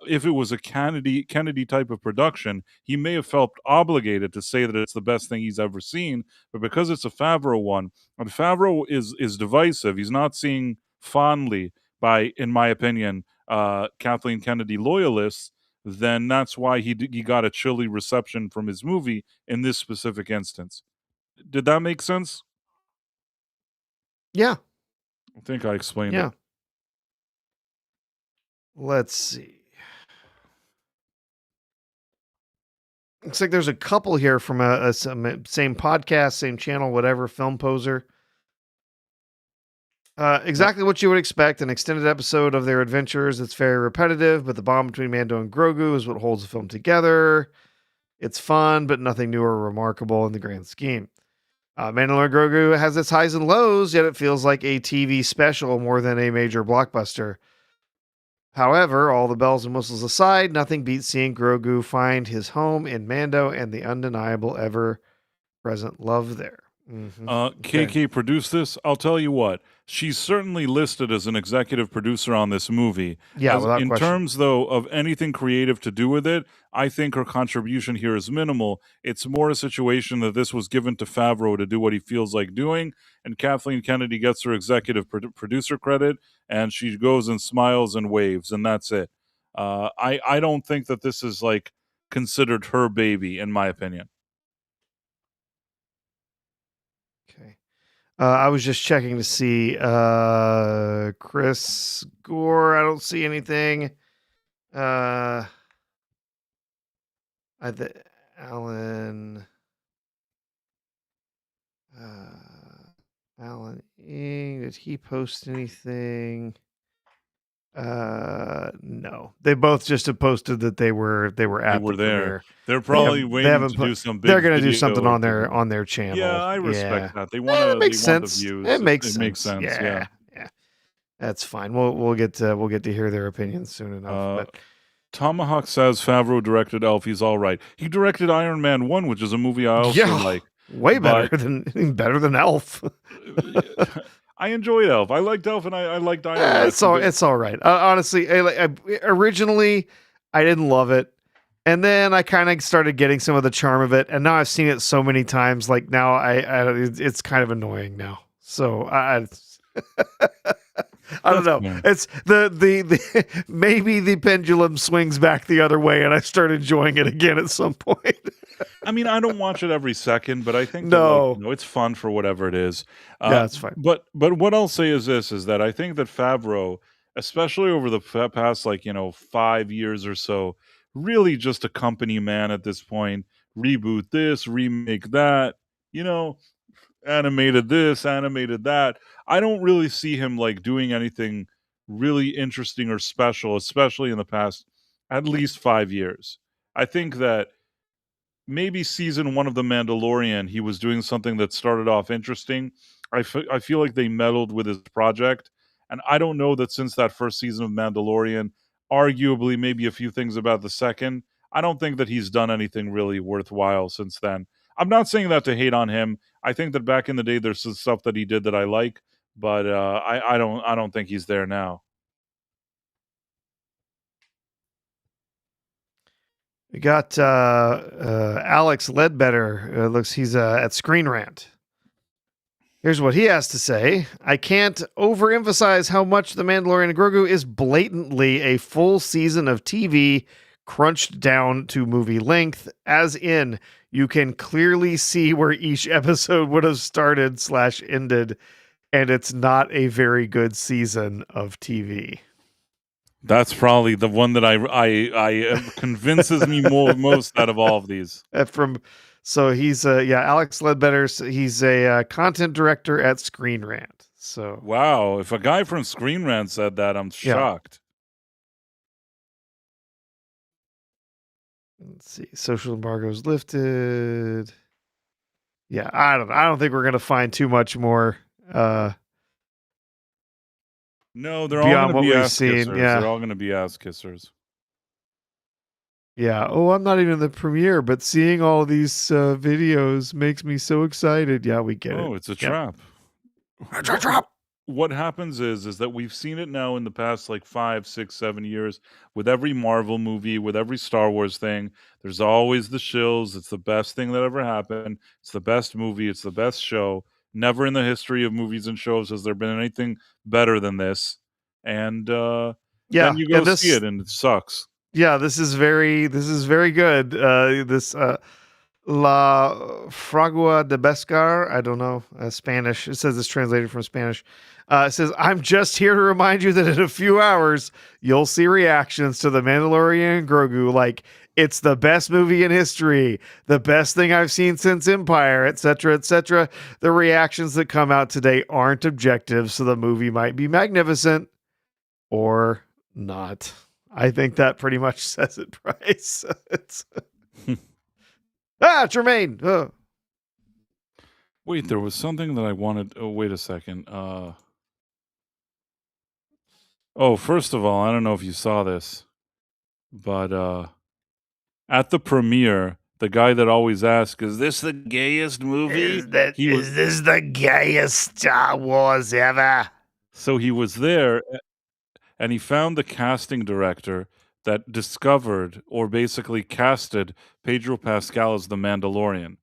if it was a Kennedy type of production, he may have felt obligated to say that it's the best thing he's ever seen. But because it's a Favreau one, and Favreau is divisive, he's not seen fondly by, in my opinion, Kathleen Kennedy loyalists. then that's why he got a chilly reception from his movie in this specific instance. Did that make sense?
Yeah.
I think I explained
Yeah.
it.
Let's see. Looks like there's a couple here from a same podcast, same channel, whatever, Film Poser. Exactly what you would expect, an extended episode of their adventures. It's very repetitive, but the bond between Mando and Grogu is what holds the film together. It's fun, but nothing new or remarkable in the grand scheme. Mandalorian Grogu has its highs and lows, yet it feels like a TV special more than a major blockbuster. However, all the bells and whistles aside, nothing beats seeing Grogu find his home in Mando and the undeniable ever-present love there. Mm-hmm. Okay.
KK produced this. I'll tell you what, she's certainly listed as an executive producer on this movie.
Yeah, without
in
question.
terms, though, of anything creative to do with it, I think her contribution here is minimal. It's more a situation that this was given to Favreau to do what he feels like doing, and Kathleen Kennedy gets her executive producer credit, and she goes and smiles and waves, and that's it. I don't think that this is like considered her baby, in my opinion.
Okay. I was just checking to see Chris Gore. I don't see anything. Alan Alan Ing, did he post anything? No. They both just have posted that they were at the
there.
premiere.
They're probably waiting to do some big
They're going to do
video
something
or
on their channel.
Yeah, I respect that. They want
It
to
makes
they want the
sense.
views.
It makes
sense. Yeah.
That's fine. We'll get to hear their opinions soon enough. But
Tomahawk says Favreau directed Elf. He's all right. He directed Iron Man 1, which is a movie I also like.
Way better than Elf.
I enjoyed Elf. I liked Elf, and I liked Iron Man.
It's all right. Honestly, originally I didn't love it, and then I kind of started getting some of the charm of it, and now I've seen it so many times. Like now, it's kind of annoying now. So I don't know.
Fair.
It's the maybe the pendulum swings back the other way, and I start enjoying it again at some point.
I mean, I don't watch it every second, but I think it's fun for whatever it is.
Yeah, it's fine.
But what I'll say is this: is that I think that Favreau, especially over the past 5 years or so, really just a company man at this point. Reboot this, remake that. Animated this, animated that. I don't really see him doing anything really interesting or special, especially in the past at least 5 years. I think that maybe season 1 of The Mandalorian, he was doing something that started off interesting. I feel like they meddled with his project, and I don't know that since that first season of Mandalorian, arguably maybe a few things about the second, I don't think that he's done anything really worthwhile since then. I'm not saying that to hate on him. I think that back in the day, there's some stuff that he did that I like, but I don't think he's there now.
We got Alex Ledbetter. Looks he's at Screen Rant. Here's what he has to say. I can't overemphasize how much The Mandalorian and Grogu is blatantly a full season of TV crunched down to movie length, as in you can clearly see where each episode would have started / ended, and it's not a very good season of TV.
That's probably the one that I convinces me most out of all of these.
So he's Alex Ledbetter. He's a content director at Screen Rant. So
wow, if a guy from Screen Rant said that, I'm shocked.
Let's see. Social embargoes lifted. Yeah, I don't think we're gonna find too much more.
No, they're all going to be ass kissers.
Yeah.
They're all going to be ass kissers.
Yeah. Oh, I'm not even in the premiere, but seeing all these videos makes me so excited. Yeah, we get it.
Oh, it's a trap.
It's a trap.
What happens is that we've seen it now in the past 5, 6, 7 years with every Marvel movie, with every Star Wars thing. There's always the shills. It's the best thing that ever happened. It's the best movie. It's the best show. Never in the history of movies and shows has there been anything better than this. And then you go see it, and it sucks.
Yeah, this is very good. This La Fragua de Bescar. I don't know Spanish. It says it's translated from Spanish. It says, "I'm just here to remind you that in a few hours you'll see reactions to The Mandalorian and Grogu like it's the best movie in history, the best thing I've seen since Empire, etc., etc. The reactions that come out today aren't objective, so the movie might be magnificent or not." I think that pretty much says it, Bryce. Jermaine.
Wait, there was something that I wanted. Oh, wait a second. First of all, I don't know if you saw this, but at the premiere, the guy that always asks, "Is this the gayest movie?"
Is this the gayest Star Wars ever?
So he was there, and he found the casting director that discovered or basically casted Pedro Pascal as the Mandalorian.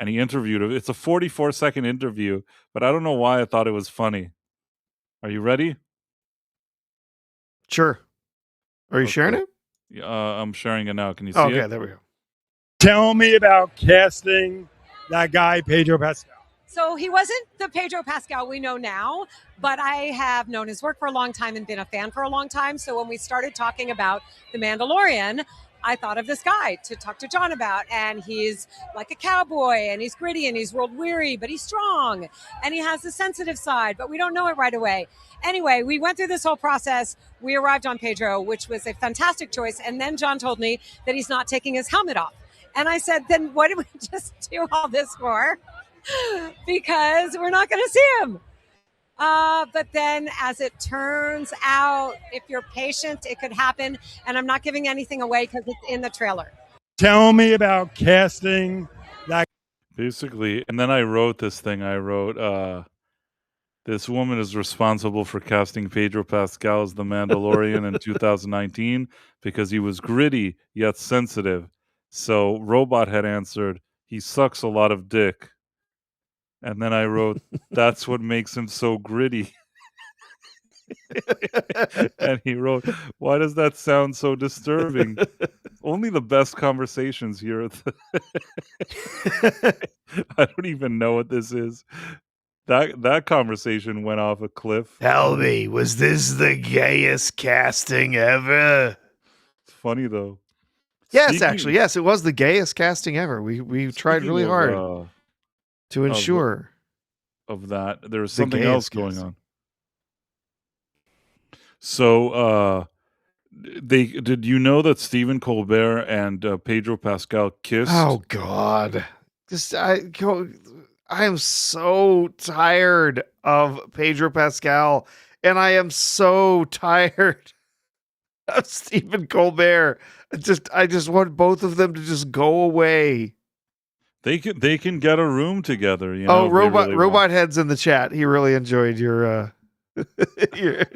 And he interviewed him. It's a 44-second interview, but I don't know why I thought it was funny. Are you ready?
Sure. Are you
Okay.
sharing it?
I'm sharing it now. Can you see
Okay,
it?
there we go.
Tell me about casting that guy, Pedro Pascal.
So he wasn't the Pedro Pascal we know now, but I have known his work for a long time and been a fan for a long time. So when we started talking about The Mandalorian, I thought of this guy to talk to John about. And he's like a cowboy and he's gritty and he's world weary, but he's strong and he has the sensitive side, but we don't know it right away. Anyway, we went through this whole process. We arrived on Pedro, which was a fantastic choice. And then John told me that he's not taking his helmet off. And I said, then what did we just do all this for? Because we're not going to see him. But then, as it turns out, if you're patient, it could happen. And I'm not giving anything away because it's in the trailer.
Tell me about casting that.
Basically, and then I wrote this thing. I wrote, this woman is responsible for casting Pedro Pascal as the Mandalorian in 2019 because he was gritty yet sensitive. So Robot had answered, "He sucks a lot of dick." And then I wrote, "That's what makes him so gritty." And he wrote, "Why does that sound so disturbing?" Only the best conversations here. I don't even know what this is. That conversation went off a cliff.
Tell me, was this the gayest casting ever?
It's funny though.
Yes, actually, yes, it was the gayest casting ever. We tried really hard to ensure
of that. There was something else going
casting.
on. So, did you know that Stephen Colbert and Pedro Pascal kissed?
Oh God! I am so tired of Pedro Pascal, and I am so tired of Stephen Colbert. I just want both of them to just go away.
They can get a room together. You know.
Oh, Robot Head's in the chat. He really enjoyed your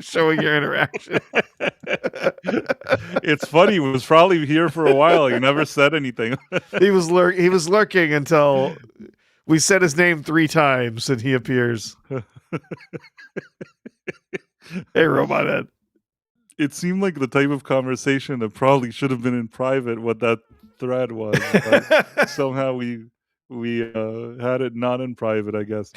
showing your interaction.
It's funny. He was probably here for a while. He never said anything.
He was lurking until we said his name 3 times and he appears. Hey, Robot Head.
It seemed like the type of conversation that probably should have been in private. What that thread was, but somehow we had it not in private, I guess.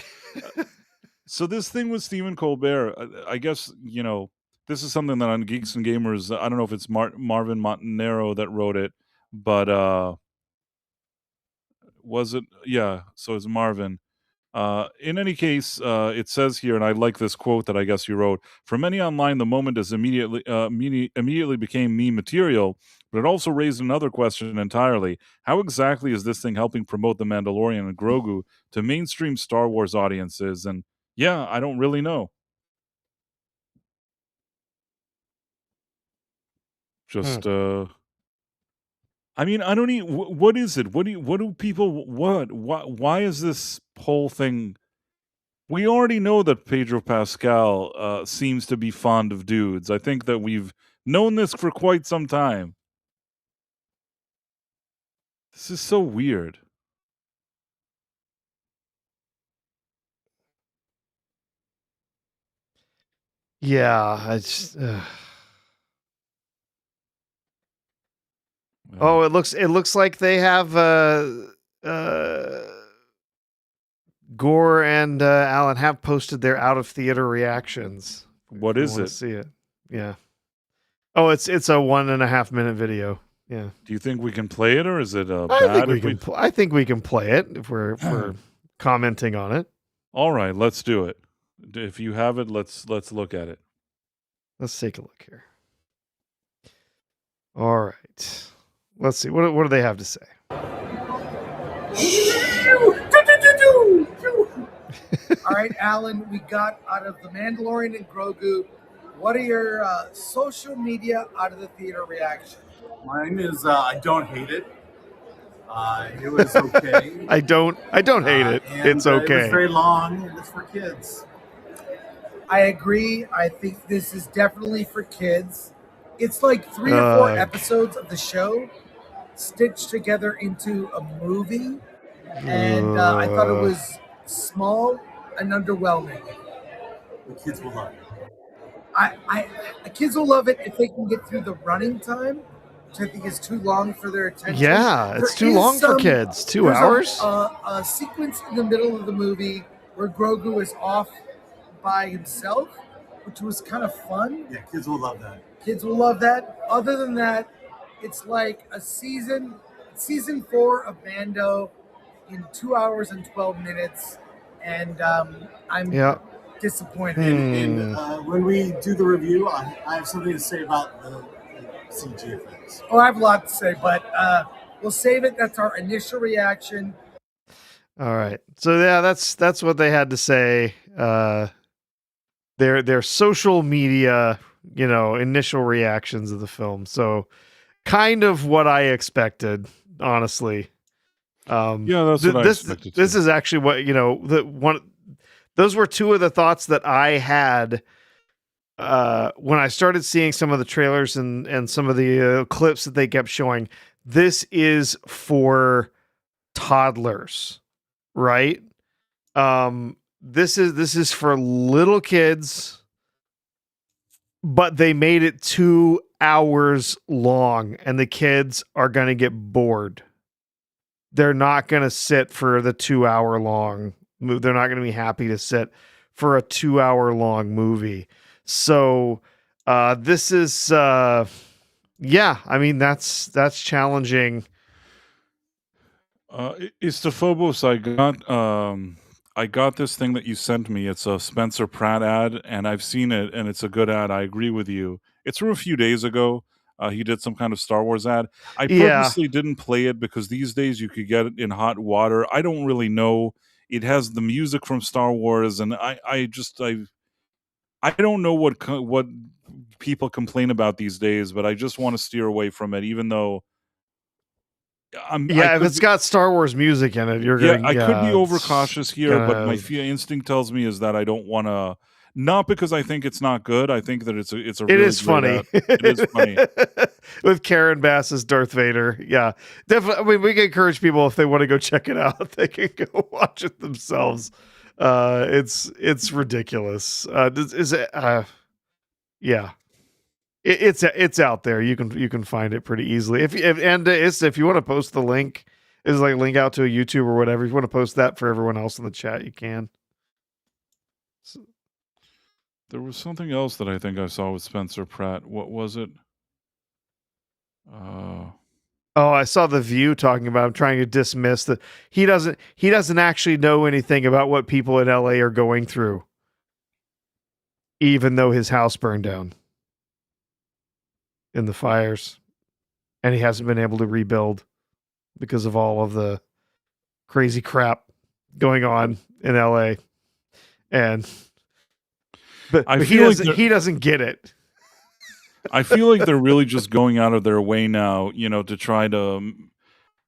So this thing with Stephen Colbert, I guess, you know, this is something that on Geeks and Gamers, I don't know if it's Marvin Montanaro that wrote it, but was it? Yeah, so it's Marvin. In any case, it says here, and I like this quote that I guess you wrote. For many online, the moment is immediately became meme material, but it also raised another question entirely. How exactly is this thing helping promote The Mandalorian and Grogu to mainstream Star Wars audiences? And yeah, I don't really know. Just, I mean, I don't even, what is it? What do people, why is this whole thing? We already know that Pedro Pascal seems to be fond of dudes. I think that we've known this for quite some time. This is so weird.
Yeah, I just Oh, it looks like they have Gore and Alan have posted their out of theater reactions.
What
If you
is
wanna
it?
see it? Yeah. Oh, it's a 1.5 minute video. Yeah.
Do you think we can play it, or is it
I
bad
think we
if we?
can. I think we can play it if we're commenting on it.
All right, let's do it. If you have it, let's look at it.
Let's take a look here. All right. Let's see. What do they have to say?
All right, Alan, we got out of The Mandalorian and Grogu. What are your social media out of the theater reaction?
Mine is I don't hate it. It was okay.
I don't hate it. It's
It
okay.
was very long. And it's for kids.
I agree. I think this is definitely for kids. It's like 3 or 4 episodes of the show stitched together into a movie, and I thought it was small and underwhelming.
The kids will love it.
The kids will love it if they can get through the running time, which I think is too long for their attention.
Yeah, it's
There
too
is
long for kids. 2
there's
hours?
A sequence in the middle of the movie where Grogu is off by himself, which was kind of fun.
Yeah, kids will love that.
Kids will love that. Other than that, it's like a season 4 of Mando in 2 hours and 12 minutes, and I'm disappointed.
And when we do the review, I have something to say about the CG effects.
Oh, I have a lot to say, but we'll save it. That's our initial reaction.
All right. So yeah, that's what they had to say. Their social media, initial reactions of the film. So kind of what I expected, honestly.
Yeah, that's what I expected too.
This is actually what those were two of the thoughts that I had when I started seeing some of the trailers and some of the clips that they kept showing. This is for toddlers, right? This is for little kids, but they made it 2 hours long, and the kids are going to get bored. They're not going to sit for the 2 hour long movie. They're not going to be happy to sit for a 2 hour long movie. So this is that's challenging.
It's the Phobos. I got this thing that you sent me. It's a Spencer Pratt ad, and I've seen it, and it's a good ad. I agree with you. It's from a few days ago. He did some kind of Star Wars ad. I purposely didn't play it because these days you could get it in hot water. I don't really know. It has the music from Star Wars, and I don't know what people complain about these days, but I just want to steer away from it, even though
if it's got Star Wars music in it, you're gonna.
I could be overcautious here, but my instinct tells me is that I don't want to. Not because I think it's not good. I think that it's a. It
really is funny.
It is funny
with Karen Bass as Darth Vader. Yeah, definitely. I mean, we can encourage people if they want to go check it out, they can go watch it themselves. It's ridiculous. Yeah. It's out there. You can find it pretty easily. If you want to post the link, is like link out to a YouTube or whatever. If you want to post that for everyone else in the chat, you can.
So, there was something else that I think I saw with Spencer Pratt. What was it?
Oh, I saw The View talking about him trying to dismiss that he doesn't actually know anything about what people in LA are going through, even though his house burned down in the fires, and he hasn't been able to rebuild because of all of the crazy crap going on in LA. But he doesn't get it.
I feel like they're really just going out of their way now, to try to.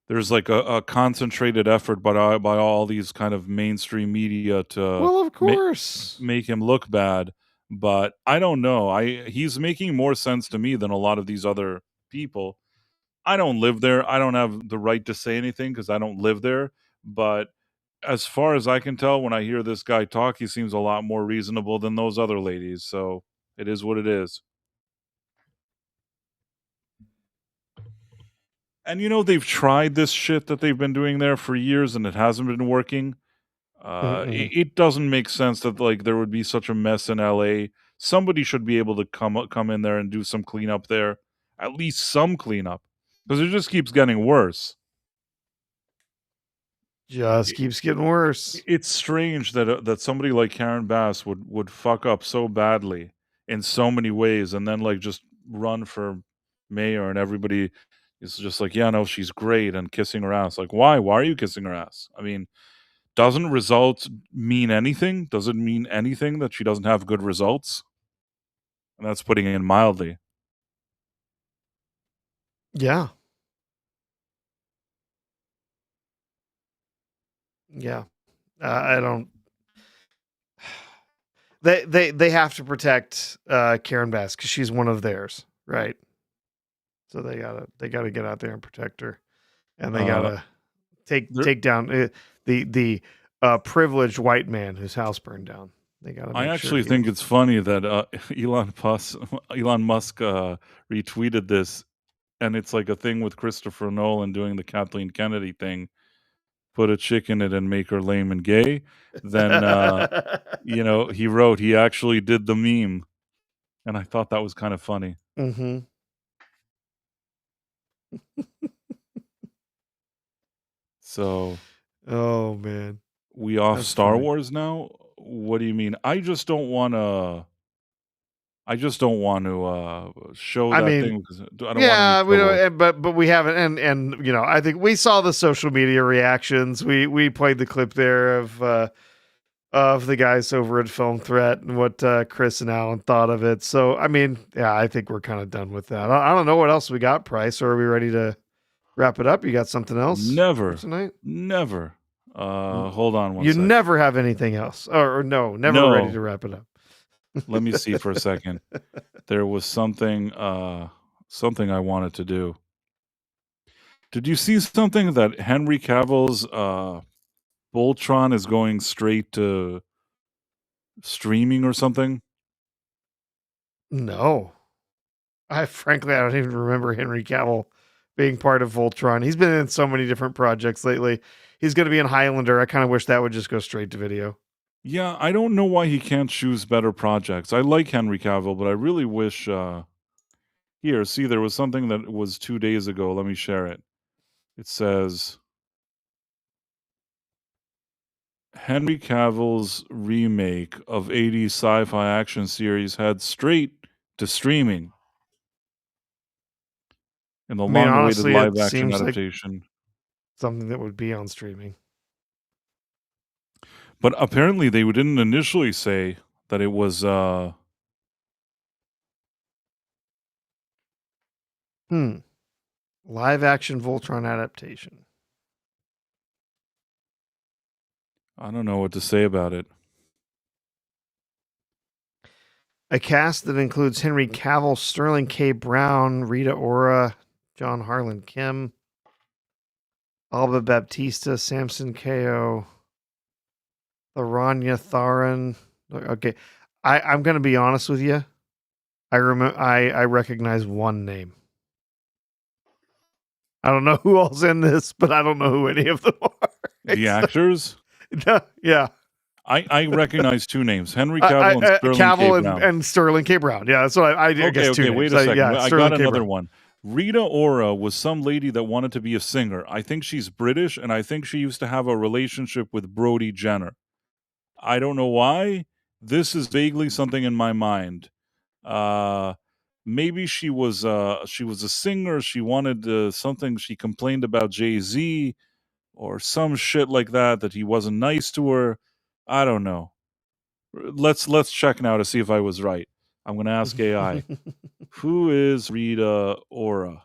There's like a concentrated effort by all these kind of mainstream media to,
well, of course,
make him look bad. But I don't know. He's making more sense to me than a lot of these other people. I don't live there. I don't have the right to say anything because I don't live there. But as far as I can tell, when I hear this guy talk, he seems a lot more reasonable than those other ladies. So it is what it is. And they've tried this shit that they've been doing there for years, and it hasn't been working. It doesn't make sense that like there would be such a mess in LA. Somebody should be able to come in there and do some cleanup there, at least some cleanup, because it just keeps getting worse.
Just keeps getting worse.
It's strange that somebody like Karen Bass would fuck up so badly in so many ways, and then like just run for mayor, and everybody is just like, yeah, no, she's great, and kissing her ass. Like, why? Why are you kissing her ass? I mean, doesn't results mean anything? Does it mean anything that she doesn't have good results? And that's putting it mildly.
Yeah. Yeah. I don't. They have to protect Karen Bass because she's one of theirs, right? So they gotta get out there and protect her, and they gotta take down the privileged white man whose house burned down. They gotta.
I actually think it's funny that Elon Musk retweeted this, and it's like a thing with Christopher Nolan doing the Kathleen Kennedy thing. Put a chick in it and make her lame and gay. Then he wrote he actually did the meme, and I thought that was kind of funny.
Mm-hmm.
So,
oh man,
we off That's Star funny. Wars now? What do you mean? I just don't want to. I just don't want to show that thing because I don't want to.
Yeah, but we haven't, and I think we saw the social media reactions. We played the clip there of the guys over at Film Threat and what Chris and Alan thought of it. So I mean, yeah, I think we're kind of done with that. I don't know what else we got, Price. Or are we ready to wrap it up? You got something else?
Never
tonight.
Never. Hold on one
You
second.
never have anything else, or no, never ready to wrap it up.
Let me see for a second. There was something I wanted to do. Did you see something that Henry Cavill's Voltron is going straight to streaming or something?
No. Frankly, I don't even remember Henry Cavill being part of Voltron. He's been in so many different projects lately. He's going to be in Highlander. I kind of wish that would just go straight to video.
Yeah, I don't know why he can't choose better projects. I like Henry Cavill, but I really wish... Here, see, there was something that was 2 days ago. Let me share it. It says... Henry Cavill's remake of 80s sci-fi action series heads straight to streaming. In the long-awaited live-action adaptation.
Like something that would be on streaming.
But apparently they didn't initially say that it was...
Live-action Voltron adaptation.
I don't know what to say about it.
A cast that includes Henry Cavill, Sterling K. Brown, Rita Ora, John Harlan Kim, Alba Baptista, Samson Ko, Laranya Tharan. Okay, I'm going to be honest with you. I recognize one name. I don't know who all's in this, but I don't know who any of them are.
The actors?
Yeah.
I recognize two names: Henry Cavill and Sterling K. Brown.
And Sterling K. Brown. Yeah, that's what I guess.
Okay, wait a second. I
Sterling
got another one. Rita Ora was some lady that wanted to be a singer. I think she's British, and I think she used to have a relationship with Brody Jenner. I don't know why. This is vaguely something in my mind. Maybe she was a singer. She wanted something. She complained about Jay-Z or some shit like that he wasn't nice to her. I don't know. Let's check now to see if I was right. I'm going to ask AI. Who is Rita Ora?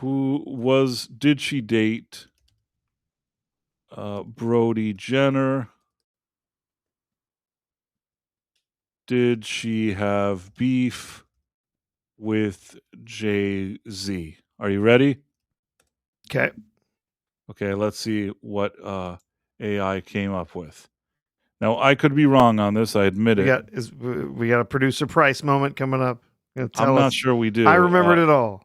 Did she date Brody Jenner? Did she have beef with Jay-Z? Are you ready? Okay, let's see what AI came up with. Now, I could be wrong on this, I admit it.
We got a producer Price moment coming up.
I'm not sure we do.
I remembered it all.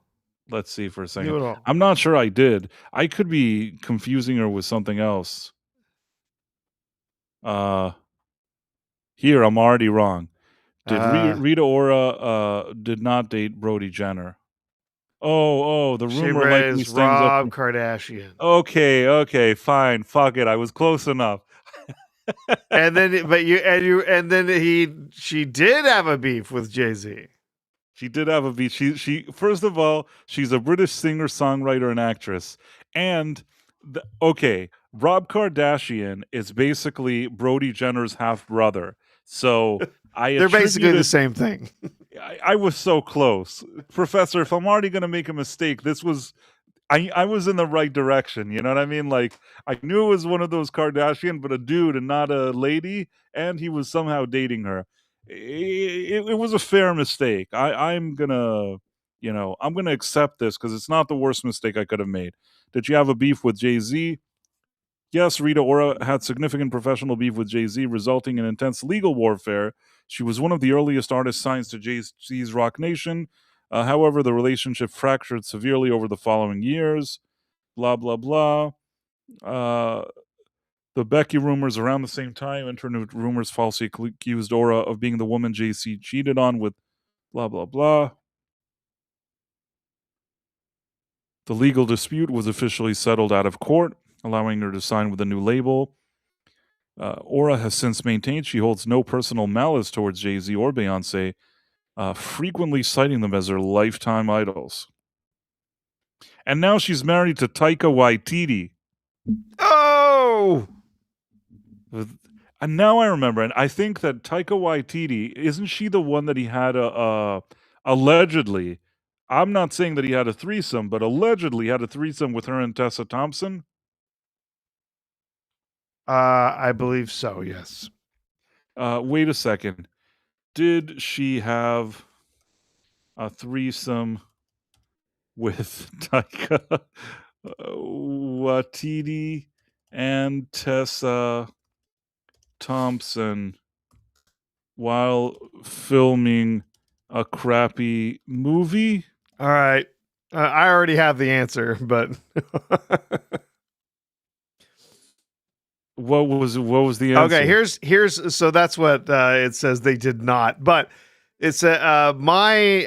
Let's see for a
Do
second.
it all.
I'm not sure I did. I could be confusing her with something else. Here, I'm already wrong. Did Rita Ora did not date Brody Jenner? Oh, the
She
rumor likely
raised
stems up
Rob
from.
Kardashian.
Okay, fine. Fuck it. I was close enough.
And then, she did have a beef with Jay-Z.
She did have a beef. She first of all, she's a British singer, songwriter, and actress. And Rob Kardashian is basically Brody Jenner's half brother. So
They're basically the same thing.
I was so close, Professor. If I'm already going to make a mistake, this was. I was in the right direction. You know what I mean? Like, I knew it was one of those Kardashian, but a dude and not a lady, and he was somehow dating her. It was a fair mistake. I'm gonna, I'm gonna accept this because it's not the worst mistake I could have made. Did you have a beef with Jay-Z? Yes, Rita Ora had significant professional beef with Jay-Z, resulting in intense legal warfare. She was one of the earliest artists signed to Jay-Z's Rock Nation. However, the relationship fractured severely over the following years. Blah, blah, blah. The Becky rumors around the same time. Internet rumors falsely accused Ora of being the woman Jay-Z cheated on with blah, blah, blah. The legal dispute was officially settled out of court, allowing her to sign with a new label. Ora has since maintained she holds no personal malice towards Jay-Z or Beyonce, frequently citing them as her lifetime idols. And now she's married to Taika Waititi.
Oh!
And now I remember, and I think that Taika Waititi, isn't she the one that he had allegedly, I'm not saying that he had a threesome, but allegedly had a threesome with her and Tessa Thompson?
I believe so, yes.
Wait a second. Did she have a threesome with Taika Waititi and Tessa Thompson while filming a crappy movie?
All right. I already have the answer, but
what was the answer?
Okay, here's so that's what it says they did not. But it's mine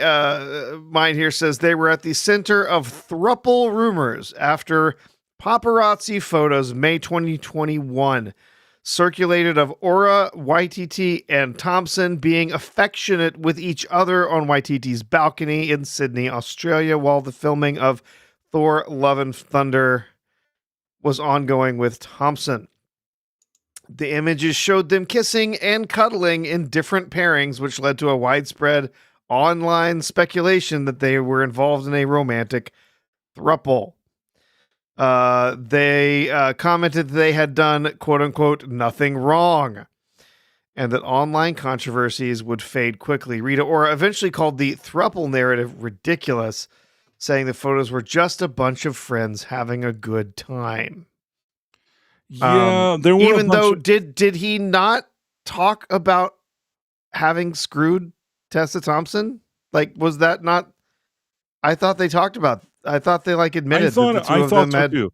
here says they were at the center of thruple rumors after paparazzi photos May 2021 circulated of Ora, Waititi, and Thompson being affectionate with each other on Waititi's balcony in Sydney, Australia, while the filming of Thor: Love and Thunder was ongoing with Thompson. The images showed them kissing and cuddling in different pairings, which led to a widespread online speculation that they were involved in a romantic throuple. They commented they had done, quote unquote, nothing wrong, and that online controversies would fade quickly. Rita Ora eventually called the throuple narrative ridiculous, saying the photos were just a bunch of friends having a good time.
Yeah, there were
even though did he not talk about having screwed Tessa Thompson? Like, was that not? I thought they talked about. I thought they admitted that the two of them had.
Too.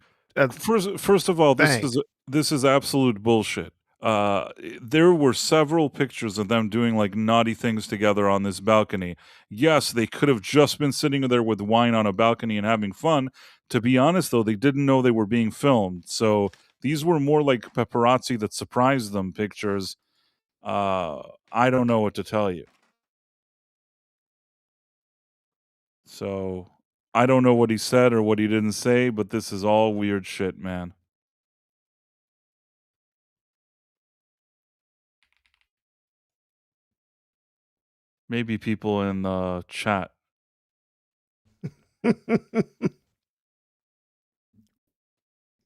First of all, this is absolute bullshit. There were several pictures of them doing naughty things together on this balcony. Yes, they could have just been sitting there with wine on a balcony and having fun. To be honest, though, they didn't know they were being filmed. So these were more like paparazzi that surprised them pictures. I don't know what to tell you. So I don't know what he said or what he didn't say, but this is all weird shit, man. Maybe people in the chat.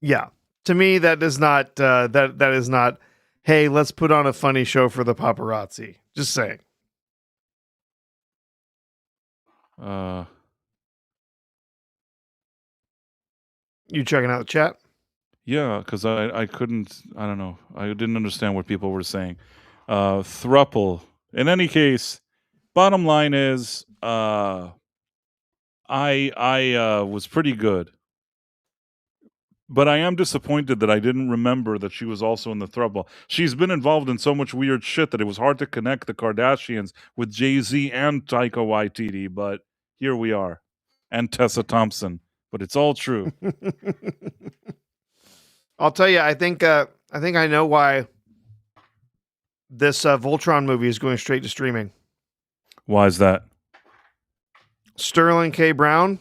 Yeah. To me, that does not that is not, hey, let's put on a funny show for the paparazzi. Just saying. You checking out the chat?
Yeah, because I couldn't, I don't know. I didn't understand what people were saying. Thruple. In any case, bottom line is, I was pretty good. But I am disappointed that I didn't remember that she was also in the throuple. She's been involved in so much weird shit that it was hard to connect the Kardashians with Jay-Z and Taika Waititi, but here we are. And Tessa Thompson. But it's all true.
I'll tell you, I think I know why this Voltron movie is going straight to streaming.
Why is that?
Sterling K. Brown,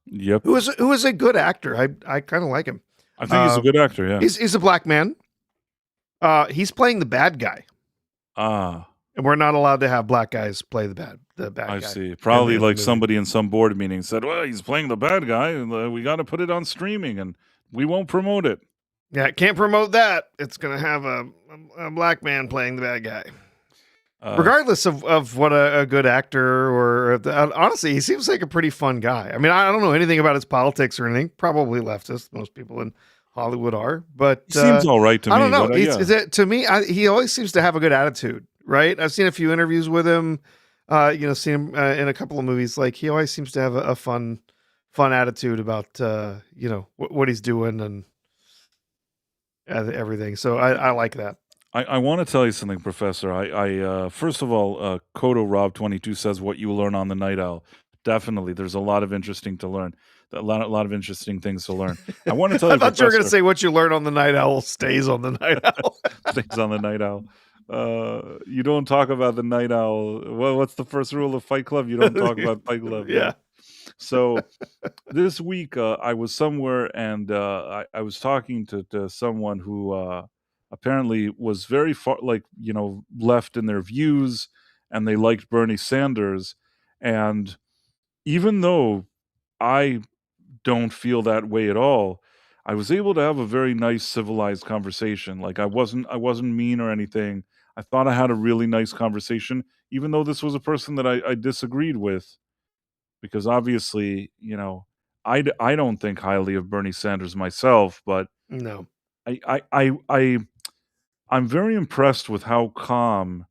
Yep.
who is a good actor. I kind of like him.
I think he's a good actor, yeah.
He's a black man. He's playing the bad guy.
Ah.
And we're not allowed to have black guys play the bad guy.
I see. Probably like somebody in some board meeting said, well, he's playing the bad guy, and we got to put it on streaming, and we won't promote it.
Yeah, can't promote that. It's going to have a black man playing the bad guy. Regardless of what a good actor or honestly, he seems like a pretty fun guy. I mean, I don't know anything about his politics or anything. Probably leftist. Most people in Hollywood are, but
he seems all right to me.
I don't know.
But,
to me, he always seems to have a good attitude, right? I've seen a few interviews with him, seen him in a couple of movies. Like he always seems to have a fun attitude about, what he's doing and everything. So I like that.
I want to tell you something, Professor. I first of all, Kodo Rob 22 says what you learn on the Night Owl. Definitely, there's a lot of interesting to learn. A lot of interesting things to learn. I want to tell you.
I thought you were going to say what you learn on the Night Owl stays on the Night Owl.
Stays on the Night Owl. You don't talk about the Night Owl. Well, what's the first rule of Fight Club? You don't talk about Fight Club.
Yeah.
So this week I was somewhere and I was talking to someone who apparently was very far, left in their views, and they liked Bernie Sanders. And even though I don't feel that way at all, I was able to have a very nice, civilized conversation. Like I wasn't mean or anything. I thought I had a really nice conversation, even though this was a person that I disagreed with, because obviously, I don't think highly of Bernie Sanders myself, but
no,
I'm very impressed with how calm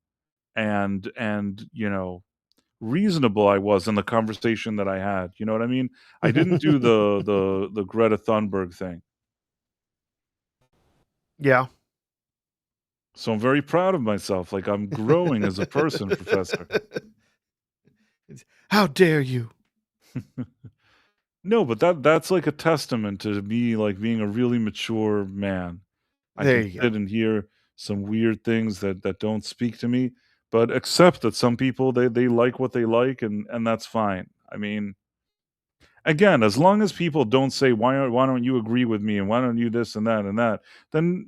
and reasonable I was in the conversation that I had. You know what I mean? I didn't do the Greta Thunberg thing.
Yeah.
So I'm very proud of myself. Like I'm growing as a person, Professor.
How dare you?
No, but that's like a testament to me, like being a really mature man. I
There
can
you
sit and hear some weird things that don't speak to me, but accept that some people they like what they like, and that's fine. I mean, again, as long as people don't say why don't you agree with me and why don't you this and that, then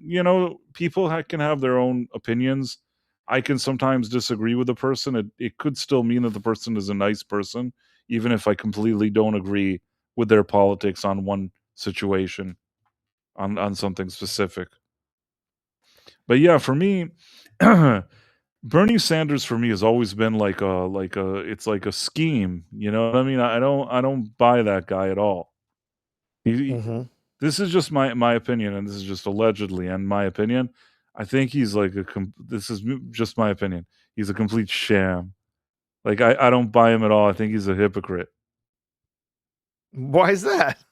people can have their own opinions. I can sometimes disagree with a person. It could still mean that the person is a nice person, even if I completely don't agree with their politics on one situation, on something specific. But yeah, for me, Bernie Sanders for me has always been like a scheme. You know what I mean? I don't buy that guy at all. This is just my opinion, and this is just allegedly and my opinion. I think he's like this is just my opinion. He's a complete sham. Like I don't buy him at all. I think he's a hypocrite.
Why is that?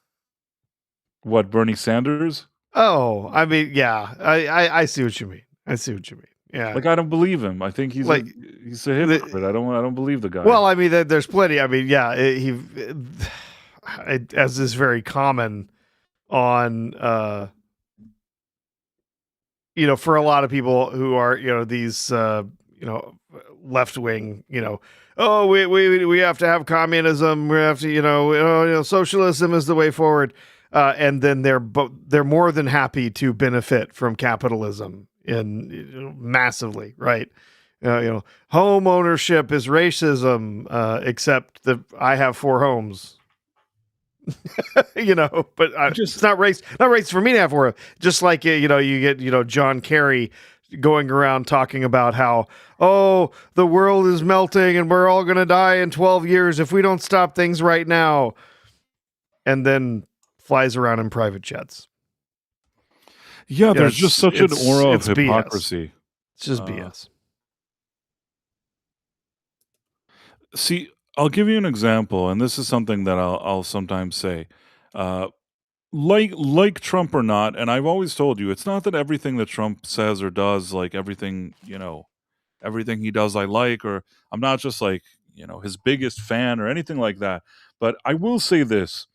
What, Bernie Sanders?
Oh, I mean, yeah, I see what you mean. I see what you mean. Yeah,
like I don't believe him. I think he's he's a hypocrite. I don't believe the guy.
Well, I mean, there's plenty. I mean, yeah, as is very common on, for a lot of people who are, these, left wing, oh, we have to have communism. We have to, socialism is the way forward. And then they're more than happy to benefit from capitalism massively, right? Home ownership is racism, except that I have 4 homes. But it's not race for me to have 4. Just like you get John Kerry going around talking about how the world is melting and we're all going to die in 12 years if we don't stop things right now, and then flies around in private jets.
Yeah, there's just such an aura of hypocrisy.
It's just BS.
See, I'll give you an example, and this is something that I'll sometimes say. Uh, like Trump or not, and I've always told you, it's not that everything that Trump says or does, like everything, everything he does I like, or I'm not just like, his biggest fan or anything like that. But I will say this.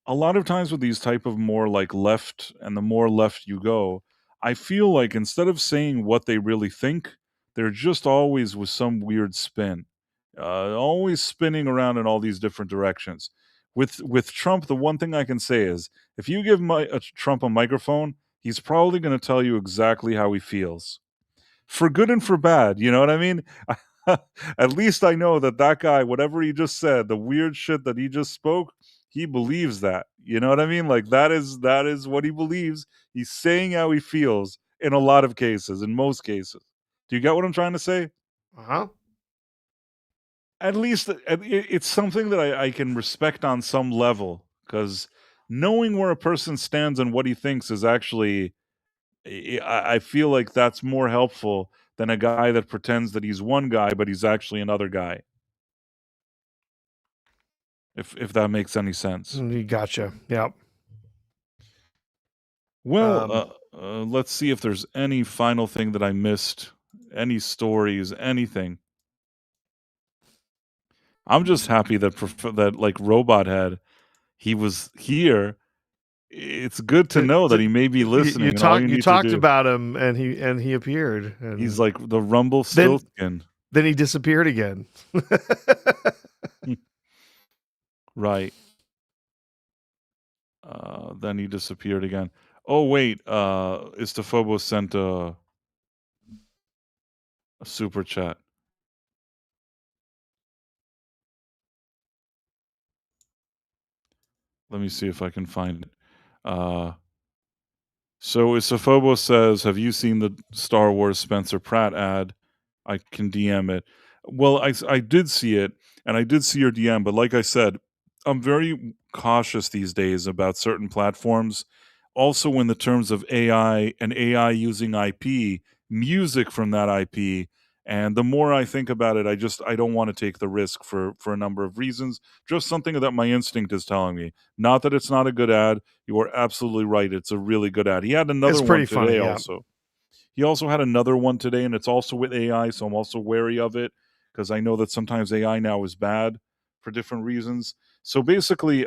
A lot of times with these type of more like left, and the more left you go, I feel like instead of saying what they really think, they're just always with some weird spin, always spinning around in all these different directions. With Trump, the one thing I can say is, if you give Trump a microphone, he's probably going to tell you exactly how he feels, for good and for bad. You know what I mean? At least I know that that guy, whatever he just said, the weird shit that he just spoke, he believes that. You know what I mean? Like that is what he believes. He's saying how he feels in a lot of cases, in most cases. Do you get what I'm trying to say?
Uh-huh.
At least it's something that I can respect on some level, because knowing where a person stands and what he thinks is actually, I feel like that's more helpful than a guy that pretends that he's one guy but he's actually another guy. If that makes any sense.
Gotcha. Yep.
Well, let's see if there's any final thing that I missed, any stories, anything. I'm just happy that that like Robot Head, he was here. It's good to know that he may be listening. And all you
You
need
talked
to do,
about him, and he appeared. And
he's like the Rumble Stiltskin.
then he disappeared again.
Right. Then he disappeared again. Oh wait, Istafobos sent a super chat. Let me see if I can find it. So Isophobo says, "Have you seen the Star Wars Spencer Pratt ad? I can DM it." Well, I did see it, and I did see your DM, but like I said, I'm very cautious these days about certain platforms. Also, in the terms of AI and AI using IP, music from that IP, and the more I think about it, I don't want to take the risk for a number of reasons. Just something that my instinct is telling me. Not that it's not a good ad. You are absolutely right. It's a really good ad. He had another
It's
one
pretty
today
funny, yeah.
also. He also had another one today, and it's also with AI, so I'm also wary of it, because I know that sometimes AI now is bad for different reasons. So basically,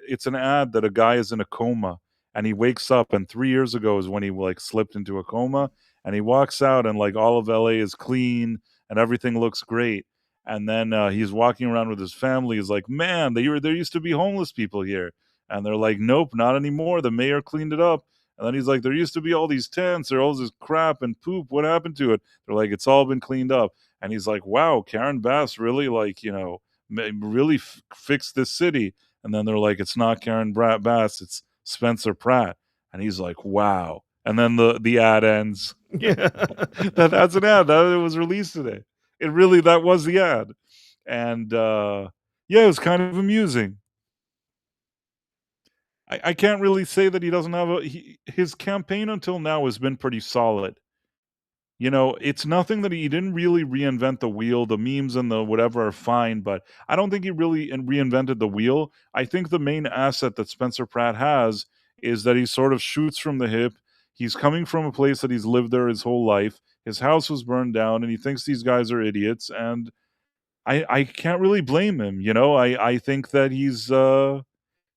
it's an ad that a guy is in a coma, and he wakes up, and 3 years ago is when he like slipped into a coma, and he walks out, and like all of LA is clean, and everything looks great. And then he's walking around with his family. He's like, "Man, there used to be homeless people here," and they're like, "Nope, not anymore. The mayor cleaned it up." And then he's like, "There used to be all these tents, or all this crap and poop. What happened to it?" They're like, "It's all been cleaned up." And he's like, "Wow, Karen Bass really, like, really fixed this city." And then they're like, "It's not Karen Bass, it's Spencer Pratt." And he's like, "Wow." And then the ad ends.
Yeah.
That's an ad that it was released today. That was the ad. And yeah, it was kind of amusing. I can't really say that he doesn't have his campaign until now has been pretty solid. It's nothing that he didn't really reinvent the wheel. The memes and the whatever are fine, but I don't think he really reinvented the wheel. I think the main asset that Spencer Pratt has is that he sort of shoots from the hip. He's coming from a place that he's lived there his whole life. His house was burned down, and he thinks these guys are idiots. And I can't really blame him. I think that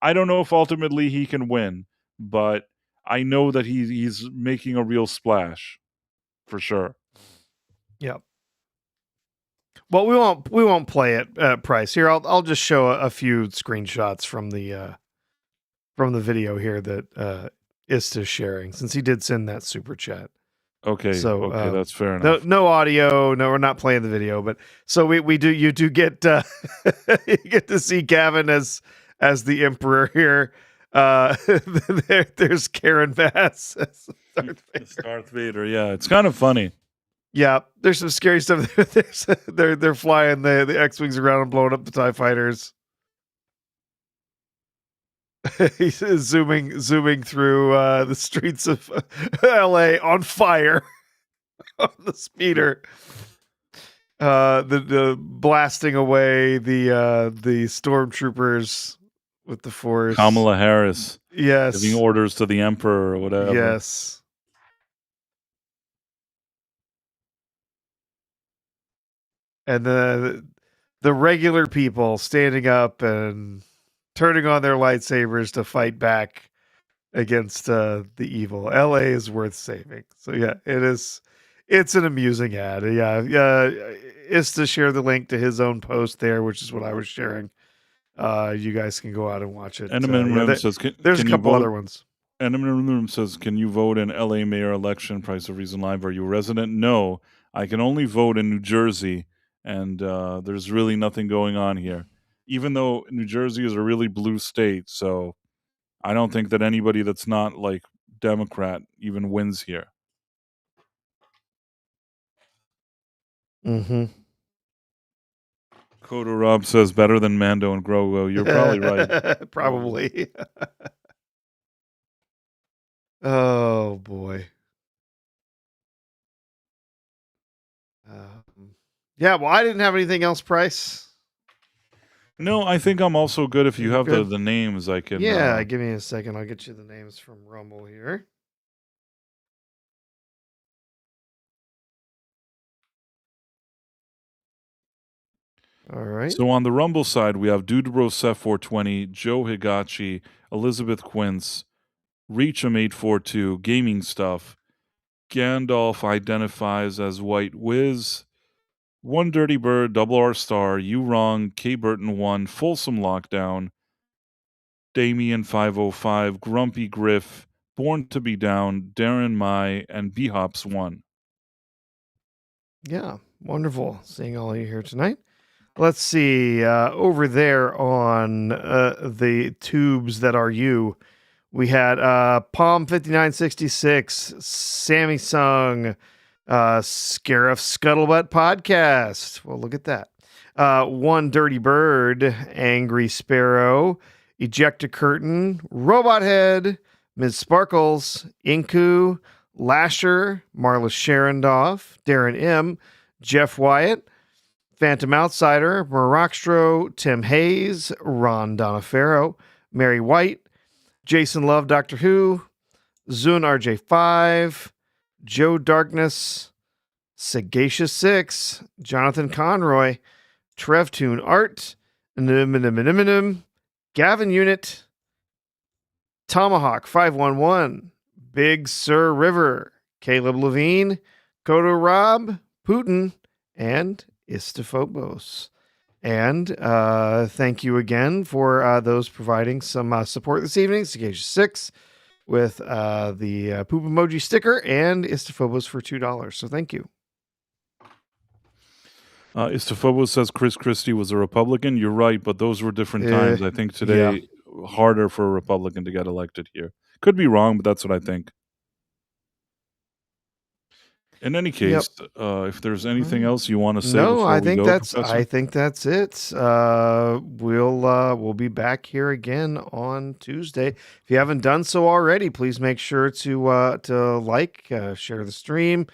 I don't know if ultimately he can win, but I know that he's making a real splash for sure.
Yep. Well, we won't play it at Price. Here, I'll just show a few screenshots from the video here that Ista's sharing, since he did send that super chat.
Okay,
so
that's fair enough.
No audio. No, we're not playing the video, but so you do get you get to see Gavin as the Emperor here. There's Karen Bass as
Darth Vader. Yeah, it's kind of funny.
Yeah, there's some scary stuff. They're flying the X-wings around and blowing up the TIE fighters. He's zooming through the streets of LA on fire on the speeder. the blasting away the stormtroopers with the Force.
Kamala Harris.
Yes.
Giving orders to the Emperor or whatever.
Yes. And the regular people standing up and turning on their lightsabers to fight back against the evil. LA is worth saving. So yeah, it is. It's an amusing ad. Yeah. Ista shared the link to his own post there, which is what I was sharing. You guys can go out and watch it. There's a couple other ones.
Room says, can you vote in LA mayor election? Price of Reason Live. Are you a resident? No, I can only vote in New Jersey, and there's really nothing going on here. Even though New Jersey is a really blue state, so I don't think that anybody that's not like Democrat even wins here.
Mm-hmm.
Coda Rob says better than Mando and Grogu. You're probably right.
Probably. Oh boy. Yeah, well, I didn't have anything else, Price.
No, I think I'm also good. If you have the names, I can.
Yeah, give me a second. I'll get you the names from Rumble here. All right.
So on the Rumble side, we have Dudebro Seth 420, Joe Higachi, Elizabeth Quince, Reacham 842, Gaming Stuff, Gandalf identifies as White Wiz, One Dirty Bird, Double R Star, You Wrong, K Burton 1, Folsom Lockdown, Damien 505, Grumpy Griff, Born to Be Down, Darren Mai, and B-Hops 1.
Yeah, wonderful seeing all of you here tonight. Let's see, over there on the tubes that are you, we had Palm 5966, Sammy Sung, Scarif Scuttlebutt Podcast. Well, look at that. One Dirty Bird, Angry Sparrow, Eject a Curtain, Robot Head, Ms. Sparkles, Inku, Lasher, Marla Sharondoff, Darren M., Jeff Wyatt, Phantom Outsider, Marokstro, Tim Hayes, Ron Donafero, Mary White, Jason Love, Doctor Who, Zun RJ5, Joe Darkness, Sagacious 6, Jonathan Conroy, Trevtune Art, Gavin Unit, Tomahawk 511, Big Sur River, Caleb Levine, Kodo Rob, Putin, and Istophobos. And thank you again for those providing some support this evening. Sagacious 6 with the poop emoji sticker and Istophobos for $2. So thank you.
Istophobos says Chris Christie was a Republican. You're right, but those were different times. I think today harder for a Republican to get elected here. Could be wrong, but that's what I think. In any case, if there's anything else you want to say,
no, I think
that's
it. We'll be back here again on Tuesday. If you haven't done so already, please make sure to like, share the stream,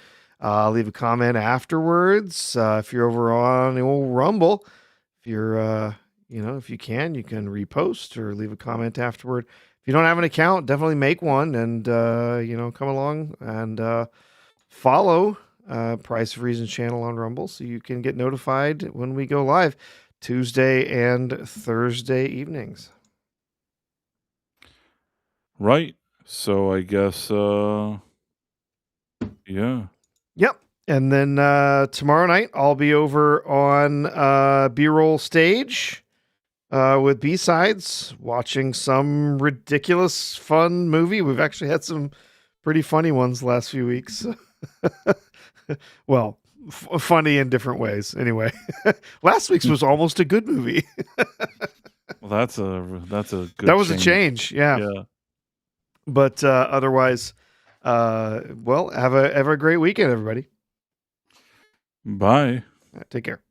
leave a comment afterwards. If you're over on the old Rumble, if you're if you can repost or leave a comment afterward. If you don't have an account, definitely make one and come along and follow Price of Reason channel on Rumble so you can get notified when we go live Tuesday and Thursday evenings.
Right. So I guess, yeah.
Yep. And then tomorrow night, I'll be over on B-Roll Stage with B-Sides, watching some ridiculous, fun movie. We've actually had some pretty funny ones the last few weeks. Well, funny in different ways. Anyway, last week's was almost a good movie.
Well, that's a good.
That was a change. Yeah. But otherwise, have a great weekend, everybody.
Bye.
Take care.